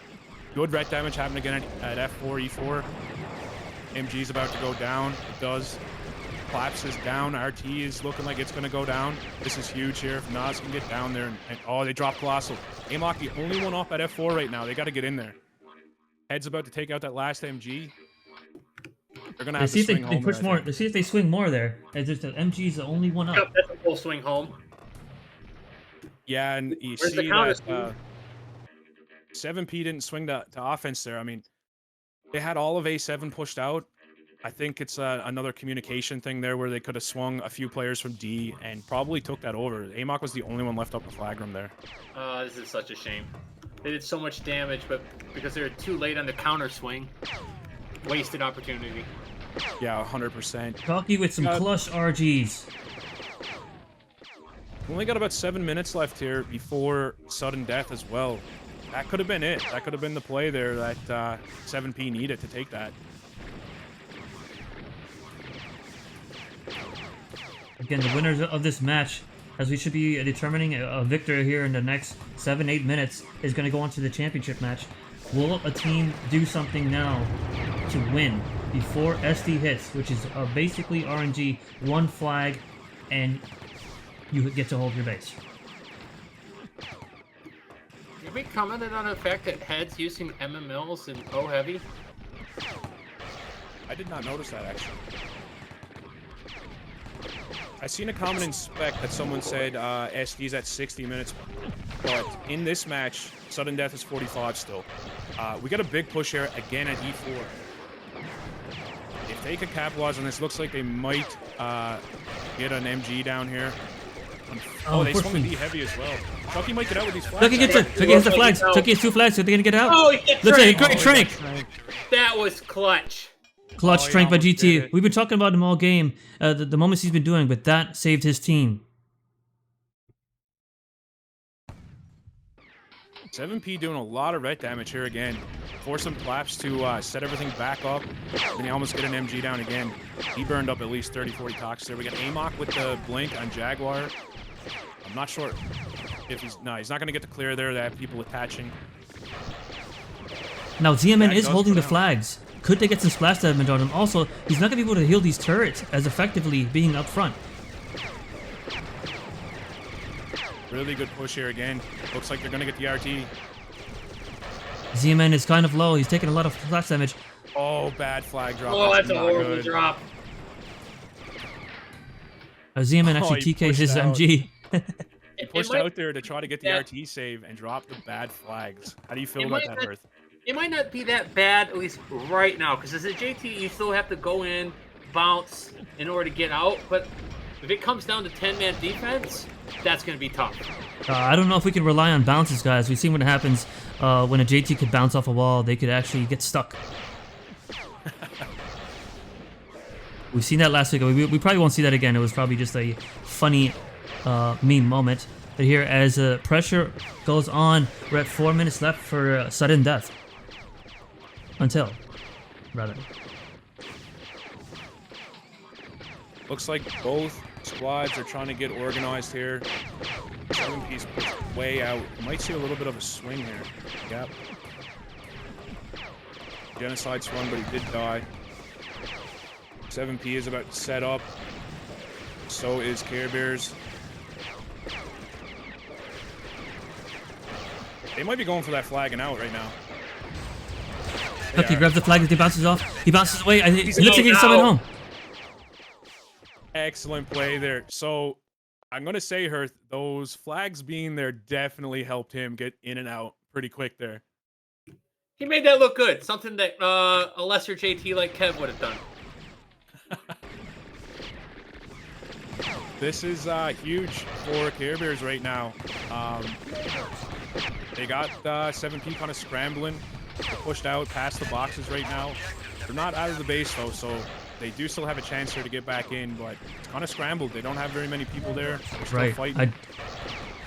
good ret damage happening again at F4, E4. MG's about to go down. It does. Collapse is down. RT is looking like it's going to go down. This is huge here. If Nas can get down there. And oh, they dropped Colossal. Amok, the only one up at F4 right now. They got to get in there. Head's about to take out that last MG. They're going to have to swing home. They push more. Let's see if they swing more there. As just the MG's the only one up. Yep, that's a full swing home. Yeah, and you Where's the see counter that 7P didn't swing to offense there. I mean, they had all of A7 pushed out. I think it's another communication thing there where they could have swung a few players from D and probably took that over. Amok was the only one left up the flag room there. This is such a shame. They did so much damage, but because they were too late on the counter swing, wasted opportunity. Yeah, 100%. Chalky with some clutch RGs. Only got about 7 minutes left here before sudden death as well. That could have been it. That could have been the play there that 7P needed to take that. Again, the winners of this match, as we should be determining a victor here in the next 7-8 minutes, is going to go on to the championship match. Will a team do something now to win before SD hits, which is basically RNG, one flag, and you get to hold your base? Have we commented on the fact that Head's using MMLs and O heavy? I did not notice that, actually. I seen a comment in spec that someone said SD's at 60 minutes, but in this match, sudden death is 45 still. We got a big push here again at E4. If they could capitalize on this, looks like they might get an MG down here. Oh, they swung the D heavy as well. Chucky might get out with these flags. Chucky has the flags. Chucky has 2 flags, so they're gonna get out. Oh, he hit Looks like a Trank. great Trank. That was clutch. Clutch Trank by GT. We've been talking about him all game, the moments he's been doing, but that saved his team. 7P doing a lot of red damage here again. Force some flaps to set everything back up. Then he almost get an MG down again. He burned up at least 30-40 toxins there. We got Amok with the blink on Jaguar. I'm not sure if he's... No, he's not going to get the clear there. They have people attaching. Now, ZMN That is does holding go the down. flags. Could they get some splash damage on him? Also, he's not going to be able to heal these turrets as effectively being up front. Really good push here again. Looks like they're going to get the RT. ZMN is kind of low. He's taking a lot of splash damage. Oh, bad flag drop. Oh, that's a not horrible good. drop. ZMN Oh, actually he TKs his pushed out. MG. He pushed might- out there to try to get the Yeah. RT save and drop the bad flags. How do you feel It about might that, not- Hearth? It might not be that bad, at least right now, because as a JT, you still have to go in, bounce in order to get out. But if it comes down to 10-man defense, that's going to be tough. I don't know if we can rely on bounces, guys. We've seen what happens when a JT could bounce off a wall. They could actually get stuck. We've seen that last week. We probably won't see that again. It was probably just a funny meme moment. But here, as pressure goes on, we're at 4 minutes left for sudden death. Until, rather. Looks like both squads are trying to get organized here. 7P's pushed way out. Might see a little bit of a swing here. Yep. Genocide swung, but he did die. 7P is about to set up. So is Care Bears. They might be going for that flag and out right now. They Look, he are. grabs the flag as he bounces off. He bounces away. It He's looks like he's coming home. Excellent play there. So I'm going to say, Hearth, those flags being there definitely helped him get in and out pretty quick there. He made that look good. Something that a lesser JT like Kev would have done. This is huge for Care Bears right now. They got 7P kind of scrambling. They're pushed out past the boxes right now. They're not out of the base, though, so they do still have a chance here to get back in, but it's kind of scrambled. They don't have very many people there. They're still Right. fighting.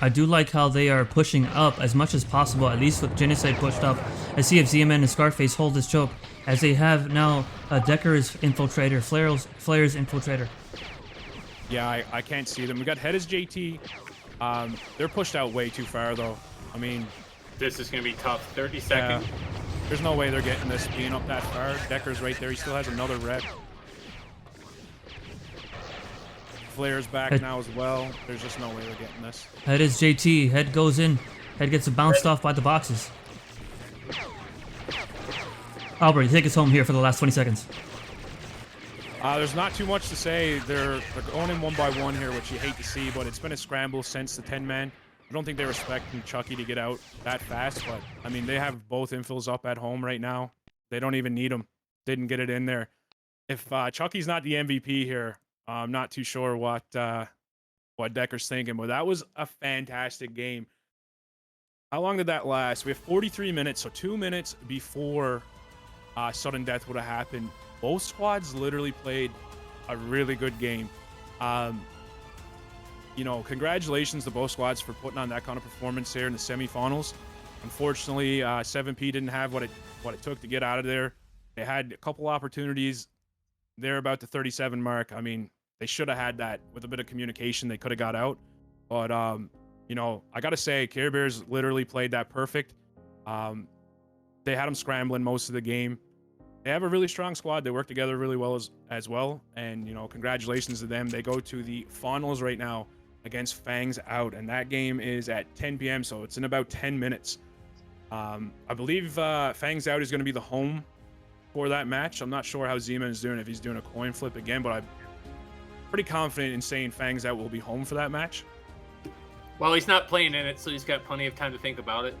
I do like how they are pushing up as much as possible, at least with Genocide pushed up. I see if ZMN and Scarface hold this choke, as they have now Decker's Infiltrator, Flair's Infiltrator. Yeah, I can't see them. We got Head as JT. They're pushed out way too far, though. I mean... This is going to be tough. 30 seconds. There's no way they're getting this being up that far. Decker's right there. He still has another rep. Flair's back Head- now as well. There's just no way they're getting this. Head is JT. Head goes in. Head gets bounced off by the boxes. Albert, take us home here for the last 20 seconds. There's not too much to say. They're going in one by one here, which you hate to see, but it's been a scramble since the 10-man. I don't think they're expecting Chucky to get out that fast, but, I mean, they have both infills up at home right now. They don't even need them. Didn't get it in there. If Chucky's not the MVP here, I'm not too sure what Decker's thinking, but that was a fantastic game. How long did that last? We have 43 minutes, so 2 minutes before sudden death would have happened. Both squads literally played a really good game. Congratulations to both squads for putting on that kind of performance here in the semifinals. Unfortunately, 7P didn't have what it took to get out of there. They had a couple opportunities. They're about the 37 mark. I mean, they should have had that with a bit of communication. They could have got out. But, I got to say, Care Bears literally played that perfect. They had them scrambling most of the game. They have a really strong squad. They work together really well as well. And, congratulations to them. They go to the finals right now against Fangs Out. And that game is at 10 p.m., so it's in about 10 minutes. I believe Fangs Out is going to be the home for that match. I'm not sure how Zeman is doing, if he's doing a coin flip again, but I'm pretty confident in saying Fangs Out will be home for that match. Well, he's not playing in it, so he's got plenty of time to think about it.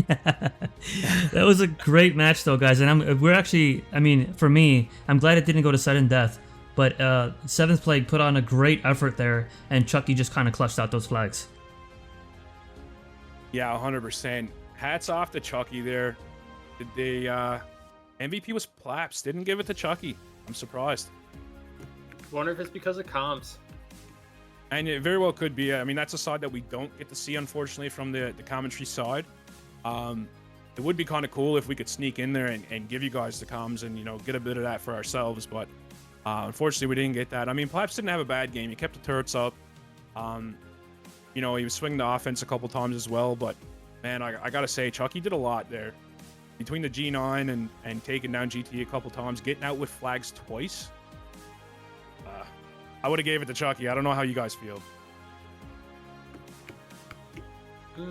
That was a great match, though, guys. And for me, I'm glad it didn't go to sudden death. But Seventh Plague put on a great effort there, and Chucky just kind of clutched out those flags. Yeah, 100%. Hats off to Chucky there. MVP was Plaps. Didn't give it to Chucky. I'm surprised. Wonder if it's because of comms. And it very well could be. I mean, that's a side that we don't get to see, unfortunately, from the commentary side. It would be kind of cool if we could sneak in there and give you guys the comms and, get a bit of that for ourselves. But unfortunately, we didn't get that. I mean, Plaps didn't have a bad game. He kept the turrets up. He was swinging the offense a couple times as well. But, man, I got to say, Chucky did a lot there. Between the G9 and taking down GT a couple times, getting out with flags twice. I would have gave it to Chucky. I don't know how you guys feel.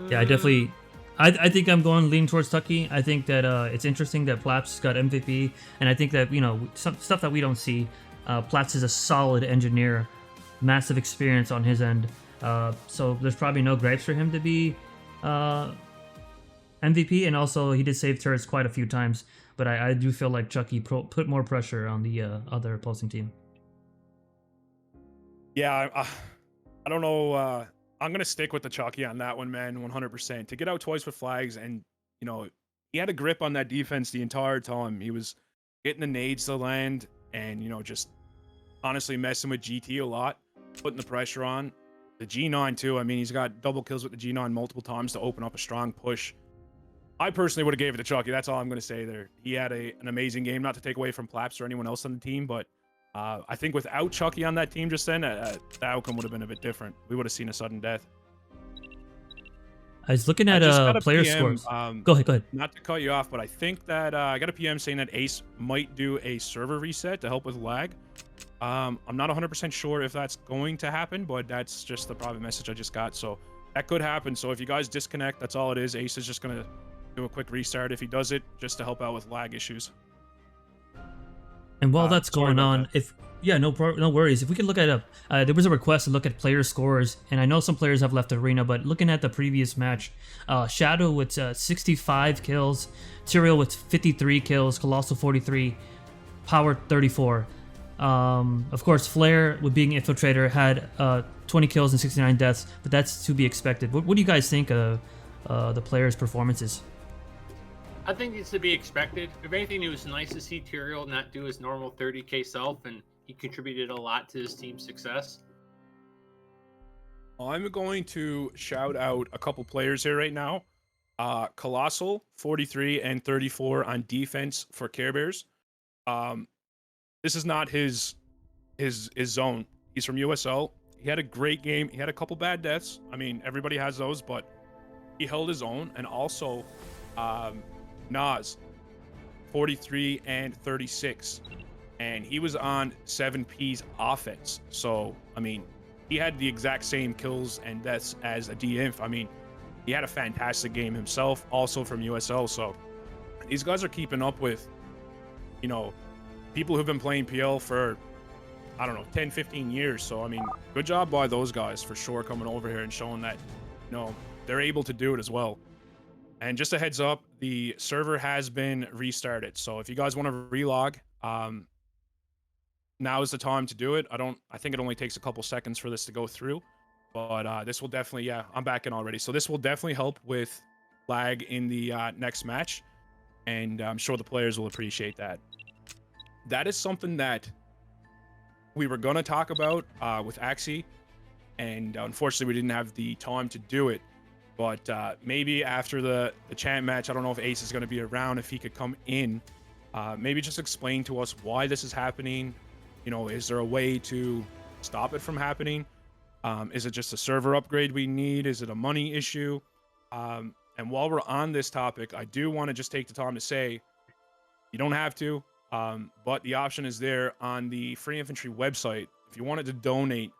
Yeah, I think I'm going lean towards Chucky. I think that it's interesting that Plaps got MVP, and I think that some stuff that we don't see. Plaps is a solid engineer, massive experience on his end. So there's probably no gripes for him to be MVP, and also he did save turrets quite a few times. But I do feel like Chucky put more pressure on the other opposing team. Yeah, I don't know. I'm going to stick with the Chucky on that one, man, 100%. To get out twice with flags, and, he had a grip on that defense the entire time. He was getting the nades to land and, just honestly messing with GT a lot, putting the pressure on. The G9, too. I mean, he's got double kills with the G9 multiple times to open up a strong push. I personally would have gave it to Chucky. That's all I'm going to say there. He had an amazing game, not to take away from Plaps or anyone else on the team, but I think without Chucky on that team just then, the outcome would have been a bit different. We would have seen a sudden death. I was looking at player scores. Go ahead. Not to cut you off, but I think that I got a PM saying that Ace might do a server reset to help with lag. I'm not 100% sure if that's going to happen, but that's just the private message I just got. So that could happen. So if you guys disconnect, that's all it is. Ace is just going to do a quick restart if he does it, just to help out with lag issues. And while that's going on, no worries. If we could look at there was a request to look at player scores, and I know some players have left the arena, but looking at the previous match, Shadow with 65 kills, Tyrael with 53 kills, Colossal 43, Power 34. Of course, Flare with being Infiltrator had 20 kills and 69 deaths, but that's to be expected. What do you guys think of the players' performances? I think it's to be expected. If anything, it was nice to see Tyrael not do his normal 30k self, and he contributed a lot to his team's success. I'm going to shout out a couple players here right now. Colossal, 43 and 34 on defense for Care Bears. This is not his zone. He's from USL. He had a great game. He had a couple bad deaths. I mean, everybody has those, but he held his own. And also, Nas, 43 and 36, and he was on 7P's offense. So, I mean, he had the exact same kills and deaths as a D-Inf. I mean, he had a fantastic game himself, also from USL. So, these guys are keeping up with, people who've been playing PL for, 10, 15 years. So, I mean, good job by those guys for sure coming over here and showing that, they're able to do it as well. And just a heads up, the server has been restarted. So if you guys want to relog, now is the time to do it. I think it only takes a couple seconds for this to go through. But this will definitely, yeah, I'm back in already. So this will definitely help with lag in the next match, and I'm sure the players will appreciate that. That is something that we were gonna talk about with Axie, and unfortunately we didn't have the time to do it. But maybe after the champ match, I don't know if Ace is gonna be around, if he could come in, maybe just explain to us why this is happening. You know, is there a way to stop it from happening? Is it just a server upgrade we need? Is it a money issue? And while we're on this topic, I do want to just take the time to say, you don't have to, but the option is there on the Free Infantry website. If you wanted to donate,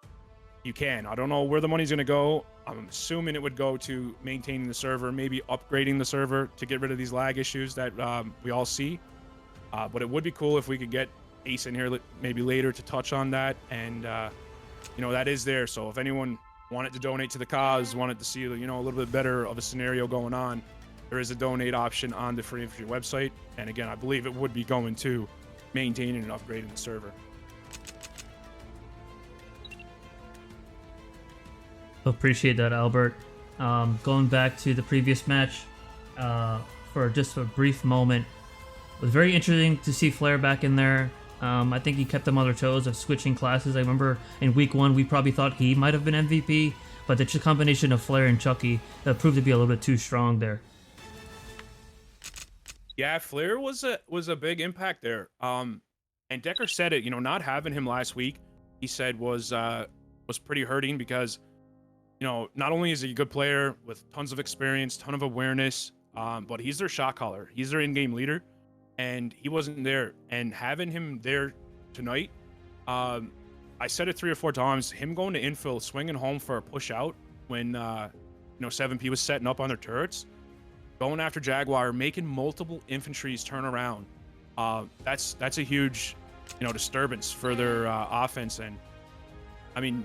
you can. I don't know where the money's going to go. I'm assuming it would go to maintaining the server, maybe upgrading the server to get rid of these lag issues that we all see. But it would be cool if we could get Ace in here maybe later to touch on that. And, you know, that is there. So if anyone wanted to donate to the cause, wanted to see, you know, a little bit better of a scenario going on, there is a donate option on the Free Infantry website. And again, I believe it would be going to maintaining and upgrading the server. Appreciate that, Albert. Going back to the previous match, for just a brief moment, it was very interesting to see Flair back in there. I think he kept them on their toes of switching classes. I remember in week 1, we probably thought he might have been MVP, but the combination of Flair and Chucky proved to be a little bit too strong there. Yeah, Flair was a big impact there. And Decker said it, you know, not having him last week, he said was pretty hurting because, you know, not only is he a good player with tons of experience, ton of awareness, but he's their shot caller. He's their in-game leader, and he wasn't there. And having him there tonight, I said it 3 or 4 times, him going to infill, swinging home for a push out when, you know, 7P was setting up on their turrets, going after Jaguar, making multiple infantries turn around. That's a huge, you know, disturbance for their offense. And I mean,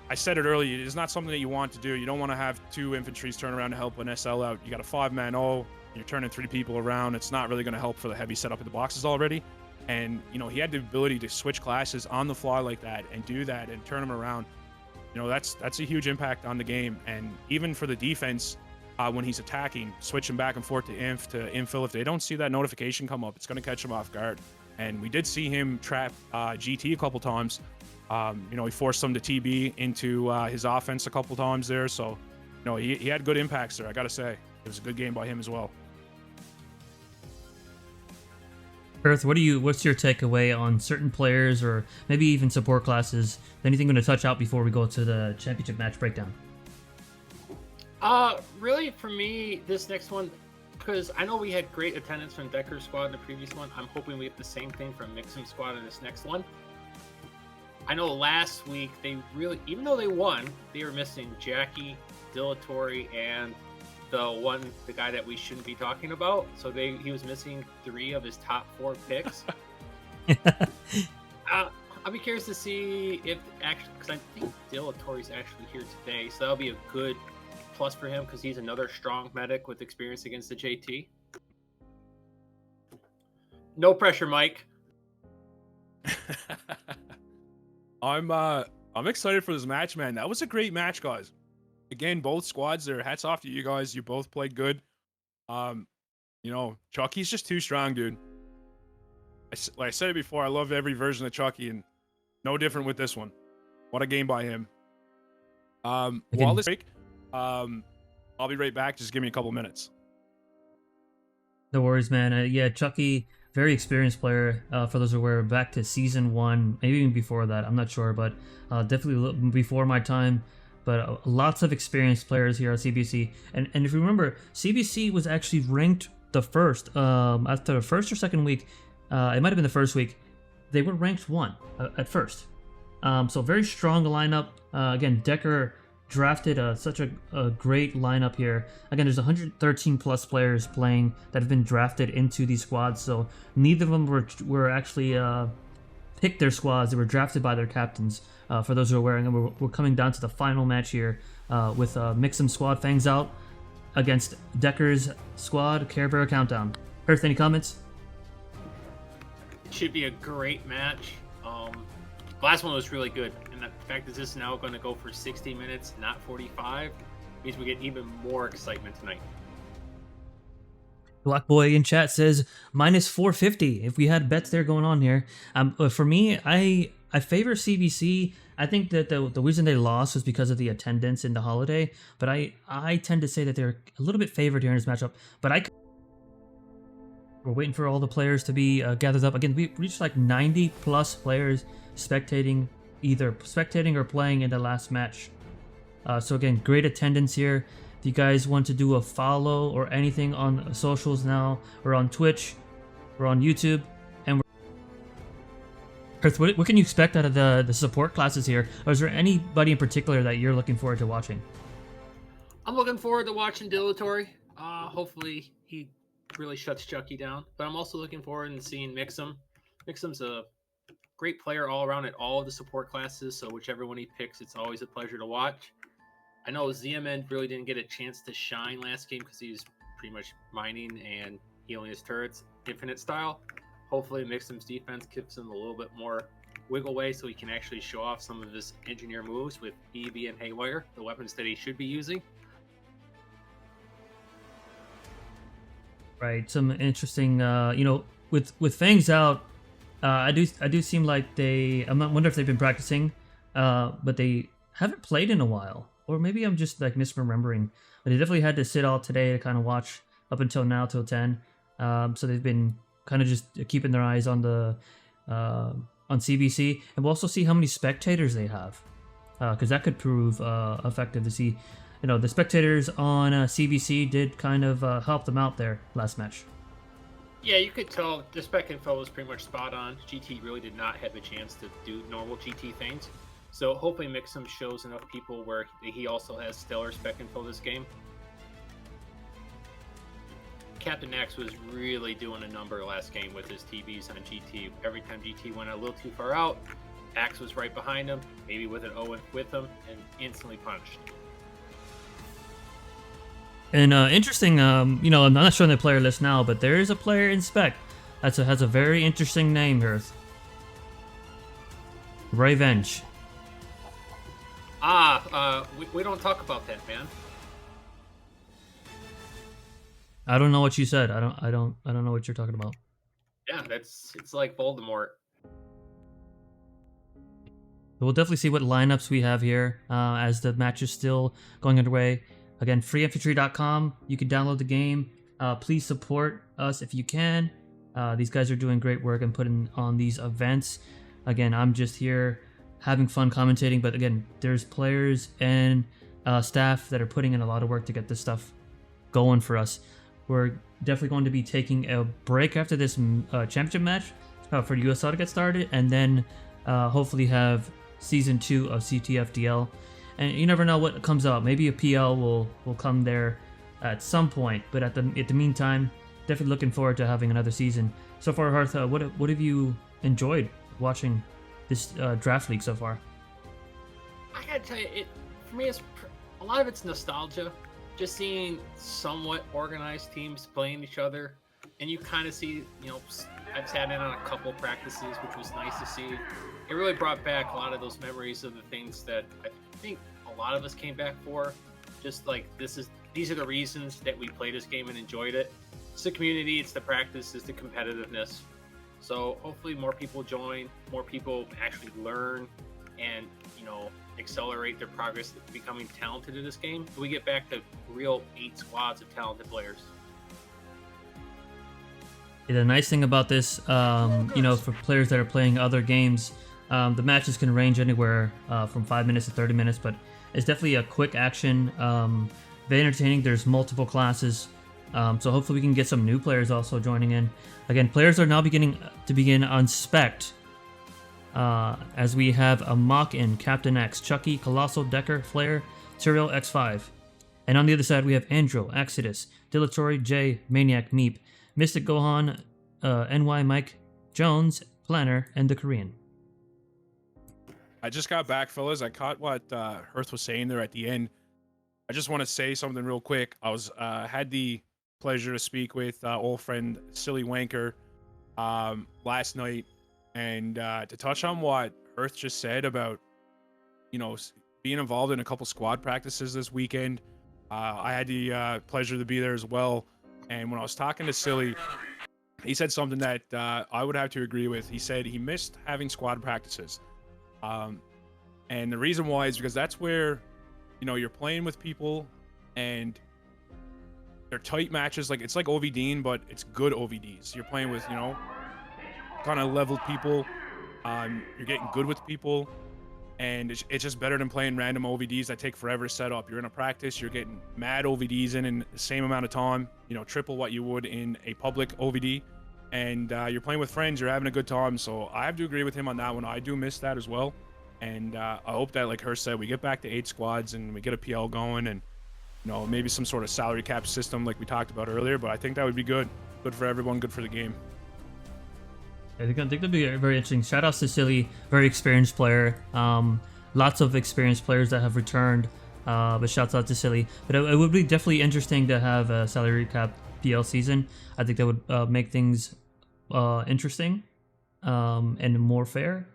I said it earlier, it's not something that you want to do. You don't want to have 2 infantries turn around to help an SL out. You got a 5-man O, you're turning 3 people around. It's not really going to help for the heavy setup in the boxes already. And, you know, he had the ability to switch classes on the fly like that and do that and turn them around. You know, that's a huge impact on the game. And even for the defense, when he's attacking, switching back and forth to infill, if they don't see that notification come up, it's going to catch them off guard. And we did see him trap GT a couple times. You know, he forced them to TB into his offense a couple times there. So, you know, he had good impacts there, I got to say. It was a good game by him as well. Earth, what's your takeaway on certain players or maybe even support classes? Anything going to touch out before we go to the championship match breakdown? Really, for me, this next one, because I know we had great attendance from Decker's squad in the previous one. I'm hoping we have the same thing from Mixum squad in this next one. I know last week they really, even though they won, they were missing Jackie, Dilatory, and the guy that we shouldn't be talking about. So he was missing 3 of his top 4 picks. I'll be curious to see if actually, because I think Dilatory's actually here today, so that'll be a good plus for him because he's another strong medic with experience against the JT. No pressure, Mike. I'm excited for this match, man. That was a great match, guys. Again, both squads there. Hats off to you guys. You both played good. You know, Chucky's just too strong, dude. Like I said it before, I love every version of Chucky, and no different with this one. What a game by him. While this break, I'll be right back. Just give me a couple minutes. No worries, man. Yeah, Chucky, very experienced player. For those who were back to season 1, maybe even before that, I'm not sure, but definitely before my time. But lots of experienced players here at CBC. And if you remember, CBC was actually ranked the first after the first or second week. It might have been the first week. They were ranked 1 at first. So very strong lineup. Again, Decker drafted such a great lineup here. Again, there's 113 plus players playing that have been drafted into these squads. So neither of them were actually picked their squads. They were drafted by their captains. For those who are aware, and we're coming down to the final match here with Mixum squad Fangs out against Decker's squad Care Bear Countdown. Herth, any comments? It should be a great match. The last one was really good, and the fact that this is now going to go for 60 minutes, not 45, means we get even more excitement tonight. Black Boy in chat says minus 450 if we had bets there going on here. For me, I favor CBC. I think that the reason they lost was because of the attendance in the holiday, but I tend to say that they're a little bit favored here in this matchup. But we're waiting for all the players to be gathered up. Again, we reached like 90 plus players either spectating or playing in the last match. So again, great attendance here. If you guys want to do a follow or anything on socials now, or on Twitch, or on YouTube, and what can you expect out of the support classes here? Or is there anybody in particular that you're looking forward to watching? I'm looking forward to watching Dilatory. Hopefully he really shuts Chucky down. But I'm also looking forward to seeing Mixum. Mixum's a great player all around at all of the support classes, so whichever one he picks, it's always a pleasure to watch. I know ZMN really didn't get a chance to shine last game because he's pretty much mining and healing his turrets infinite style. Hopefully Mixum's defense gives him a little bit more wiggle way so he can actually show off some of his engineer moves with EB and Haywire, the weapons that he should be using. Right, some interesting, with Fangs out, I do seem like I wonder if they've been practicing, but they haven't played in a while, or maybe I'm just like misremembering. But they definitely had to sit all today to kind of watch up until now till 10. So they've been kind of just keeping their eyes on on CBC, and we'll also see how many spectators they have, because that could prove effective to see. The spectators on CBC did kind of help them out there last match. Yeah, you could tell the spec info was pretty much spot on. GT really did not have a chance to do normal GT things. So hopefully Mixum shows enough people where he also has stellar spec info this game. Captain Axe was really doing a number last game with his TVs on GT. Every time GT went a little too far out, Axe was right behind him, maybe with an O with him, and instantly punched. And interesting, I'm not showing the player list now, but there is a player in spec that has a very interesting name, Herth. Revenge. We don't talk about that, man. I don't know what you said. I don't know what you're talking about. Yeah, it's like Voldemort. We'll definitely see what lineups we have here as the match is still going underway. Again, freeinfantry.com. You can download the game. Please support us if you can. These guys are doing great work and putting on these events. Again, I'm just here having fun commentating, but again, there's players and staff that are putting in a lot of work to get this stuff going for us. We're definitely going to be taking a break after this championship match for the USL to get started, and then hopefully have Season 2 of CTFDL. And you never know what comes out. Maybe a PL will come there at some point. But at the meantime, definitely looking forward to having another season. So far, Herth, what have you enjoyed watching this draft league so far? I gotta tell you, for me, a lot of it's nostalgia. Just seeing somewhat organized teams playing each other, and you kind of see, I've sat in on a couple practices, which was nice to see. It really brought back a lot of those memories of the things that I think a lot of us came back for. Just like these are the reasons that we played this game and enjoyed it. It's the community, it's the practice, it's the competitiveness. So hopefully more people join, more people actually learn, and accelerate their progress to becoming talented in this game. We get back to real 8 squads of talented players. The nice thing about this, for players that are playing other games, the matches can range anywhere from 5 minutes to 30 minutes, but it's definitely a quick action, very entertaining. There's multiple classes, so hopefully we can get some new players also joining in. Again, players are now beginning on spect, as we have a mock-in Captain X, Chucky, Colossal, Decker, Flare, Tyrael, X5. And on the other side, we have Andro, Exodus, Dilatory, Jay, Maniac, Meep, Mystic Gohan, NY Mike, Jones, Planner, and the Korean. I just got back, fellas. I caught what Herth was saying there at the end. I just want to say something real quick. I was had the pleasure to speak with old friend Silly Wanker last night, and to touch on what Earth just said about, being involved in a couple squad practices this weekend. I had the pleasure to be there as well. And when I was talking to Silly, he said something that I would have to agree with. He said he missed having squad practices. And the reason why is because that's where, you're playing with people and they're tight matches. Like, it's like OVDing, but it's good OVDs. You're playing with, kind of leveled people. You're getting good with people. And it's just better than playing random OVDs that take forever to set up. You're in a practice, you're getting mad OVDs in the same amount of time, triple what you would in a public OVD. And you're playing with friends, you're having a good time. So I have to agree with him on that one. I do miss that as well. And I hope that, like Hersh said, we get back to 8 squads and we get a PL going and, maybe some sort of salary cap system like we talked about earlier. But I think that would be good. Good for everyone, good for the game. I think that'd be very interesting. Shout out to Silly, very experienced player. Lots of experienced players that have returned. But shouts out to Silly. But it would be definitely interesting to have a salary cap PL season. I think that would make things interesting and more fair,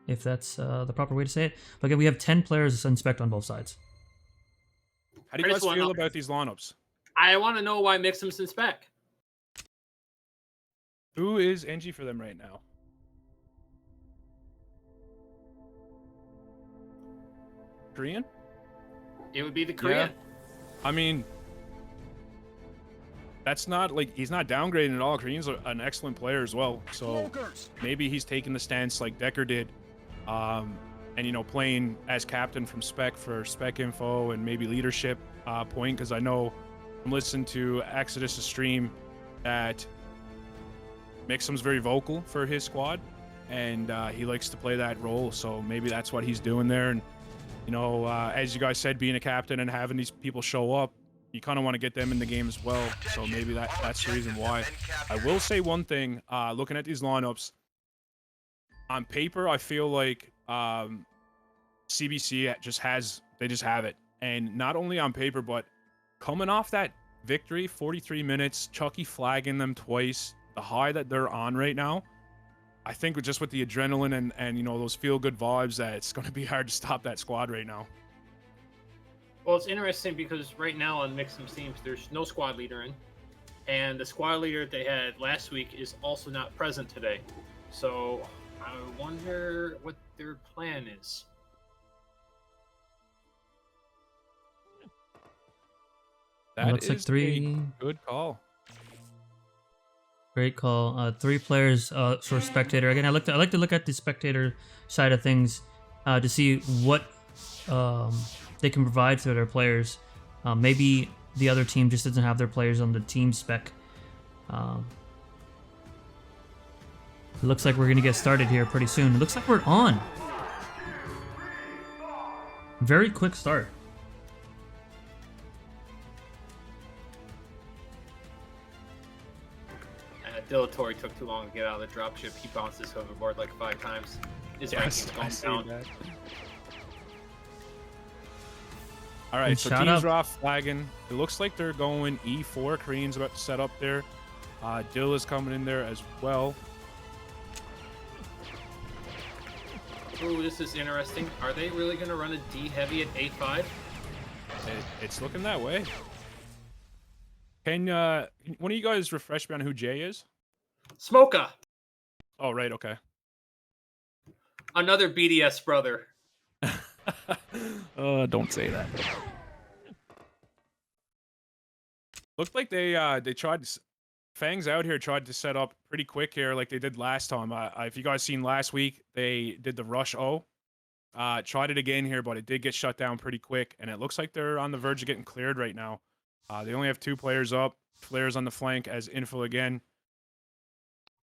if that's the proper way to say it. But again, we have 10 players to inspect on both sides. How do you guys feel about these lineups? I want to know why Mixum's in spec. Who is NG for them right now? Korean? It would be the Korean. Yeah. I mean, that's not like he's not downgrading at all. Korean's an excellent player as well. So maybe he's taking the stance like Decker did, and playing as captain from spec for spec info and maybe leadership point. Because I know I'm listening to Exodus' stream that Mixum's very vocal for his squad, and he likes to play that role. So maybe that's what he's doing there. And as you guys said, being a captain and having these people show up, you kind of want to get them in the game as well. So maybe that's the reason why. I will say one thing, looking at these lineups, on paper, I feel like CBC just have it. And not only on paper, but coming off that victory, 43 minutes, Chucky flagging them twice, the high that they're on right now, I think just with the adrenaline and those feel-good vibes, that it's going to be hard to stop that squad right now. Well, it's interesting because right now on Mixum's teams, there's no squad leader in. And the squad leader they had last week is also not present today. So I wonder what their plan is. That looks like is 3. a good call. Great call. 3 players for spectator. Again, I like to look at the spectator side of things to see what they can provide to their players. Maybe the other team just doesn't have their players on the team spec. It looks like we're gonna get started here pretty soon. It looks like we're on. Very quick start. Dilatory took too long to get out of the dropship. He bounced his hoverboard like 5 times. His ranking's going down. All right, And so shout teams out- are off flagging. It looks like they're going E4. Korean's about to set up there. Dill is coming in there as well. Ooh, this is interesting. Are they really going to run a D heavy at A5? It's looking that way. Can one of you guys refresh me on who Jay is? Smoka, Oh, right, okay. another BDS brother. Don't say that. Looked like they tried to, Fangs out here tried to set up pretty quick here like they did last time. If you guys seen last week, they did the rush O. Tried it again here, but it did get shut down pretty quick, and it looks like they're on the verge of getting cleared right now. They only have 2 players up. Flares on the flank as info again.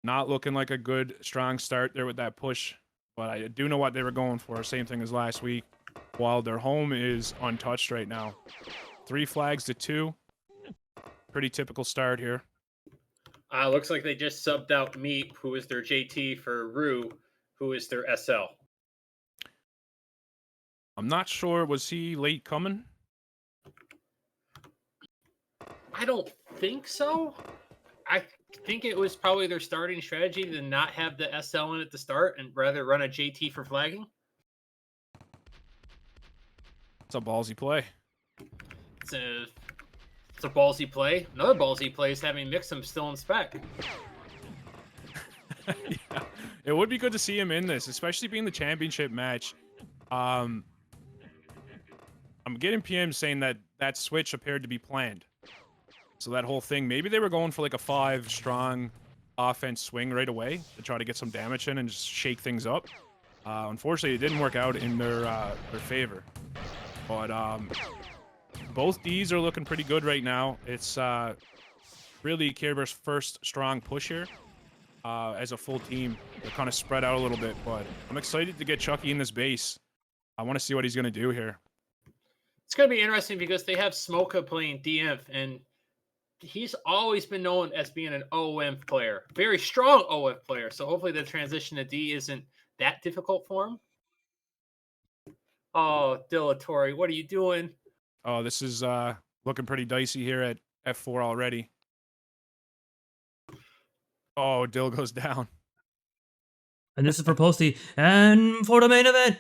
Not looking like a good, strong start there with that push, but I do know what they were going for. Same thing as last week. While their home is untouched right now. 3 flags to 2. Pretty typical start here. Looks like they just subbed out Meep, who is their JT, for Rue, who is their SL. I'm not sure. Was he late coming? I don't think so. think it was probably their starting strategy to not have the SL in at the start and rather run a JT for flagging. It's a ballsy play. It's a ballsy play. Another ballsy play is having Mixum still in spec. Yeah. It would be good to see him in this, especially being the championship match. I'm getting PMs saying that that switch appeared to be planned. So that whole thing, maybe they were going for like a 5-strong offense swing right away to try to get some damage in and just shake things up. Unfortunately, it didn't work out in their favor. But both Ds are looking pretty good right now. It's really Care Bear's first strong push here as a full team. They're kind of spread out a little bit, but I'm excited to get Chucky in this base. I want to see what he's going to do here. It's going to be interesting because they have Smoka playing DF, and he's always been known as being an OM player, very strong OF player. So hopefully the transition to D isn't that difficult for him. Oh, Dilatory, what are you doing? Oh, this is looking pretty dicey here at F4 already. Oh, Dill goes down. And this is for Posty. And for the main event,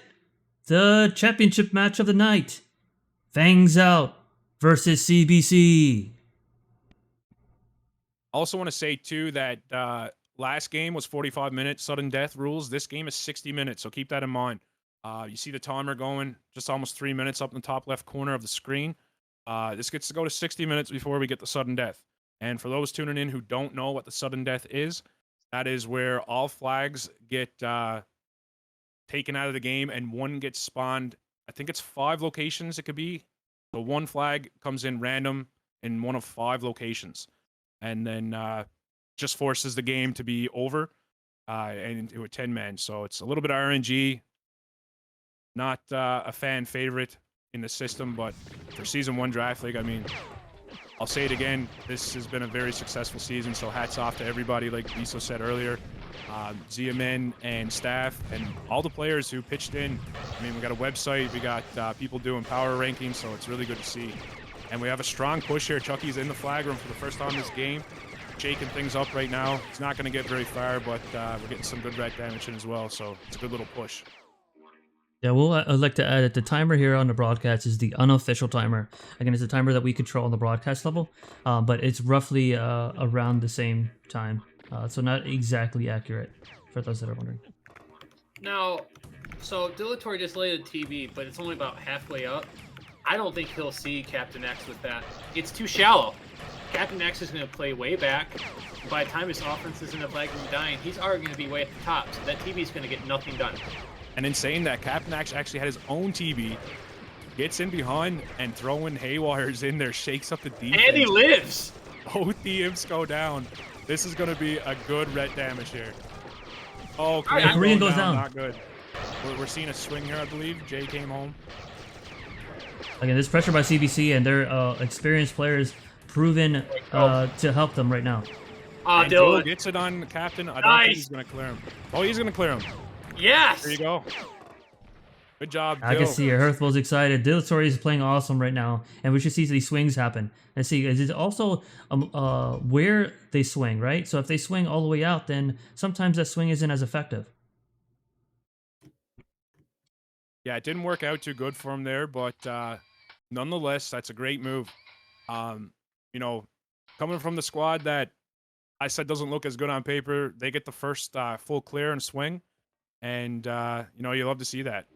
the championship match of the night. Fangs Out versus CBC. Also want to say, too, that last game was 45 minutes, sudden death rules. This game is 60 minutes, so keep that in mind. You see the timer going just almost 3 minutes up in the top left corner of the screen. This gets to go to 60 minutes before we get the sudden death. And for those tuning in who don't know what the sudden death is, that is where all flags get taken out of the game and one gets spawned. I think it's 5 locations it could be. So one flag comes in random in one of 5 locations. And then just forces the game to be over and into a 10-man. So it's a little bit of RNG. Not a fan favorite in the system, but for Season 1 Draft League, I mean, I'll say it again, this has been a very successful season, so hats off to everybody, like Beso said earlier, ZMN and staff, and all the players who pitched in. I mean, we got a website, we got people doing power rankings, so it's really good to see. And we have a strong push here. Chucky's in the flag room for the first time this game, shaking things up right now. It's not going to get very far, but we're getting some good red damage in as well, so it's a good little push. Yeah, well, I'd like to add that the timer here on the broadcast is the unofficial timer. Again, it's a timer that we control on the broadcast level, but it's roughly around the same time. So not exactly accurate, for those that are wondering. Now, so Dilatory just laid a TV, but it's only about halfway up. I don't think he'll see Captain X with that. It's too shallow. Captain X is going to play way back. By the time his offense is in the flag room dying, he's already going to be way at the top, so that TV is going to get nothing done. And in saying that, Captain Axe actually had his own TB, gets in behind and throwing haywires in there, shakes up the defense. And he lives! Both the imps go down. This is going to be a good red damage here. Oh, Korean goes down. Not good. We're seeing a swing here, I believe. Jay came home. Again, there's pressure by CBC, and their experienced players proven to help them right now. Oh, Dill gets it on Captain. I don't think he's going to clear him. Oh, he's going to clear him. Yes! There you go. Good job, Dill. I can see it. Herthbull's excited. Dilatory is playing awesome right now, and we should see these swings happen. And see, it's also where they swing, right? So if they swing all the way out, then sometimes that swing isn't as effective. Yeah, it didn't work out too good for him there, but nonetheless, that's a great move. You know, coming from the squad that I said doesn't look as good on paper, they get the first full clear and swing. And, you know, you love to see that.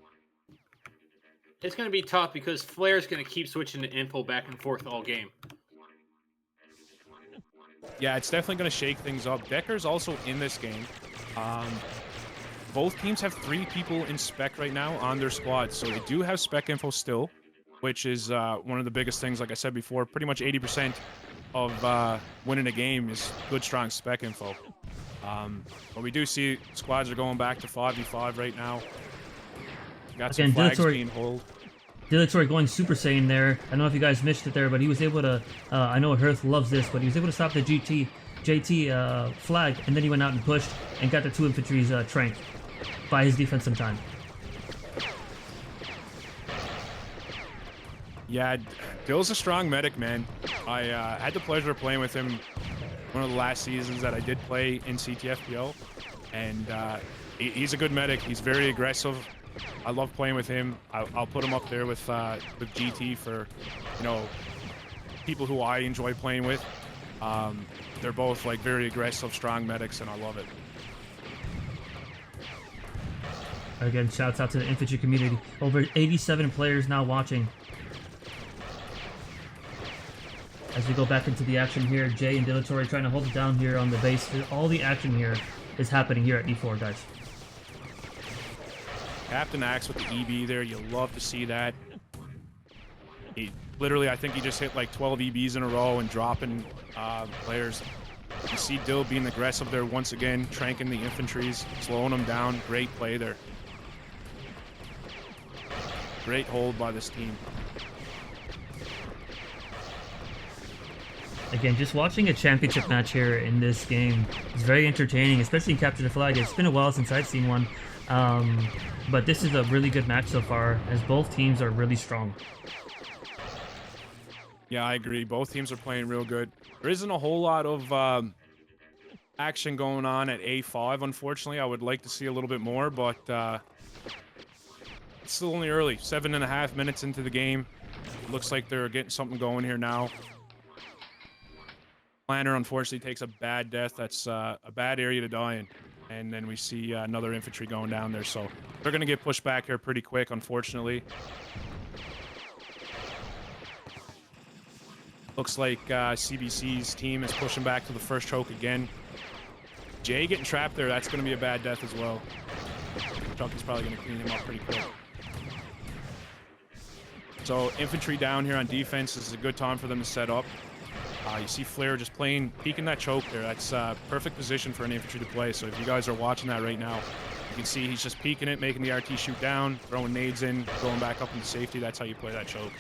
It's going to be tough because Flair's going to keep switching the info back and forth all game. Yeah, it's definitely going to shake things up. Decker's also in this game. Both teams have 3 people in spec right now on their squad, so they do have spec info still, which is one of the biggest things. Like I said before, pretty much 80% of winning a game is good, strong spec info. But we do see squads are going back to 5v5 right now. Got some flags being hold. Dilatory going Super Saiyan there. I don't know if you guys missed it there, but he was able to, I know Herth loves this, but he was able to stop the JT flag, and then he went out and pushed and got the 2 infantry's trank by his defense in time. Yeah, Dill's a strong medic, man. I had the pleasure of playing with him one of the last seasons that I did play in CTFDL, and he's a good medic. He's very aggressive. I love playing with him. I'll put him up there with GT for, you know, people who I enjoy playing with. They're both like very aggressive, strong medics, and I love it. Again, shouts out to the infantry community. Over 87 players now watching. As we go back into the action here, Jay and Dilatory trying to hold it down here on the base. All the action here is happening here at E4, guys. Captain Axe with the EB there. You love to see that. He literally, I think he just hit like 12 EBs in a row and dropping players. You see Dill being aggressive there once again, tranking the infantries, slowing them down. Great play there. Great hold by this team. Again, just watching a championship match here in this game is very entertaining, especially in Capture the Flag. It's been a while since I've seen one, but this is a really good match so far, as both teams are really strong. Yeah, I agree. Both teams are playing real good. There isn't a whole lot of action going on at A5, unfortunately. I would like to see a little bit more, but it's still only early. 7.5 minutes into the game. Looks like they're getting something going here now. Planner unfortunately takes a bad death. That's a bad area to die in. And then we see another infantry going down there. So they're going to get pushed back here pretty quick, unfortunately. Looks like CBC's team is pushing back to the first choke again. Jay getting trapped there. That's going to be a bad death as well. Chucky's probably going to clean him up pretty quick. So infantry down here on defense. This is a good time for them to set up. You see Flair just peeking that choke there. That's perfect position for an infantry to play. So if you guys are watching that right now, you can see he's just peeking it, making the RT shoot down, throwing nades in, going back up into safety. That's how you play that choke.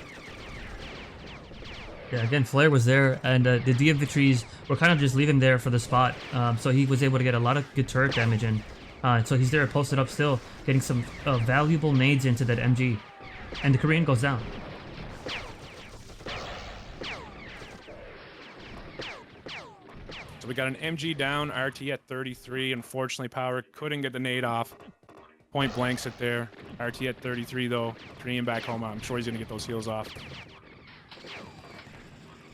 Yeah, again, Flair was there, and the D infantries were kind of just leaving there for the spot. So he was able to get a lot of good turret damage in. So he's there posted up still, getting some valuable nades into that MG. And the Korean goes down. So we got an MG down, RT at 33. Unfortunately, Power couldn't get the nade off. Point blanks it there. RT at 33 though. Korean back home. I'm sure he's gonna get those heals off.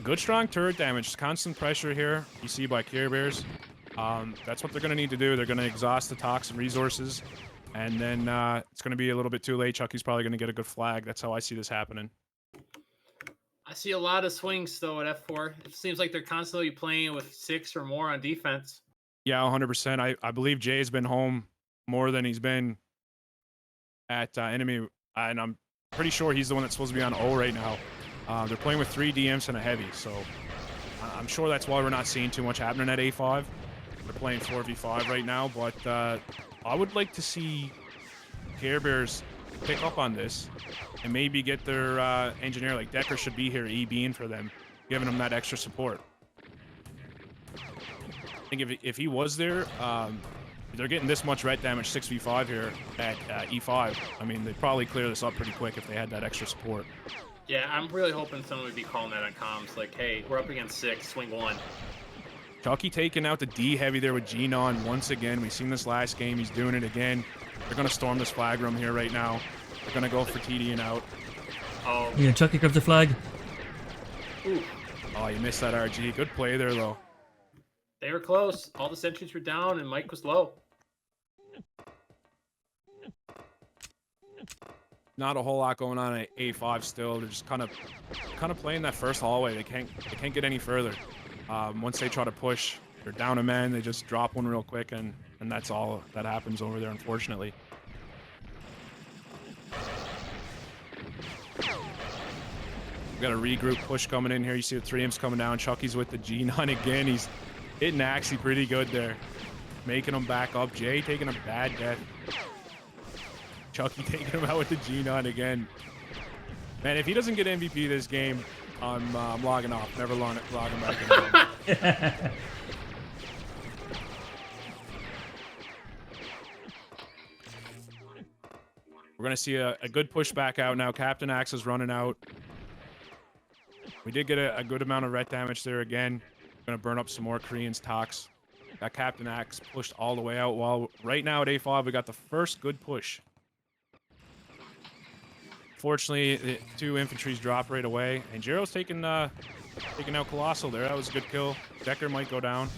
Good strong turret damage. Constant pressure here. You see by Care Bears. That's what they're gonna need to do. They're gonna exhaust the toxin resources, and then it's gonna be a little bit too late. Chucky's probably gonna get a good flag. That's how I see this happening. I see a lot of swings, though, at F4. It seems like they're constantly playing with 6 or more on defense. Yeah, 100%. I believe Jay's been home more than he's been at enemy, and I'm pretty sure he's the one that's supposed to be on O right now. They're playing with 3 DMs and a heavy, so I'm sure that's why we're not seeing too much happening at A5. They're playing 4v5 right now, but I would like to see Care Bears pick up on this and maybe get their engineer, like Decker should be here EBing for them, giving them that extra support. I think if he was there, they're getting this much red damage 6v5 here at E5. I mean, they'd probably clear this up pretty quick if they had that extra support. Yeah, I'm really hoping someone would be calling that on comms, like, hey, we're up against 6, swing 1. Chucky taking out the D heavy there with Genon once again. We've seen this last game. He's doing it again. They're going to storm this flag room here right now. They're going to go for TD and out. Oh. Yeah, Chucky grabs the flag. Ooh. Oh, you missed that RG. Good play there, though. They were close. All the sentries were down, and Mike was low. Not a whole lot going on at A5 still. They're just kind of playing that first hallway. They can't get any further. Once they try to push, they're down a man. They just drop one real quick, and that's all that happens over there, unfortunately. We got a regroup push coming in here. You see the 3Ms coming down. Chucky's with the G9 again. He's hitting Axie pretty good there, making him back up. Jay taking a bad death. Chucky taking him out with the G9 again. Man, if he doesn't get MVP this game, I'm logging off. Never logging back in. We're going to see a good push back out now. Captain Axe is running out. We did get a good amount of ret damage there again. Gonna burn up some more Koreans' tox. Got Captain Axe pushed all the way out. While right now at A5, we got the first good push. Fortunately, the 2 infantries drop right away, and Jiro's taking out Colossal there. That was a good kill. Decker might go down.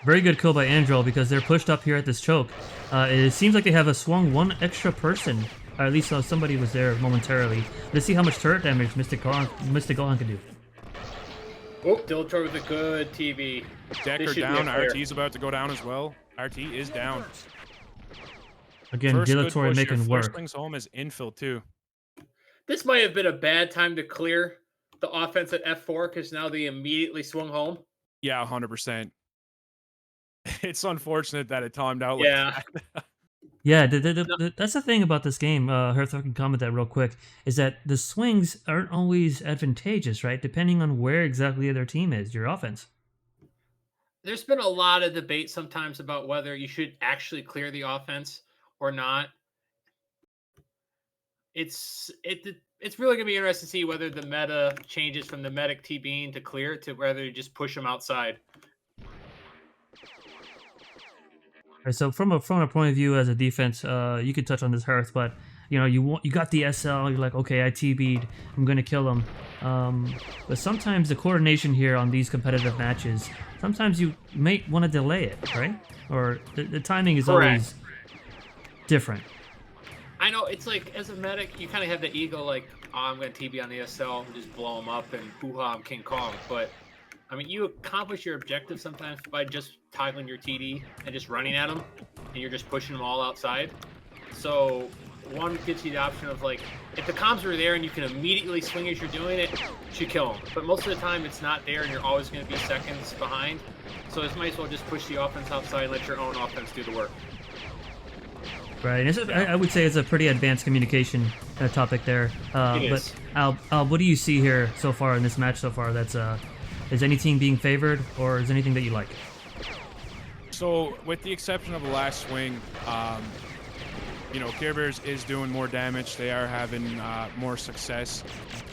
Very good kill by Andrel because they're pushed up here at this choke. It seems like they have a swung 1 extra person. Or at least somebody was there momentarily. Let's see how much turret damage Mystic Gohan can do. Oh, Diltor with a good TV. Decker down. RT's about to go down as well. RT is down. Again, Dilatory making work. First things home is infill too. This might have been a bad time to clear the offense at F4 because now they immediately swung home. Yeah, 100%. It's unfortunate that it timed out like that. Yeah, that's the thing about this game. Herthbull can comment that real quick. Is that the swings aren't always advantageous, right? Depending on where exactly their team is, your offense. There's been a lot of debate sometimes about whether you should actually clear the offense or not. It's really gonna be interesting to see whether the meta changes from the medic TBing to clear to whether you just push them outside. Right, so from a point of view as a defense, you could touch on this Hearth, but you got the SL. You're like, okay, I TB'd, I'm gonna kill him. But sometimes the coordination here on these competitive matches, sometimes you may want to delay it, right? Or the timing is always different. I know it's like as a medic, you kind of have the ego, like, oh, I'm gonna TB on the SL and just blow him up and hoo-ha, I'm King Kong. But I mean, you accomplish your objective sometimes by just toggling your TD and just running at them, and you're just pushing them all outside. So one gives you the option of, like, if the comms are there and you can immediately swing as you're doing it, you should kill them. But most of the time it's not there and you're always going to be seconds behind. So it might as well just push the offense outside and let your own offense do the work. Right, and I would say it's a pretty advanced communication topic there. But Al, what do you see here so far in this match so far? That's is any team being favored, or is anything that you like? So, with the exception of the last swing, Care Bears is doing more damage. They are having more success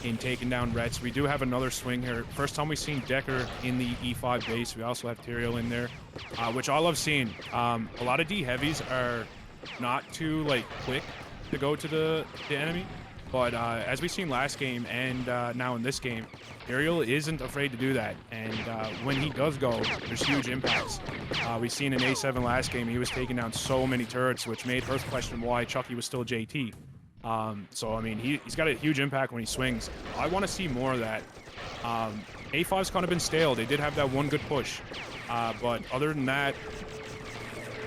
in taking down Rets. We do have another swing here. First time we've seen Decker in the E5 base. We also have Tyrael in there, which I love seeing. A lot of D heavies are not too quick to go to the enemy, but as we've seen last game and now in this game, Tyrael isn't afraid to do that, and when he does go, there's huge impacts. We've seen in A7 last game, he was taking down so many turrets, which made Earth question why Chucky was still JT. So I mean, he's got a huge impact when he swings. I want to see more of that. A5's kind of been stale. They did have that one good push, but other than that,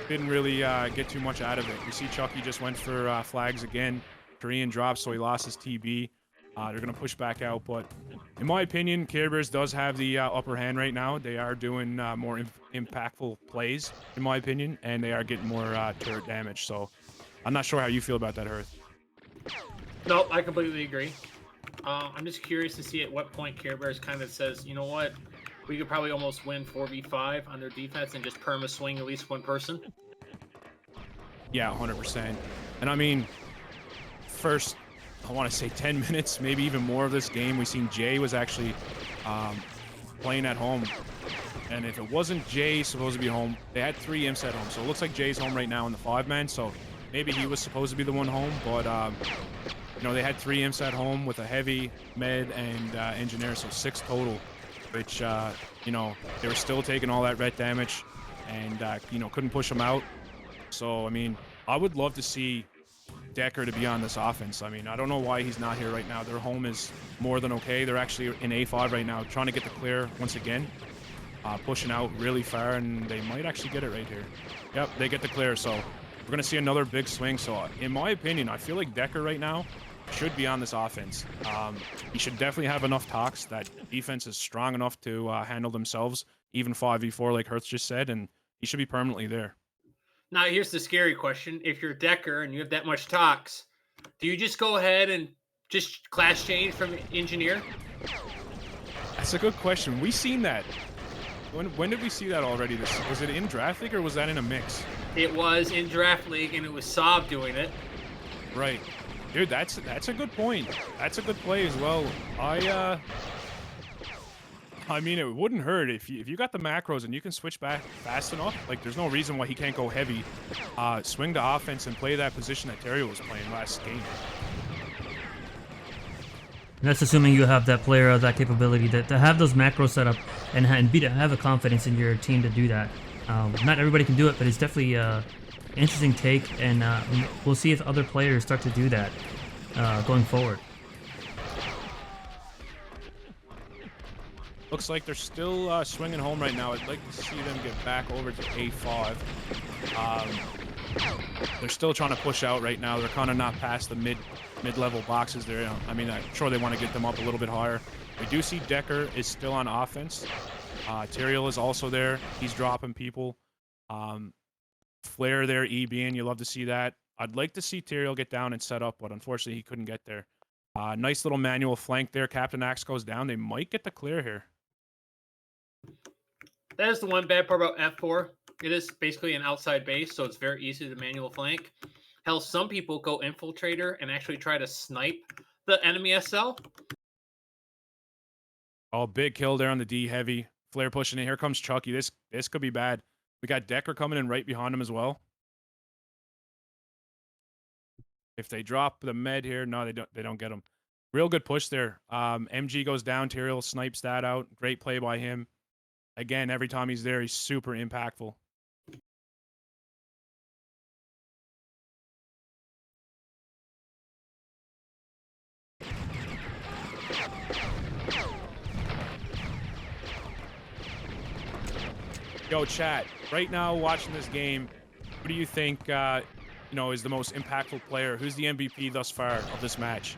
didn't really get too much out of it. You see Chucky just went for flags again. Korean dropped, so he lost his TB. They're going to push back out, but in my opinion, Care Bears does have the upper hand right now. They are doing more impactful plays, in my opinion, and they are getting more turret damage. So I'm not sure how you feel about that, Hearth. No, I completely agree. I'm just curious to see at what point Care Bears kind of says, you know what, we could probably almost win 4v5 on their defense and just perma swing at least one person. Yeah, 100%. And I mean, first, I want to say 10 minutes, maybe even more of this game, we've seen Jay was actually playing at home. And if it wasn't Jay supposed to be home, they had 3 imps at home. So it looks like Jay's home right now in the 5-man. So maybe he was supposed to be the one home. But, they had 3 imps at home with a heavy, med, and engineer. So 6 total, which, they were still taking all that red damage and, couldn't push them out. So, I mean, I would love to see Decker to be on this offense. I mean, I don't know why he's not here right now. Their home is more than okay. They're actually in A5 right now, trying to get the clear once again, pushing out really far, and they might actually get it right here. Yep, they get the clear, so we're going to see another big swing. So, in my opinion, I feel like Decker right now should be on this offense. He should definitely have enough tox. That defense is strong enough to handle themselves, even 5v4 like Hertz just said, and he should be permanently there. Now, here's the scary question. If you're Decker and you have that much tox, do you just go ahead and just class change from engineer? That's a good question. We've seen that. When did we see that already? Was it in Draft League or was that in a mix? It was in Draft League, and it was Saab doing it. Right. Dude, that's a good point. That's a good play as well. I mean, it wouldn't hurt if you got the macros and you can switch back fast enough. Like, there's no reason why he can't go heavy, swing to offense, and play that position that Terry was playing last game. And that's assuming you have that player of that capability to have those macros set up and have a confidence in your team to do that. Not everybody can do it, but it's definitely an interesting take, and we'll see if other players start to do that going forward. Looks like they're still swinging home right now. I'd like to see them get back over to A5. They're still trying to push out right now. They're kind of not past the mid-level boxes there. I mean, I'm sure they want to get them up a little bit higher. We do see Decker is still on offense. Tyrael is also there. He's dropping people. Flair there, EBing. You love to see that. I'd like to see Tyrael get down and set up, but unfortunately he couldn't get there. Nice little manual flank there. Captain Axe goes down. They might get the clear here. That is the one bad part about F4. It is basically an outside base, so it's very easy to manual flank. Hell, some people go infiltrator and actually try to snipe the enemy SL. Oh, big kill there on the D heavy. Flair pushing in. Here comes Chucky. This could be bad. We got Decker coming in right behind him as well. If they drop the med here, no, they don't get him. Real good push there. MG goes down. Tyrael snipes that out. Great play by him. Again, every time he's there, he's super impactful. Yo, chat. Right now, watching this game, who do you think is the most impactful player? Who's the MVP thus far of this match?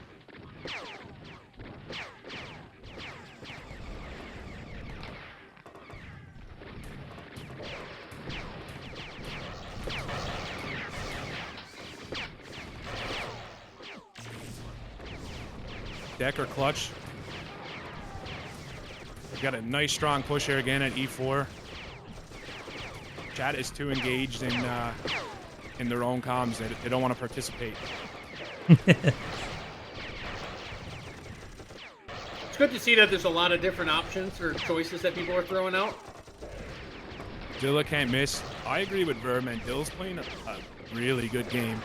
Decker clutch. We got a nice strong push here again at E4. Chat is too engaged in their own comms. They don't want to participate. It's good to see that there's a lot of different options or choices that people are throwing out. Dilla can't miss. I agree with Verman. Dilla's playing a really good game.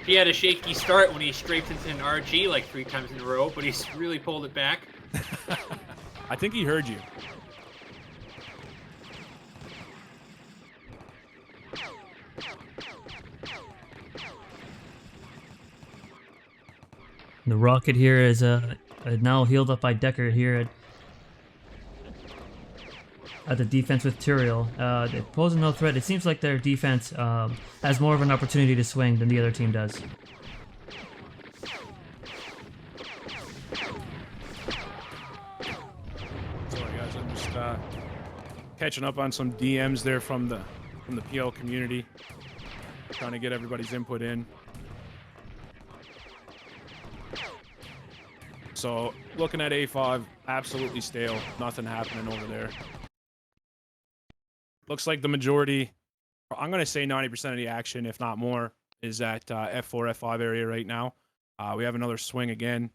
He had a shaky start when he strafed into an RG like 3 times in a row, but he's really pulled it back. I think he heard you. The Rocket here is now healed up by Decker here at the defense with Tyrael. They pose no threat. It seems like their defense has more of an opportunity to swing than the other team does. Sorry guys, I'm just catching up on some DMs there from the PL community. Trying to get everybody's input in. So, looking at A5, absolutely stale. Nothing happening over there. Looks like the majority, I'm going to say 90% of the action, if not more, is at F4, F5 area right now. We have another swing again.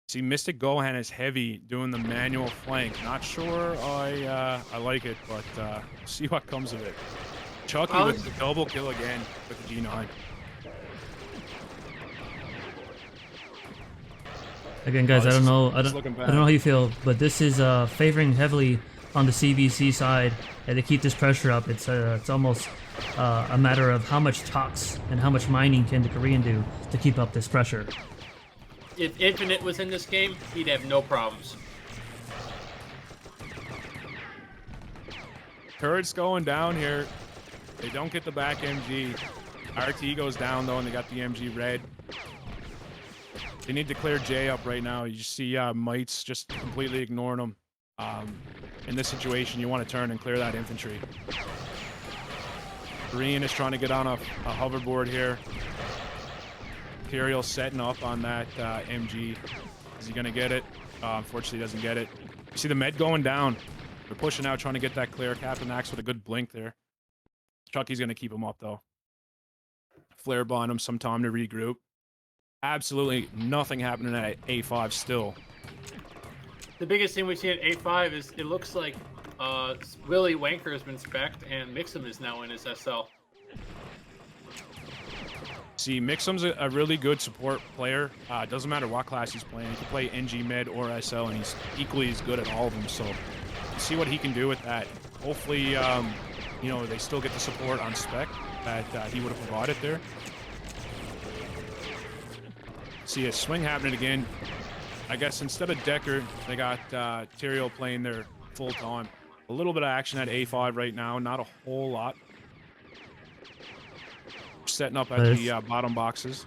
See, Mystic Gohan is heavy doing the manual flank. Not sure I like it, but see what comes of it. Chucky with the double kill again with the D9. Again, guys, I don't know how you feel, but this is favoring heavily on the CVC side, and to keep this pressure up. It's almost a matter of how much tox and how much mining can the Korean do to keep up this pressure. If Infinite was in this game, he'd have no problems. Turret's going down here. They don't get the back MG. RT goes down though, and they got the MG red. They need to clear J up right now. You see Mites just completely ignoring them. In this situation, you want to turn and clear that infantry. Green is trying to get on a hoverboard here. Tyrael setting up on that MG. Is he going to get it? Unfortunately, he doesn't get it. You see the med going down. They're pushing out, trying to get that clear. Captain Axe with a good blink there. Chucky's going to keep him up, though. Flare buying him some time to regroup. Absolutely nothing happening at A5 still. The biggest thing we've seen at A5 is it looks like Willie Wanker has been spec'd and Mixum is now in his SL. See, Mixum's a really good support player. Doesn't matter what class he's playing. He can play NG mid or SL, and he's equally as good at all of them. So, see what he can do with that. Hopefully, you know, they still get the support on spec that he would have provided there. See a swing happening again. I guess instead of Decker, they got Tyrael playing there full time. A little bit of action at A5 right now, not a whole lot. Setting up at the bottom boxes.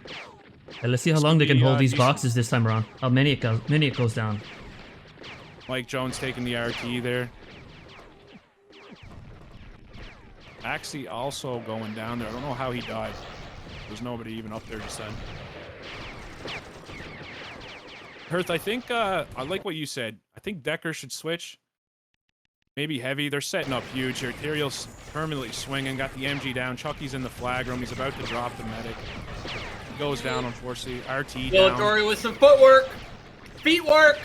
And let's see how long they can hold these boxes this time around. How many it goes down. Mike Jones taking the RT there. Axie also going down there. I don't know how he died. There's nobody even up there just then. Herth, I think I like what you said. I think Decker should switch. Maybe Heavy. They're setting up huge here. Tyrael's permanently swinging. Got the MG down. Chucky's in the flag room. He's about to drop the medic. He goes down, unfortunately. RT down. Dory with some footwork. Feet work.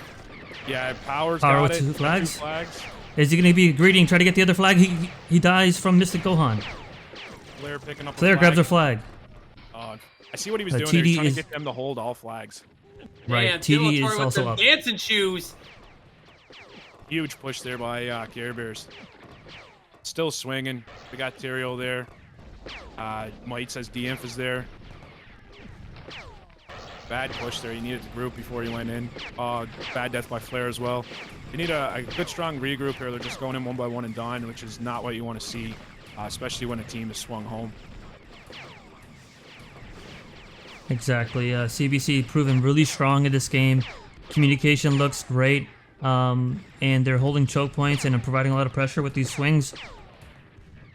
Yeah, Power with got it. 2 flags. 2 flags. Is he going to be greedy and try to get the other flag? He dies from Mystic Gohan. Flair picking up Flair grabs a flag. I see what he was doing TD there. He's trying is- to get them to hold all flags. Right, Man, TD Dilatory is with also the up. dancing shoes. Huge push there by Care Bears. Still swinging. We got Tyrael there. Might says DMF is there. Bad push there. He needed to group before he went in. Bad death by Flair as well. You need a good strong regroup here. They're just going in one by one and dying, which is not what you want to see, especially when a team is swung home. Exactly. CBC proven really strong in this game. Communication looks great. And they're holding choke points and providing a lot of pressure with these swings.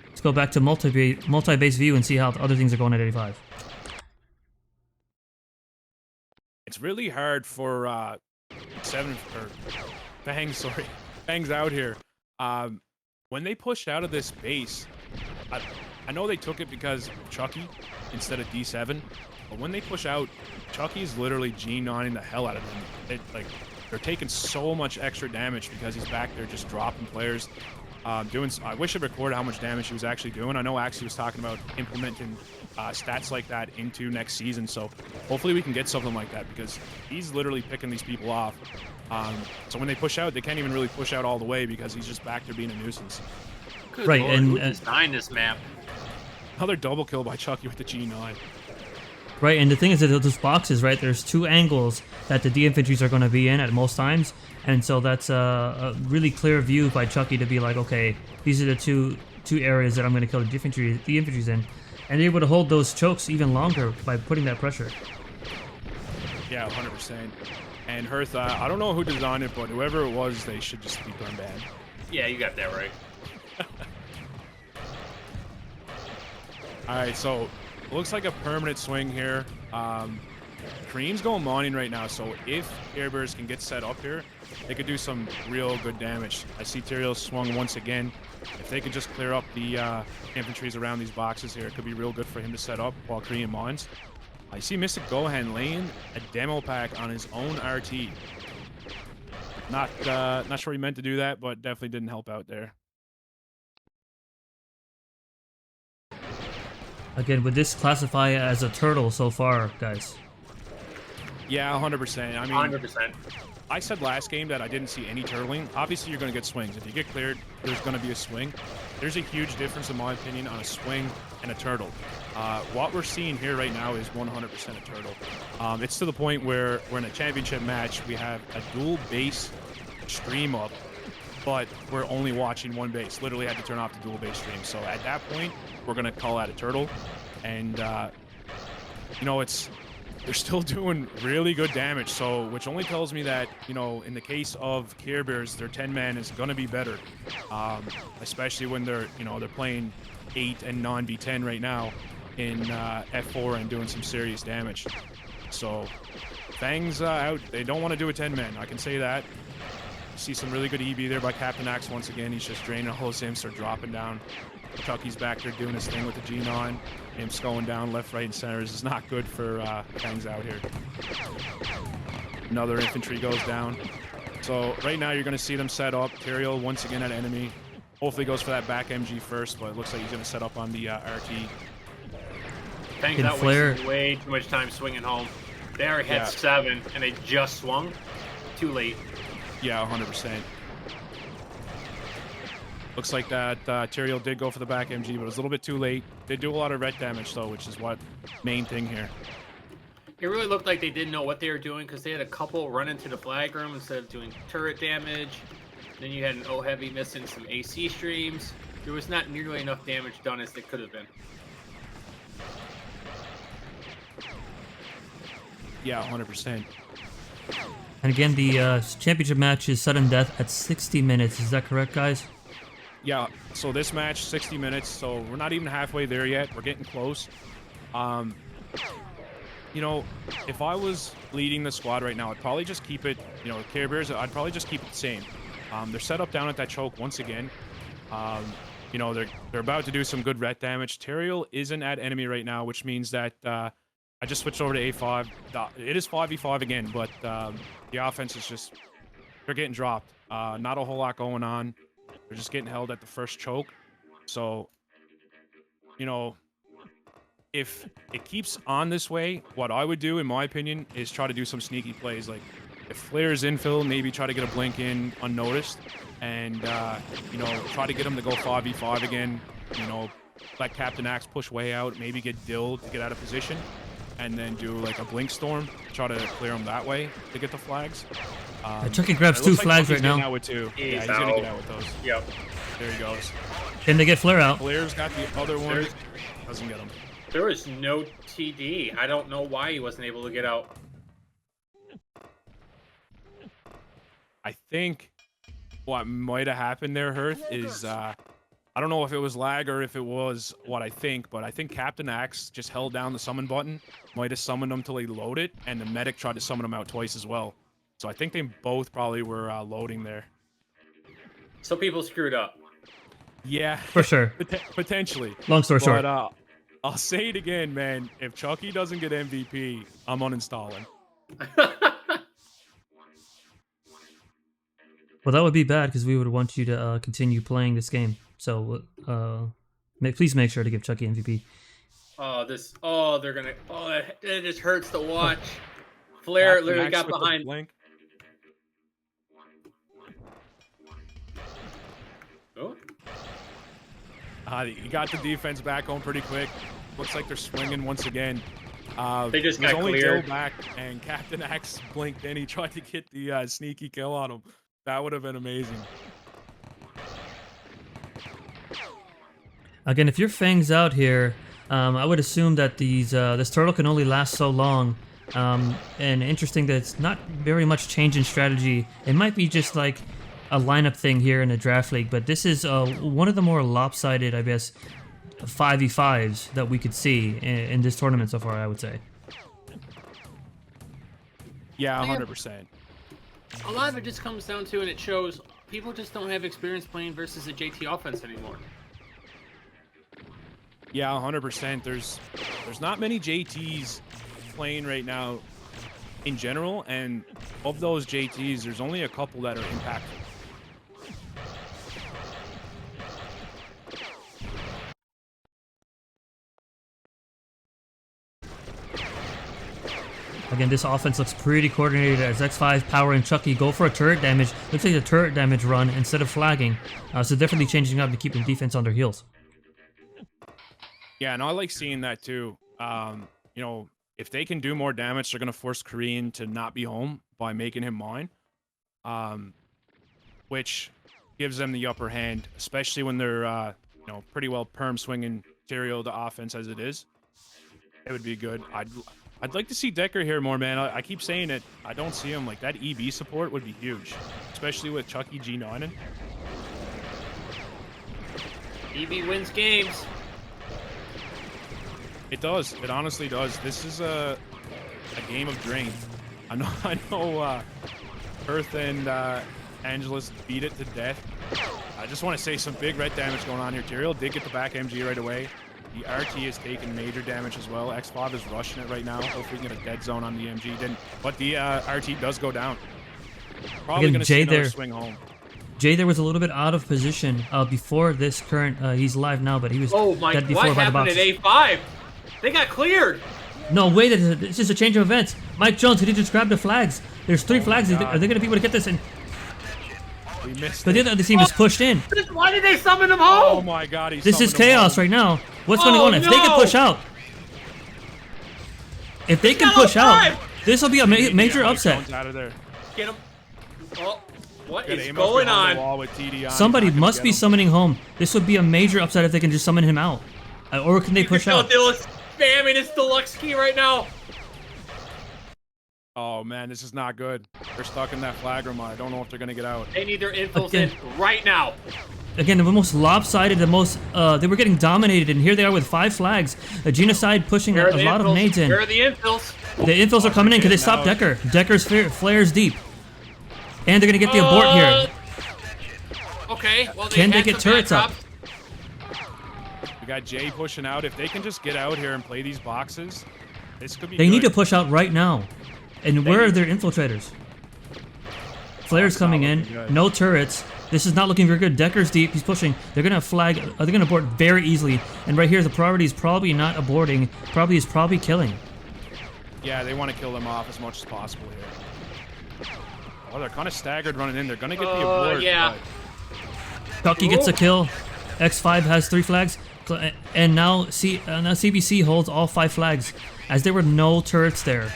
Let's go back to multi-base view and see how the other things are going at 85. It's really hard for Fangs out here. When they pushed out of this base, I know they took it because of Chucky instead of D7, but when they push out, Chucky's literally G9ing the hell out of them. They're taking so much extra damage because he's back there just dropping players. I wish I recorded how much damage he was actually doing. I know Axie was talking about implementing stats like that into next season, so hopefully we can get something like that because he's literally picking these people off. So when they push out, they can't even really push out all the way because he's just back there being a nuisance. Good Right, Lord, and- who designed this map? Another double kill by Chucky with the G9. Right, and the thing is that those boxes, right, there's 2 angles that the D-infantries are going to be in at most times, and so that's a really clear view by Chucky to be like, okay, these are the two areas that I'm going to kill the infantries in, and they're able to hold those chokes even longer by putting that pressure. Yeah, 100%. And Herth, I don't know who designed it, but whoever it was, they should just be burned bad. Yeah, you got that right. All right, so looks like a permanent swing here. Cream's going mining right now, so if Air Bears can get set up here, they could do some real good damage. I see Tyrael swung once again. If they could just clear up the infantries around these boxes here, it could be real good for him to set up while Korean mines. I see Mystic Gohan laying a demo pack on his own RT. Not sure he meant to do that, but definitely didn't help out there. Again, would this classify as a turtle so far, guys? Yeah, 100%. I mean, 100%. I said last game that I didn't see any turtling. Obviously, you're going to get swings. If you get cleared, there's going to be a swing. There's a huge difference, in my opinion, on a swing and a turtle. What we're seeing here right now is 100% a turtle. It's to the point where we're in a championship match. We have a dual base stream up, but we're only watching one base. Literally had to turn off the dual base stream. So at that point, we're going to call that a turtle. And, you know, they're still doing really good damage, so which only tells me that, you know, in the case of Care Bears, their 10-man is going to be better, especially when they're playing 8 and non-V10 right now in F4 and doing some serious damage. So Fangs out. They don't want to do a 10-man. I can say that. See some really good EB there by Captain Axe once again. He's just draining all those imps. They're dropping down. Chucky's back there doing his thing with the G9. Imps going down left, right, and center. This is not good for Fangs out here. Another infantry goes down. So right now you're going to see them set up. Tyrael once again at enemy. Hopefully goes for that back MG first, but it looks like he's going to set up on the RT. Fang's out wasting way too much time swinging home. They already had 7, and they just swung. Too late. Yeah, 100%. Looks like that Tyrael did go for the back MG, but it was a little bit too late. They do a lot of ret damage, though, which is what main thing here. It really looked like they didn't know what they were doing because they had a couple run into the flag room instead of doing turret damage. Then you had an O-Heavy missing some AC streams. There was not nearly enough damage done as they could have been. Yeah, 100%. And again, the championship match is sudden death at 60 minutes. Is that correct, guys? Yeah, so this match, 60 minutes, so we're not even halfway there yet. We're getting close. You know, if I was leading the squad right now, I'd probably just keep it, you know, Care Bears, I'd probably just keep it the same. They're set up down at that choke once again. You know, they're about to do some good ret damage. Tyrael isn't at enemy right now, which means that I just switched over to A5. It is 5v5 again, but the offense is just, they're getting dropped. Not a whole lot going on. They're just getting held at the first choke. So, you know, if it keeps on this way, what I would do, in my opinion, is try to do some sneaky plays. Like, if Flair's infill, maybe try to get a blink in unnoticed, and you know, try to get him to go 5v5 again. You know, let Captain Axe push way out, maybe get Dill to get out of position, and then do like a blink storm, try to clear him that way to get the flags. Chucky grabs 2 flags right now. Out with 2. Yeah, he's gonna get out with those. Yep. There he goes. Can they get Flair out? Flair's got the other one. Doesn't get him. There was no TD. I don't know why he wasn't able to get out. I think what might have happened there, Herth, is I don't know if it was lag or if it was what I think, but I think Captain Axe just held down the summon button, might have summoned him till he loaded, and the medic tried to summon him out twice as well. So I think they both probably were loading there. So people screwed up. Yeah. For sure. Potentially. Long story short. But I'll say it again, man. If Chucky doesn't get MVP, I'm uninstalling. Well, that would be bad because we would want you to continue playing this game. So please make sure to give Chucky MVP. They're gonna. That just hurts to watch. Flair literally got behind. Oh. He got the defense back home pretty quick. Looks like they're swinging once again. They just got only cleared. Dill back, and Captain Axe blinked in. He tried to get the sneaky kill on him. That would have been amazing. Again, if your Fang's out here, I would assume that this turtle can only last so long. And interesting that it's not very much change in strategy. It might be just like a lineup thing here in a draft league, but this is one of the more lopsided, I guess, 5v5s that we could see in this tournament so far, I would say. Yeah, 100%. A lot of it just comes down to, and it shows, people just don't have experience playing versus a JT offense anymore. Yeah, 100%. There's not many JTs playing right now in general, and of those JTs, there's only a couple that are impactful. Again, this offense looks pretty coordinated as X5, Power, and Chucky go for a turret damage. Looks like a turret damage run instead of flagging. So definitely changing up to keep the defense on their heels. Yeah, and I like seeing that too. You know, if they can do more damage, they're going to force Korean to not be home by making him mine. Which gives them the upper hand, especially when they're, you know, pretty well perm swinging Tyrael the offense as it is. It would be good. I'd like to see Decker here more, man. I keep saying it. I don't see him. Like, that EB support would be huge, especially with Chucky G9. EB wins games. It does. It honestly does. This is a game of drain. I know Earth and Angelus beat it to death. I just want to say some big red damage going on here. Tyrael did get the back MG right away. The RT is taking major damage as well. X5 is rushing it right now. Hopefully we can get a dead zone on the MG. Didn't, but the RT does go down. Probably Again, going to see Jay another there. swing home. Jay there was a little bit out of position before this current. He's live now, but he was Oh my! dead before What by the happened box. at A5? They got cleared. No, wait, it's just a change of events. Mike Jones, could you just grab the flags? There's 3 flags. God. Are they going to be able to get this in? We missed But it. the other team is pushed in. Why did they summon him Oh home? my God, he This is summoned him chaos home. right now. What's going on? If they can no! push out, if they can got push out, five. this will be a major Mike upset. Jones out of there. Get him. Oh, what Got is Amos going behind the on? wall with TD on. Somebody He's not gonna must get be him. summoning home. This would be a major upset if they can just summon him out. Or can they push out? Dylan's spamming his deluxe key right now. Oh man, this is not good. They're stuck in that flag room. I don't know if they're gonna get out. They need their infos Again. in right now. Again, the most lopsided, the most, they were getting dominated, and here they are with 5 flags. A genocide pushing a Where are the lot of infils? nades in. Where are the infils? The infils are coming in. Can they stop Decker? Decker's flares deep. And they're going to get the abort here. Okay, well, Can they had get some bad turrets up? drops. We got Jay pushing out. If they can just get out here and play these boxes, this could be They need to good. push out right now. And where are their infiltrators? Flares it's not coming in. looking good. No turrets. This is not looking very good. Decker's deep. He's pushing. They're going to flag. They're going to abort very easily. And right here, the priority is probably not aborting. Probably killing. Yeah, they want to kill them off as much as possible here. Oh, they're kind of staggered running in. They're gonna get the abort. yeah. Chucky gets a kill. X5 has 3 flags. And now CBC holds all 5 flags. As there were no turrets there.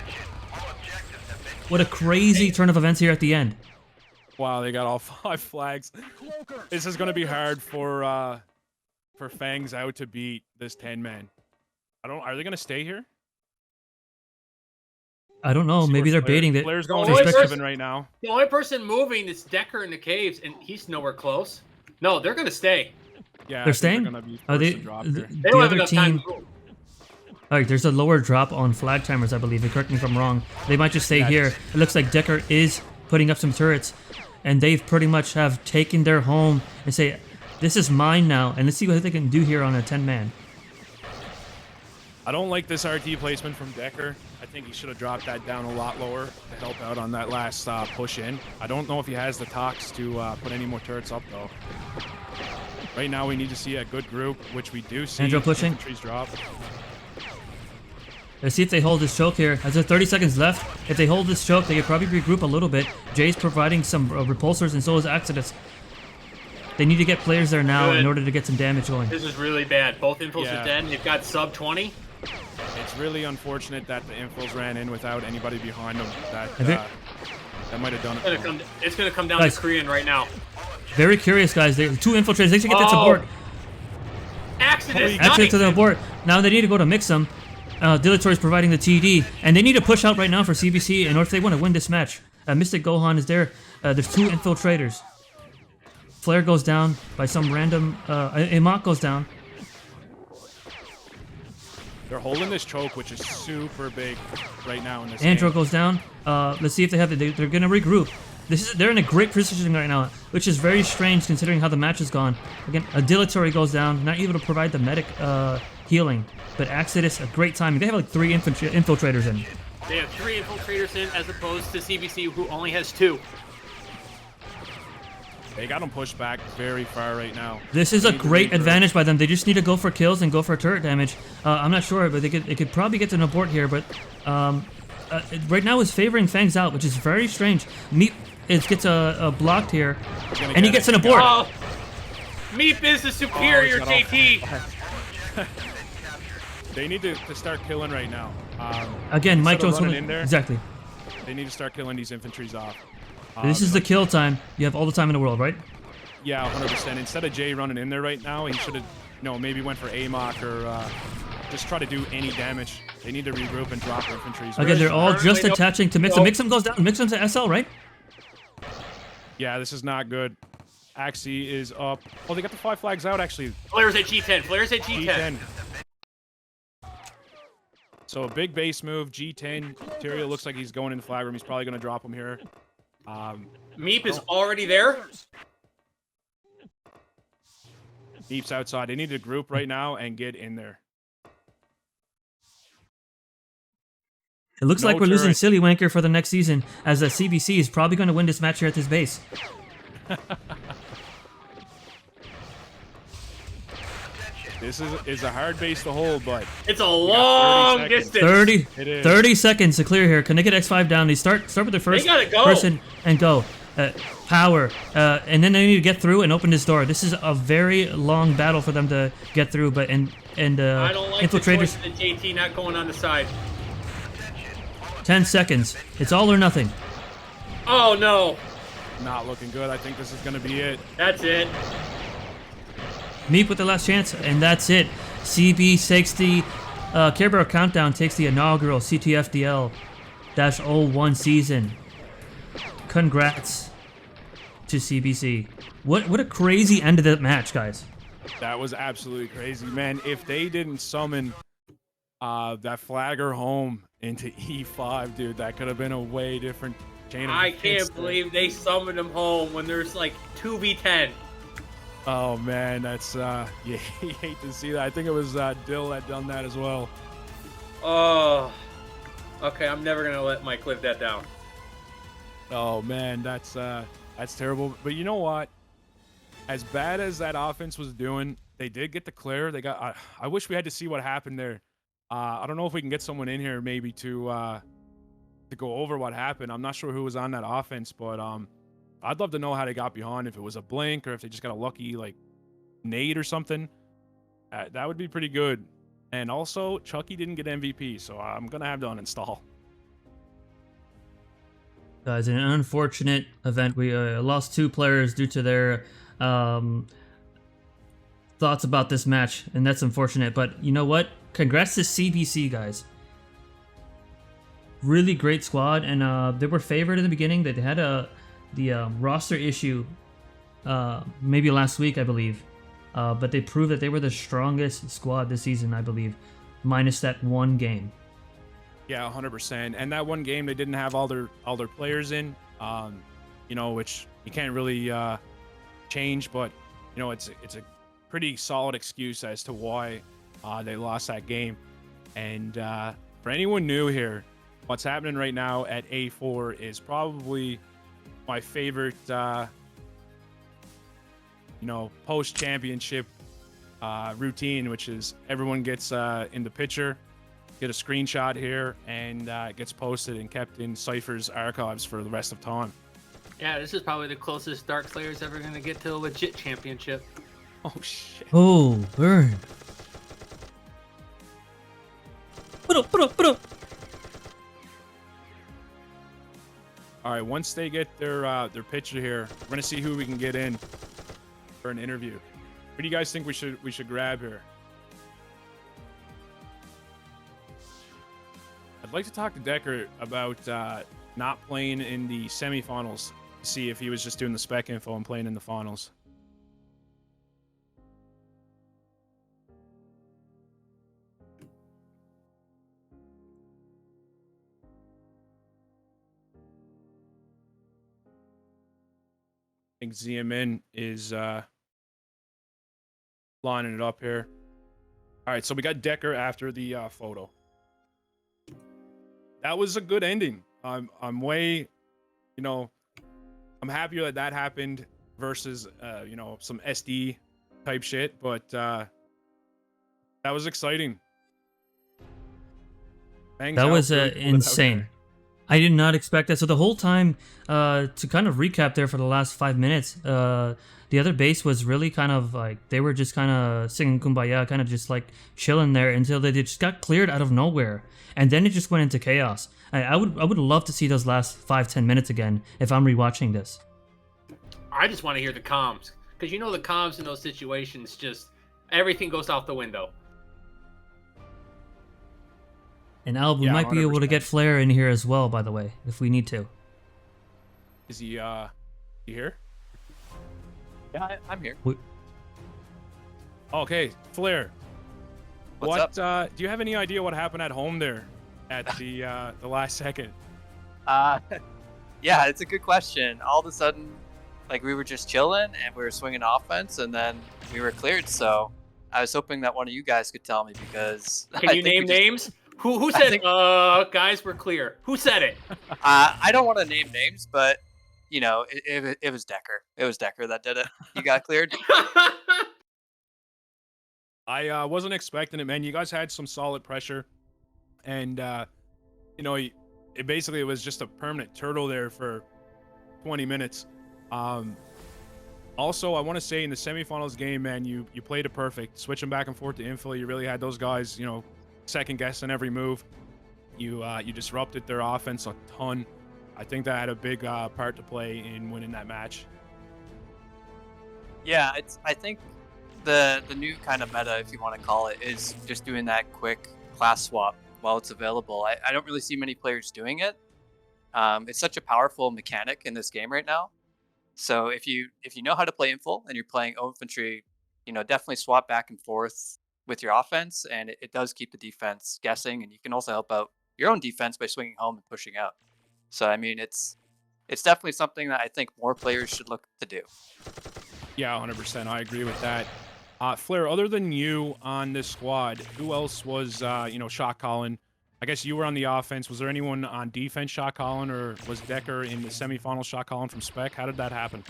What a crazy turn of events here at the end. Wow, they got all 5 flags. This is gonna be hard for Fangs out to beat this 10-man. Are they gonna stay here? I don't know. Maybe they're baiting it. Flair's going Oh, to wait, Seven right now. The only person moving is Decker in the caves, and he's nowhere close. No, they're gonna stay. Yeah, They're staying? Gonna be Are they? forced to drop The here. They don't have other enough time team. to move. Alright, there's a lower drop on flag timers, I believe. Correct me if I'm wrong. They might just stay here. It looks like Decker is putting up some turrets, and they've pretty much have taken their home and say, "This is mine now." And let's see what they can do here on a 10-man. I don't like this RT placement from Decker. I think he should have dropped that down a lot lower to help out on that last push in. I don't know if he has the tox to put any more turrets up though. Right now we need to see a good group, which we do see. Andrew pushing. Infantry's drop. Let's see if they hold this choke here. As there's 30 seconds left, if they hold this choke, they could probably regroup a little bit. Jay's providing some repulsors, and so is Exodus. They need to get players there now in order to get some damage going. This is really bad. Both infils Yeah. are dead. They've got sub 20. It's really unfortunate that the infils ran in without anybody behind them. Have it- That might have done it. for them. It's gonna come down Guys. to Korean right now. Very curious, guys. They're 2 infiltrators. They should get this Oh. abort. Exodus, Actually, nice. to the abort. Now they need to go to mix them. Dilatory is providing the TD, and they need to push out right now for CBC in order if they want to win this match. Mystic Gohan is there. There's 2 infiltrators. Flare goes down by some random. Amok goes down. They're holding this choke, which is super big right now in this Andro game. goes down. Let's see if they have it. They're gonna regroup. They're in a great position right now, which is very strange considering how the match has gone. Again, a Dilatory goes down, not able to provide the medic healing, but Exodus, a great timing. They have like 3 infiltrators in. They have 3 infiltrators in as opposed to CBC, who only has 2. They got them pushed back very far right now. This is They a need to great regroup. advantage by them. They just need to go for kills and go for turret damage. I'm not sure, but they could probably get to an abort here. But right now is favoring Fangs out, which is very strange. Meep gets blocked here, and he gets an abort. Oh, Meep is the superior he's got all JT. They need to start killing right now. Again, Mike instead of Jones running in there. exactly. They need to start killing these infantries off. This is the kill time. You have all the time in the world, right? Yeah, 100%. Instead of Jay running in there right now, he should have, maybe went for Amok or just try to do any damage. They need to regroup and drop infantry. Again, they're all just attaching to Mixum. Mixum goes down. Mixum's to SL, right? Yeah, this is not good. Axie is up. Oh, they got the 5 flags out, actually. Flares at G10. Flares at G10. G10. So a big base move, G10. Tyrael looks like he's going in the flag room. He's probably going to drop him here. Meep is already there. Meep's outside. They need to group right now and get in there. It looks No like we're losing turret. Silly Wanker for the next season, as the CBC is probably going to win this match here at this base. This is a hard base to hold, but It's a we got long 30 seconds. distance. 30, It is. 30 seconds to clear here. Can they get X5 down? They start with their first gotta go. person and go. Power. And then they need to get through and open this door. This is a very long battle for them to get through, but I don't like the infiltrators, choice of the JT not going on the side. 10 seconds. It's all or nothing. Oh no, Not looking good. I think this is going to be it. that's it. Meep with the last chance, and that's it. CB takes the Care Bear Countdown takes the inaugural CTFDL-01 season. Congrats to CBC. What a crazy end of the match, guys. That was absolutely crazy, man. If they didn't summon that flagger home into E5, dude, that could have been a way different chain of I events can't there. believe they summoned him home when there's like 2v10. Oh man, that's you hate to see that. I think it was Dill that done that as well. Oh, okay. I'm never gonna let Mike live that down. Oh man, that's terrible. But you know what? As bad as that offense was doing, they did get the clear. They got. I wish we had to see what happened there. I don't know if we can get someone in here maybe to go over what happened. I'm not sure who was on that offense, but I'd love to know how they got behind. If it was a blink or if they just got a lucky like nade or something. That would be pretty good. And also, Chucky didn't get MVP, so I'm gonna have to uninstall. Guys, an unfortunate event. We lost 2 players due to their thoughts about this match, and that's unfortunate. But you know what? Congrats to CBC, guys. Really great squad, and they were favored in the beginning. They had the roster issue maybe last week, I believe, but they proved that they were the strongest squad this season, I believe, minus that one game. Yeah, 100%. And that one game, they didn't have all their players in, you know, which you can't really change. But you know, it's a pretty solid excuse as to why they lost that game. And for anyone new here, what's happening right now at A4 is probably my favorite, you know, post-championship routine, which is everyone gets in the picture, get a screenshot here, and it gets posted and kept in Cypher's archives for the rest of time. Yeah, this is probably the closest Dark Slayer's ever gonna get to a legit championship. Oh shit! Oh, burn! Put up! All right, once they get their picture here, we're gonna see who we can get in for an interview. What do you guys think we should grab here? I'd like to talk to Decker about not playing in the semifinals. See if he was just doing the spec info and playing in the finals. I think ZMN is lining it up here. All right, so we got Decker after the photo. That was a good ending. I'm way, you know, I'm happier that happened versus you know, some SD type shit, but that was exciting. Bangs That out was pretty cool without insane. there. I did not expect that. So the whole time, to kind of recap there for the last 5 minutes, the other base was really kind of like, they were just kind of singing Kumbaya, kind of just like chilling there until they just got cleared out of nowhere. And then it just went into chaos. I would love to see those last 5-10 minutes again if I'm rewatching this. I just want to hear the comms, because you know the comms in those situations, just everything goes out the window. And Al, we Yeah, might be able to 100%. get Flair in here as well, by the way, if we need to. Is he you here? Yeah, I'm here. Okay, Flair. What's what do you have any idea what happened at home there at the last second? Yeah, it's a good question. All of a sudden, like, we were just chilling and we were swinging offense, and then we were cleared. So I was hoping that one of you guys could tell me, because Can you name names? Who I said? think- Guys, we're clear. Who said it? I don't want to name names, but you know, it was Decker. It was Decker that did it. You got cleared. I wasn't expecting it, man. You guys had some solid pressure, and you know, it basically was just a permanent turtle there for 20 minutes. Also, I want to say in the semifinals game, man, you played it perfect. Switching back and forth to infill, you really had those guys, you know, second guessing every move. You disrupted their offense a ton. I think that had a big part to play in winning that match. Yeah, I think the new kind of meta, if you want to call it, is just doing that quick class swap while it's available. I don't really see many players doing it. It's such a powerful mechanic in this game right now. So if you know how to play infil and you're playing infantry, you know, definitely swap back and forth with your offense, and it does keep the defense guessing, and you can also help out your own defense by swinging home and pushing out. So I mean, it's definitely something that I think more players should look to do. Yeah, 100%. I agree with that. Flair, other than you on this squad, who else was, you know, shot calling? I guess you were on the offense. Was there anyone on defense shot calling, or was Decker in the semifinal shot calling from Spec? How did that happen?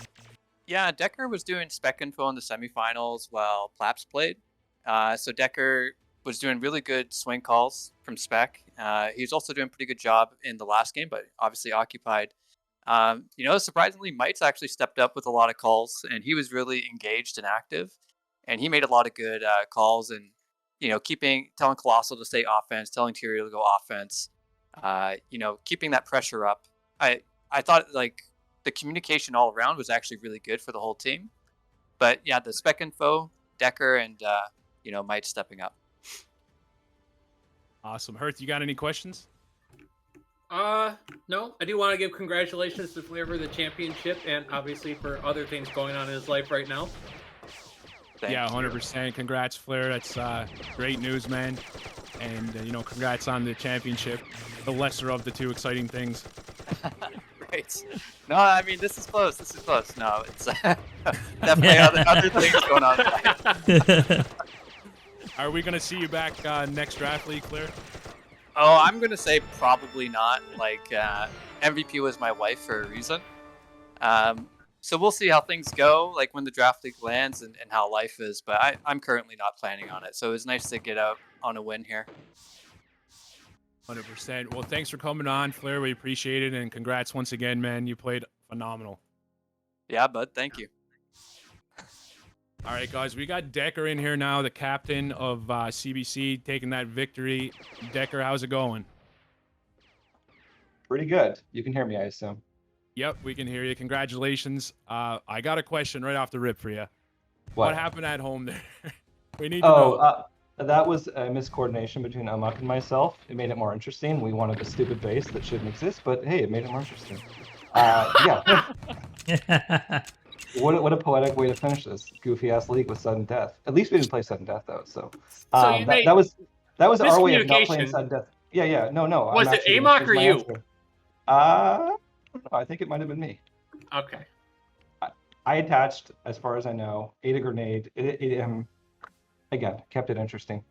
Yeah, Decker was doing spec info in the semifinals while Plaps played. So Decker was doing really good swing calls from spec. He was also doing a pretty good job in the last game, but obviously occupied. You know, surprisingly, Mites actually stepped up with a lot of calls, and he was really engaged and active. And he made a lot of good calls, and you know, telling Colossal to stay offense, telling Tyrael to go offense. You know, keeping that pressure up. I thought like the communication all around was actually really good for the whole team. But yeah, the spec info, Decker, and you know, Mite stepping up. Awesome. Herth, you got any questions? No. I do want to give congratulations to Flair for the championship, and obviously for other things going on in his life right now. Yeah, 100%. Congrats, Flair. That's great news, man. And, you know, congrats on the championship. The lesser of the two exciting things. Right. No, I mean, this is close. This is close. No, it's definitely other things going on. Are we going to see you back next draft league, Flair? Oh, I'm going to say probably not. Like, MVP was my wife for a reason. So we'll see how things go, like when the draft league lands and how life is. But I'm currently not planning on it. So it was nice to get out on a win here. 100%. Well, thanks for coming on, Flair. We appreciate it. And congrats once again, man. You played phenomenal. Yeah, bud. Thank you. All right, guys. We got Decker in here now, the captain of CBC, taking that victory. Decker, how's it going? Pretty good. You can hear me, I assume. Yep, we can hear you. Congratulations. I got a question right off the rip for you. What happened at home there? We need to know. That was a miscoordination between Amok and myself. It made it more interesting. We wanted a stupid base that shouldn't exist, but hey, it made it more interesting. Yeah. What a poetic way to finish this goofy ass league with sudden death. At least we didn't play sudden death though. So that was our way of not playing sudden death. Yeah. No. Was it Amok or you? I think it might have been me. Okay. I attached, as far as I know, ate a grenade. Again, kept it interesting.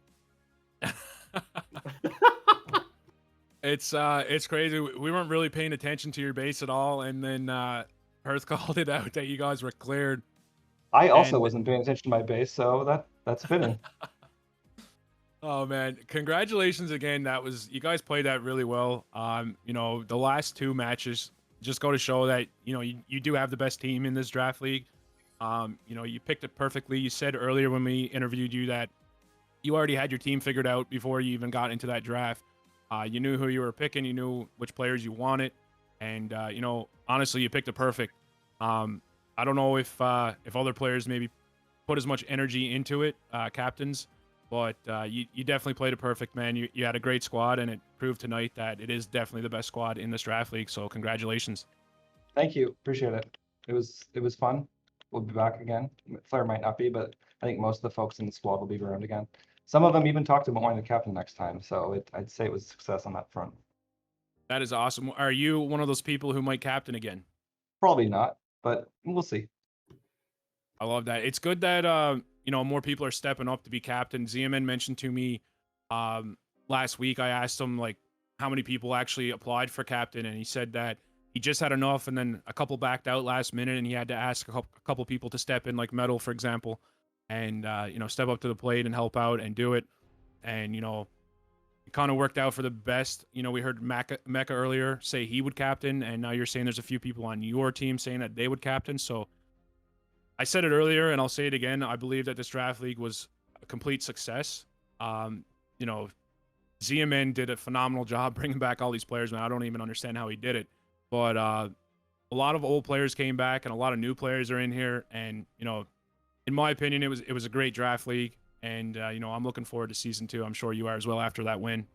It's crazy. We weren't really paying attention to your base at all, and then Herth called it out that you guys were cleared. I also wasn't paying attention to my base, so that's fitting. Oh man, congratulations again. You guys played that really well. You know, the last two matches just go to show that, you know, you do have the best team in this draft league. You know, you picked it perfectly. You said earlier when we interviewed you that you already had your team figured out before you even got into that draft. You knew who you were picking. You knew which players you wanted. And, you know, honestly, you picked it perfect. I don't know if other players maybe put as much energy into it, captains, but you definitely played it perfect, man. You had a great squad, and it proved tonight that it is definitely the best squad in this draft league. So congratulations. Thank you. Appreciate it. It was fun. We'll be back again. Flair might not be, but I think most of the folks in the squad will be around again. Some of them even talked about wanting to captain next time. So I'd say it was a success on that front. That is awesome. Are you one of those people who might captain again? Probably not, but we'll see. I love that. It's good that you know, more people are stepping up to be captain. ZMN mentioned to me last week I asked him like how many people actually applied for captain, and he said that he just had enough, and then a couple backed out last minute, and he had to ask a couple people to step in, like Metal, for example, and step up to the plate and help out and do it. And it kind of worked out for the best. We heard Mecca earlier say he would captain, and now you're saying there's a few people on your team saying that they would captain. So I said it earlier, and I'll say it again. I believe that this draft league was a complete success. ZMN did a phenomenal job bringing back all these players, man. I don't even understand how he did it. But a lot of old players came back, and a lot of new players are in here. And, in my opinion, it was a great draft league. And, I'm looking forward to season 2. I'm sure you are as well after that win.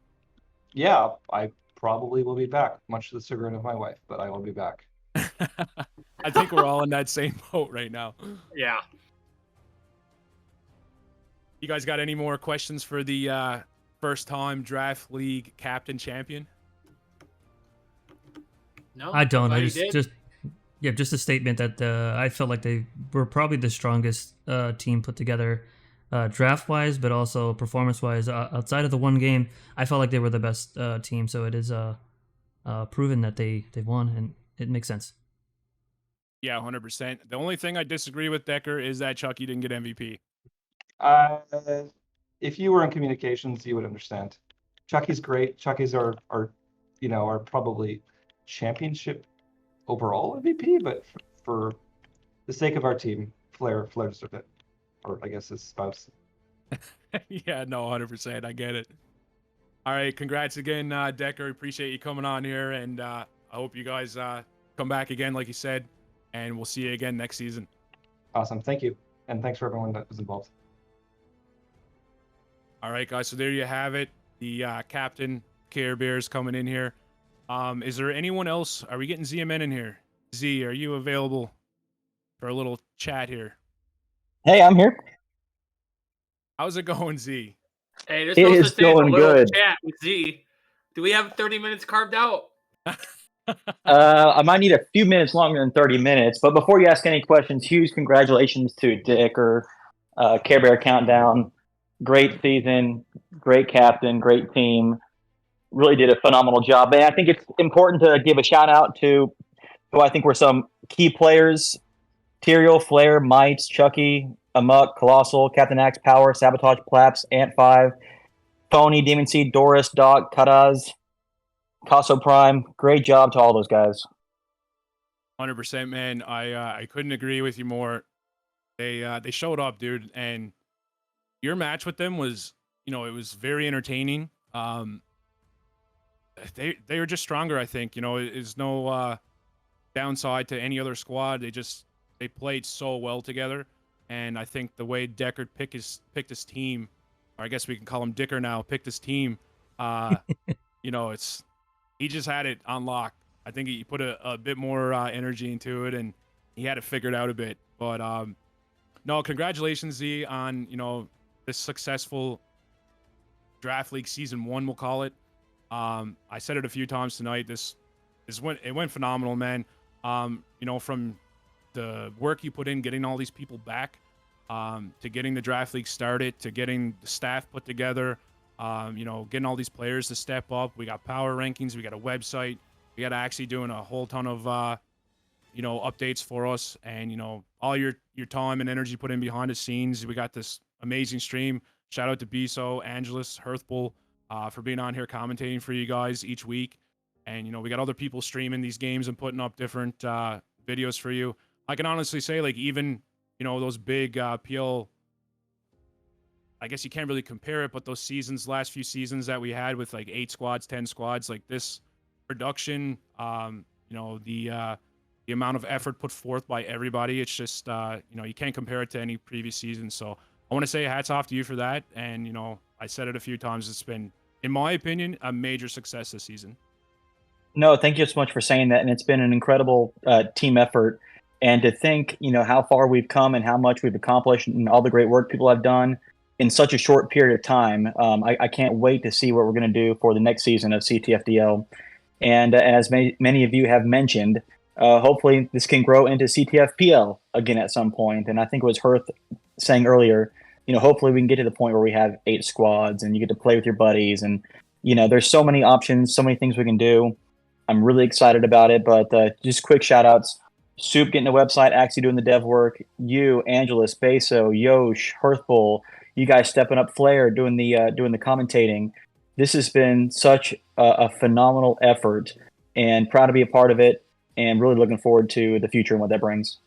Yeah, I probably will be back, much to the chagrin of my wife, but I will be back. I think we're all in that same boat right now. Yeah. You guys got any more questions for the first-time draft league captain champion? No, I don't. glad I you did. just a statement that I felt like they were probably the strongest team put together draft-wise, but also performance-wise. Outside of the one game, I felt like they were the best team. So it is proven that they won, and it makes sense. Yeah, 100%. The only thing I disagree with, Decker, is that Chucky didn't get MVP. If you were in communications, you would understand. Chucky's great. Chucky's are probably championship overall MVP, but for the sake of our team, Flair deserved it, or I guess his spouse. Yeah, no, 100%. I get it. All right, congrats again, Decker. Appreciate you coming on here, and I hope you guys come back again, like you said, and we'll see you again next season. Awesome. Thank you, and thanks for everyone that was involved. All right, guys, so there you have it. The captain, Care Bears, coming in here. Is there anyone else? Are we getting ZMN in here? Z, are you available for a little chat here? Hey, I'm here. How's it going, Z? Hey, there's It no is such thing as a going little good. chat with Z. Do we have 30 minutes carved out? I might need a few minutes longer than 30 minutes, but before you ask any questions, huge congratulations to Dicker, Care Bear Countdown. Great season, great captain, great team. Really did a phenomenal job. And I think it's important to give a shout out to who I think were some key players: Tyrael, Flair, Mites, Chucky, Amok, Colossal, Captain Axe, Power, Sabotage, Plaps, Ant5, Pony, Demon Seed, Doris, Doc, Kataz, Casso Prime. Great job to all those guys. 100%, man. I couldn't agree with you more. They showed up, dude, and your match with them was, it was very entertaining. They were just stronger, I think. There's no downside to any other squad. They played so well together, and I think the way Decker picked his team, or I guess we can call him Dicker now, picked his team. He just had it on lock. I think he put a bit more energy into it, and he had it figured out a bit. But no, congratulations, Z, on this successful draft league season 1, we'll call it. I said it a few times tonight. It went phenomenal, man. From the work you put in getting all these people back, to getting the draft league started, to getting the staff put together, getting all these players to step up. We got power rankings. We got a website. We got actually doing a whole ton of, updates for us, and, all your time and energy put in behind the scenes. We got this amazing stream. Shout out to Beso, Angelus, Herthbull, for being on here commentating for you guys each week. And, we got other people streaming these games and putting up different videos for you. I can honestly say, like, even, those big PL, I guess you can't really compare it, but those last few seasons that we had with like 8 squads, 10 squads, like this production, the amount of effort put forth by everybody, it's just, you can't compare it to any previous season. So I want to say hats off to you for that. And, I said it a few times, it's been, in my opinion, a major success this season. No, thank you so much for saying that. And it's been an incredible team effort. And to think, how far we've come and how much we've accomplished and all the great work people have done in such a short period of time. I can't wait to see what we're going to do for the next season of CTFDL. And as many of you have mentioned, hopefully this can grow into CTFPL again at some point. And I think it was Herth saying earlier, hopefully we can get to the point where we have 8 squads and you get to play with your buddies and there's so many options, so many things we can do. I'm really excited about it, but just quick shout outs. Soup getting the website, Axie doing the dev work, you, Angelus, Beso, Yosh, Herthbull, you guys stepping up, Flair doing the commentating. This has been such a phenomenal effort, and proud to be a part of it, and really looking forward to the future and what that brings.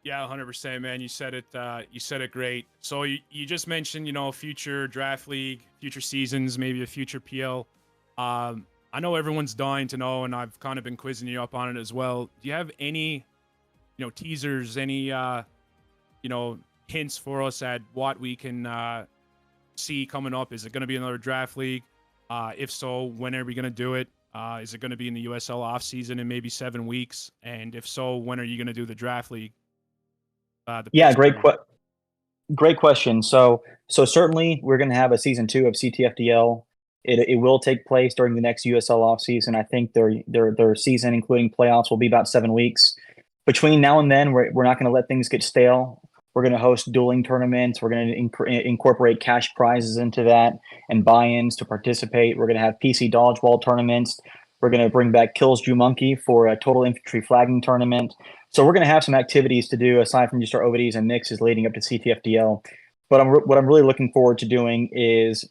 Yeah, 100%, man. You said it. You said it great. So you just mentioned, future draft league, future seasons, maybe a future PL. I know everyone's dying to know, and I've kind of been quizzing you up on it as well. Do you have any, teasers, any, hints for us at what we can see coming up? Is it going to be another draft league? If so, when are we going to do it? Is it going to be in the USL off season in maybe 7 weeks? And if so, when are you going to do the draft league? Yeah, great question. So certainly we're going to have a season 2 of CTFDL. It will take place during the next USL off season. I think their season, including playoffs, will be about 7 weeks. Between now and then, we're not going to let things get stale. We're going to host dueling tournaments. We're going to incorporate cash prizes into that and buy-ins to participate. We're going to have PC dodgeball tournaments. We're going to bring back Kills Drew Monkey for a total infantry flagging tournament. So we're going to have some activities to do aside from just our OVDs and mixes leading up to CTFDL. But what I'm really looking forward to doing is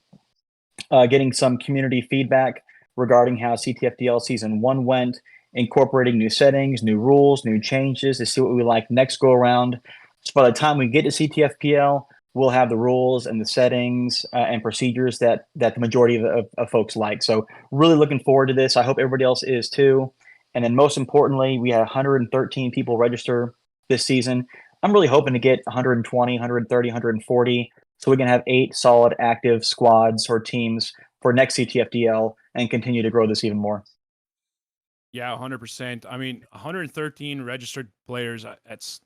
getting some community feedback regarding how CTFDL Season 1 went, incorporating new settings, new rules, new changes to see what we like next go around. So by the time we get to CTFPL, we'll have the rules and the settings and procedures that the majority of folks like. So really looking forward to this. I hope everybody else is too. And then most importantly, we had 113 people register this season. I'm really hoping to get 120, 130, 140. So we can have 8 solid active squads or teams for next CTFDL and continue to grow this even more. Yeah, 100%. I mean, 113 registered players. That's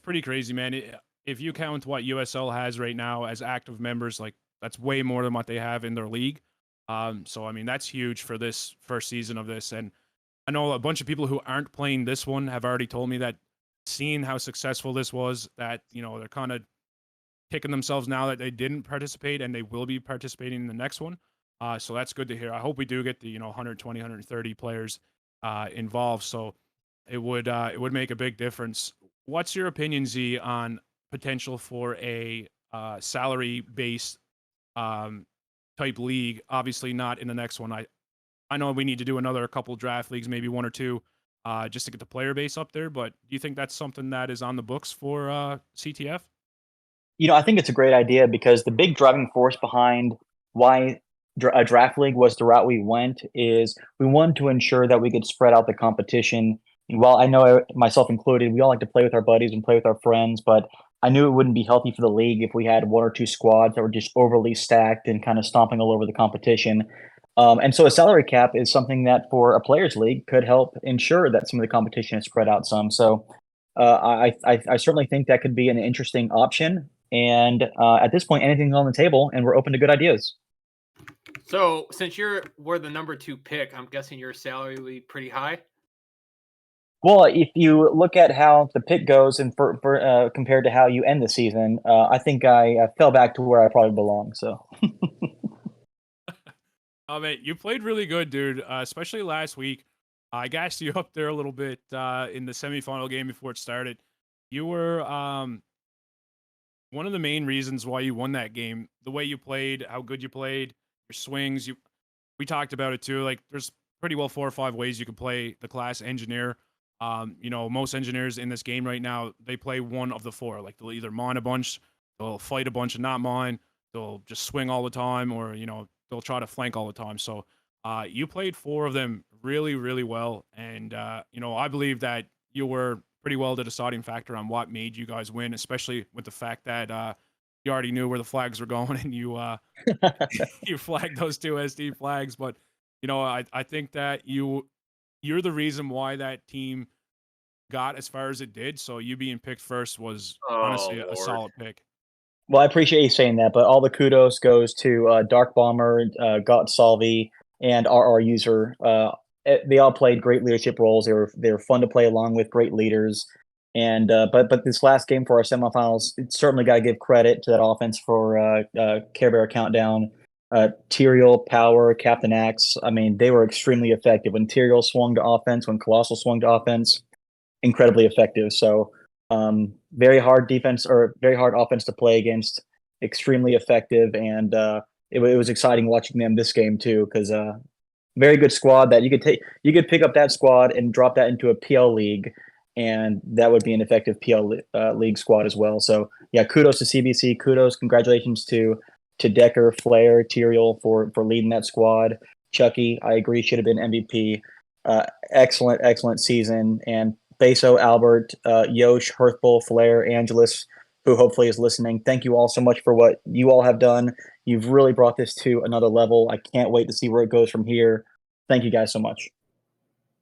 pretty crazy, man. If you count what USL has right now as active members, like that's way more than what they have in their league. So I mean, that's huge for this first season of this. And I know a bunch of people who aren't playing this one have already told me that seeing how successful this was, that they're kind of kicking themselves now that they didn't participate, and they will be participating in the next one. So that's good to hear. I hope we do get the 120, 130 players involved. So it would make a big difference. What's your opinion, Z, on potential for a salary-based type league? Obviously not in the next one. I know we need to do another couple draft leagues, maybe 1 or 2, just to get the player base up there. But do you think that's something that is on the books for CTF? I think it's a great idea because the big driving force behind why a draft league was the route we went is we wanted to ensure that we could spread out the competition. While I know myself included, we all like to play with our buddies and play with our friends, but I knew it wouldn't be healthy for the league if we had 1 or 2 squads that were just overly stacked and kind of stomping all over the competition. And so a salary cap is something that for a players league could help ensure that some of the competition is spread out some. So I certainly think that could be an interesting option. And at this point, anything's on the table, and we're open to good ideas. So since we're the number 2 pick, I'm guessing your salary will be pretty high. Well, if you look at how the pick goes and for compared to how you end the season, I think I fell back to where I probably belong. So. Oh man, you played really good, dude. Especially last week. I gassed you up there a little bit in the semifinal game before it started. You were one of the main reasons why you won that game. The way you played, how good you played, your swings. We talked about it too. Like, there's pretty well 4 or 5 ways you can play the class engineer. Most engineers in this game right now, they play one of the 4. Like, they'll either mine a bunch, they'll fight a bunch and not mine, they'll just swing all the time, or they'll try to flank all the time. So you played 4 of them really, really well. And, I believe that you were pretty well the deciding factor on what made you guys win, especially with the fact that you already knew where the flags were going and you you flagged those 2 SD flags. But, I think that you're the reason why that team got as far as it did. So you being picked first was honestly a solid pick. Well, I appreciate you saying that, but all the kudos goes to Dark Bomber, Got Salvi, and RR User. They all played great leadership roles. They were fun to play along with, great leaders. And but this last game for our semifinals, it's certainly got to give credit to that offense for Care Bear Countdown. Tyrael, Power, Captain Axe. I mean, they were extremely effective when Tyrael swung to offense, when Colossal swung to offense. Incredibly effective. So very hard defense or very hard offense to play against. Extremely effective, and it was exciting watching them this game too because very good squad that you could pick up that squad and drop that into a PL league, and that would be an effective PL league squad as well. So yeah, kudos to CBC. Kudos, congratulations to Decker, Flair, Tyrael for leading that squad. Chucky, I agree, should have been MVP. Excellent season. And Beso, Albert, Yosh, Herthbull, Flair, Angelus, who hopefully is listening. Thank you all so much for what you all have done. You've really brought this to another level. I can't wait to see where it goes from here. Thank you guys so much.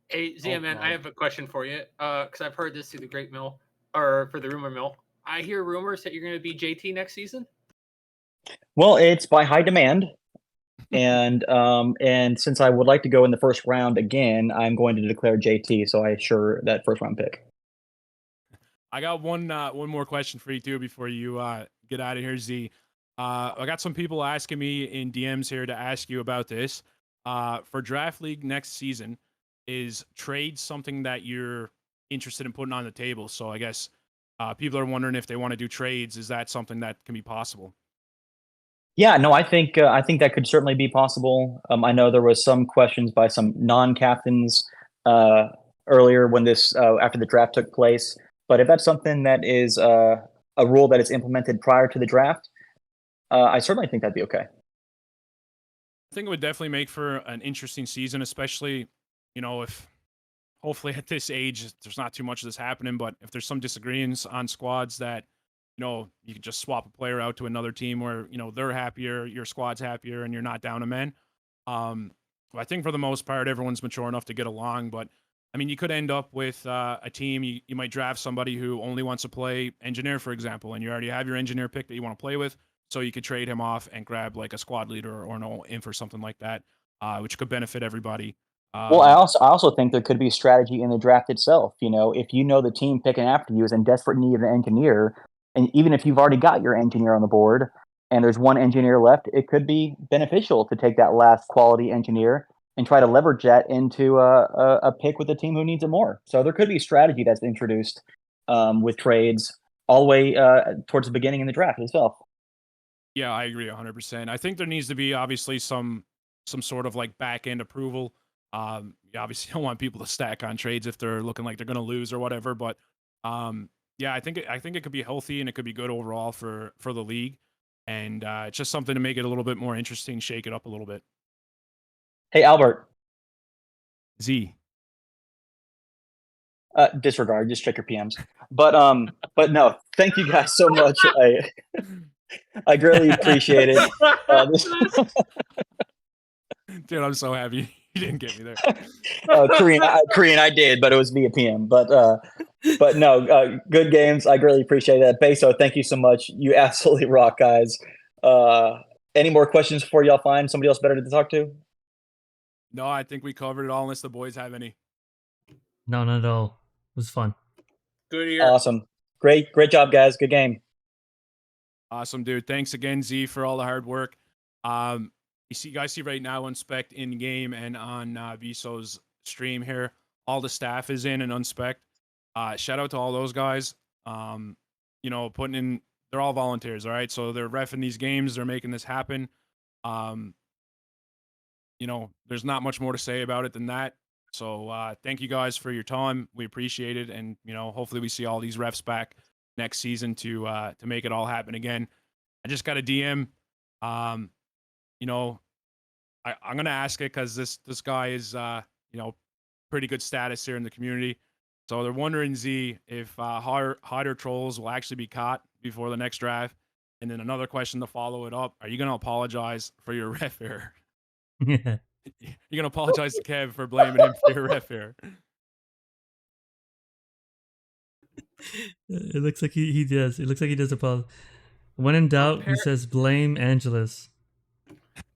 Hey, Zia, man, I have a question for you. Because I've heard this through the great mill, or for the rumor mill. I hear rumors that you're going to be JT next season. Well, it's by high demand. And since I would like to go in the first round again, I'm going to declare JT. So I assure that first round pick. I got one more question for you too before you get out of here, Z. I got some people asking me in DMs here to ask you about this. For Draft League next season, is trade something that you're interested in putting on the table? So I guess people are wondering if they want to do trades. Is that something that can be possible? Yeah, no, I think that could certainly be possible. I know there was some questions by some non-captains earlier when this after the draft took place. But if that's something that is a rule that is implemented prior to the draft, I certainly think that'd be okay. I think it would definitely make for an interesting season, especially, if hopefully at this age there's not too much of this happening, but if there's some disagreements on squads that, you can just swap a player out to another team where, they're happier, your squad's happier, and you're not down a man. I think for the most part, everyone's mature enough to get along, but I mean, you could end up with a team. You might draft somebody who only wants to play engineer, for example, and you already have your engineer pick that you want to play with. So you could trade him off and grab like a squad leader or an inf or something like that, which could benefit everybody. Well, I also think there could be strategy in the draft itself. If you know the team picking after you is in desperate need of an engineer, and even if you've already got your engineer on the board and there's one engineer left, it could be beneficial to take that last quality engineer and try to leverage that into a pick with a team who needs it more. So there could be strategy that's introduced with trades all the way towards the beginning in the draft itself. Yeah, I agree 100%. I think there needs to be obviously some sort of like back end approval. You obviously don't want people to stack on trades if they're looking like they're going to lose or whatever. But yeah, I think it could be healthy and it could be good overall for the league. And it's just something to make it a little bit more interesting, shake it up a little bit. Hey, Albert. Z. Disregard. Just check your PMs. But no, thank you guys so much. I greatly appreciate it. Dude, I'm so happy you didn't get me there. Korean, I did, but it was via PM. But no, good games. I greatly appreciate that. Beso, thank you so much. You absolutely rock, guys. Any more questions before y'all find somebody else better to talk to? No, I think we covered it all unless the boys have any. No, not at all. It was fun. Good year. Awesome. Great job, guys. Good game. Awesome, dude. Thanks again, Z, for all the hard work. You guys see right now on Spec in game and on Beso's stream here, all the staff is in and unspec. Shout out to all those guys. Putting in, they're all volunteers, all right? So they're reffing these games, they're making this happen. There's not much more to say about it than that. So thank you guys for your time. We appreciate it. And, hopefully we see all these refs back next season to make it all happen again. I just got a DM. I'm going to ask it because this guy is, pretty good status here in the community. So they're wondering, Z, if harder trolls will actually be caught before the next draft. And then another question to follow it up. Are you going to apologize for your ref error? Yeah. You're going to apologize to Kev for blaming him for your ref error. It looks like he does. It looks like he does apologize. When in doubt, he says blame Angelus.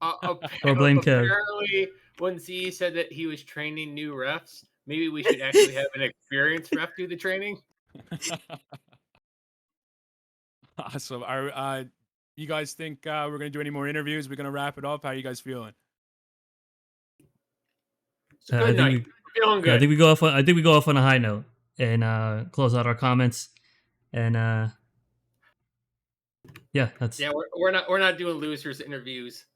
Or blame Kev. Apparently, when Z said that he was training new refs, maybe we should actually have an experienced ref do the training. Awesome. Are you guys think we're gonna do any more interviews? We're gonna wrap it up. How are you guys feeling? It's a good night. Feeling good. I think we go off. I think we go off on a high note and close out our comments. And yeah, that's we're not doing losers interviews.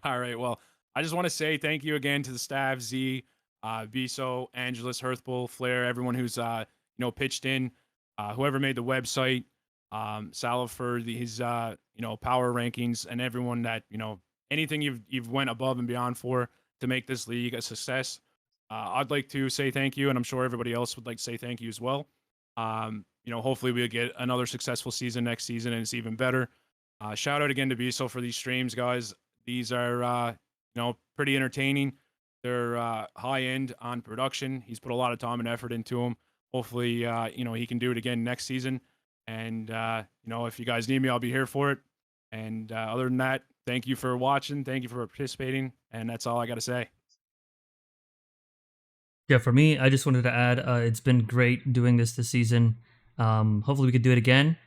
All right. Well, I just want to say thank you again to the staff, Z, Beso, Angelus, Herthbull, Flair, everyone who's pitched in, whoever made the website, Salah for his power rankings, and everyone that anything you've went above and beyond for to make this league a success. I'd like to say thank you, and I'm sure everybody else would like to say thank you as well. Hopefully we'll get another successful season next season, and it's even better. Shout out again to Beso for these streams, guys. These are, pretty entertaining. They're high end on production. He's put a lot of time and effort into them. Hopefully, he can do it again next season. And, if you guys need me, I'll be here for it. And other than that, thank you for watching. Thank you for participating. And that's all I got to say. Yeah, for me, I just wanted to add, it's been great doing this season. Hopefully we could do it again.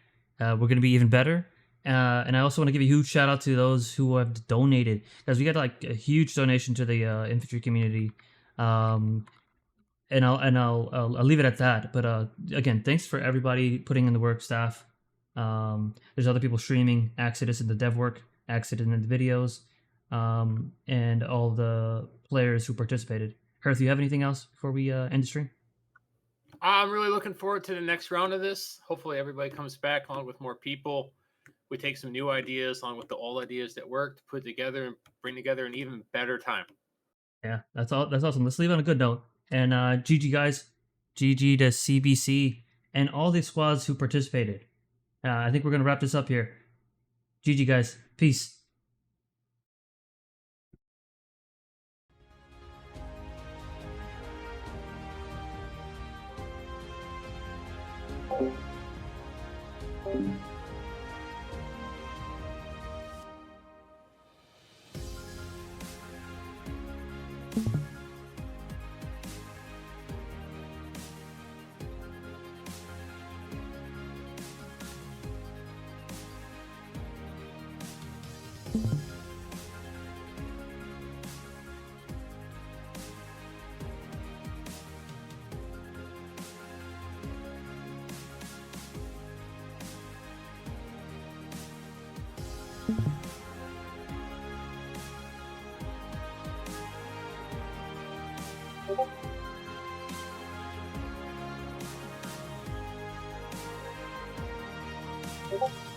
We're going to be even better. And I also want to give a huge shout out to those who have donated, because we got like a huge donation to the infantry community. And I'll leave it at that. But again, thanks for everybody putting in the work, staff. There's other people streaming, Exodus in the dev work, Exodus in the videos, and all the players who participated. Herth, you have anything else before we end the stream? I'm really looking forward to the next round of this. Hopefully everybody comes back along with more people. We take some new ideas along with the old ideas that worked, put together and bring together an even better time. Yeah, that's all. That's awesome. Let's leave on a good note. And GG guys, GG to CBC and all the squads who participated. I think we're gonna wrap this up here. GG guys, peace. Thank you.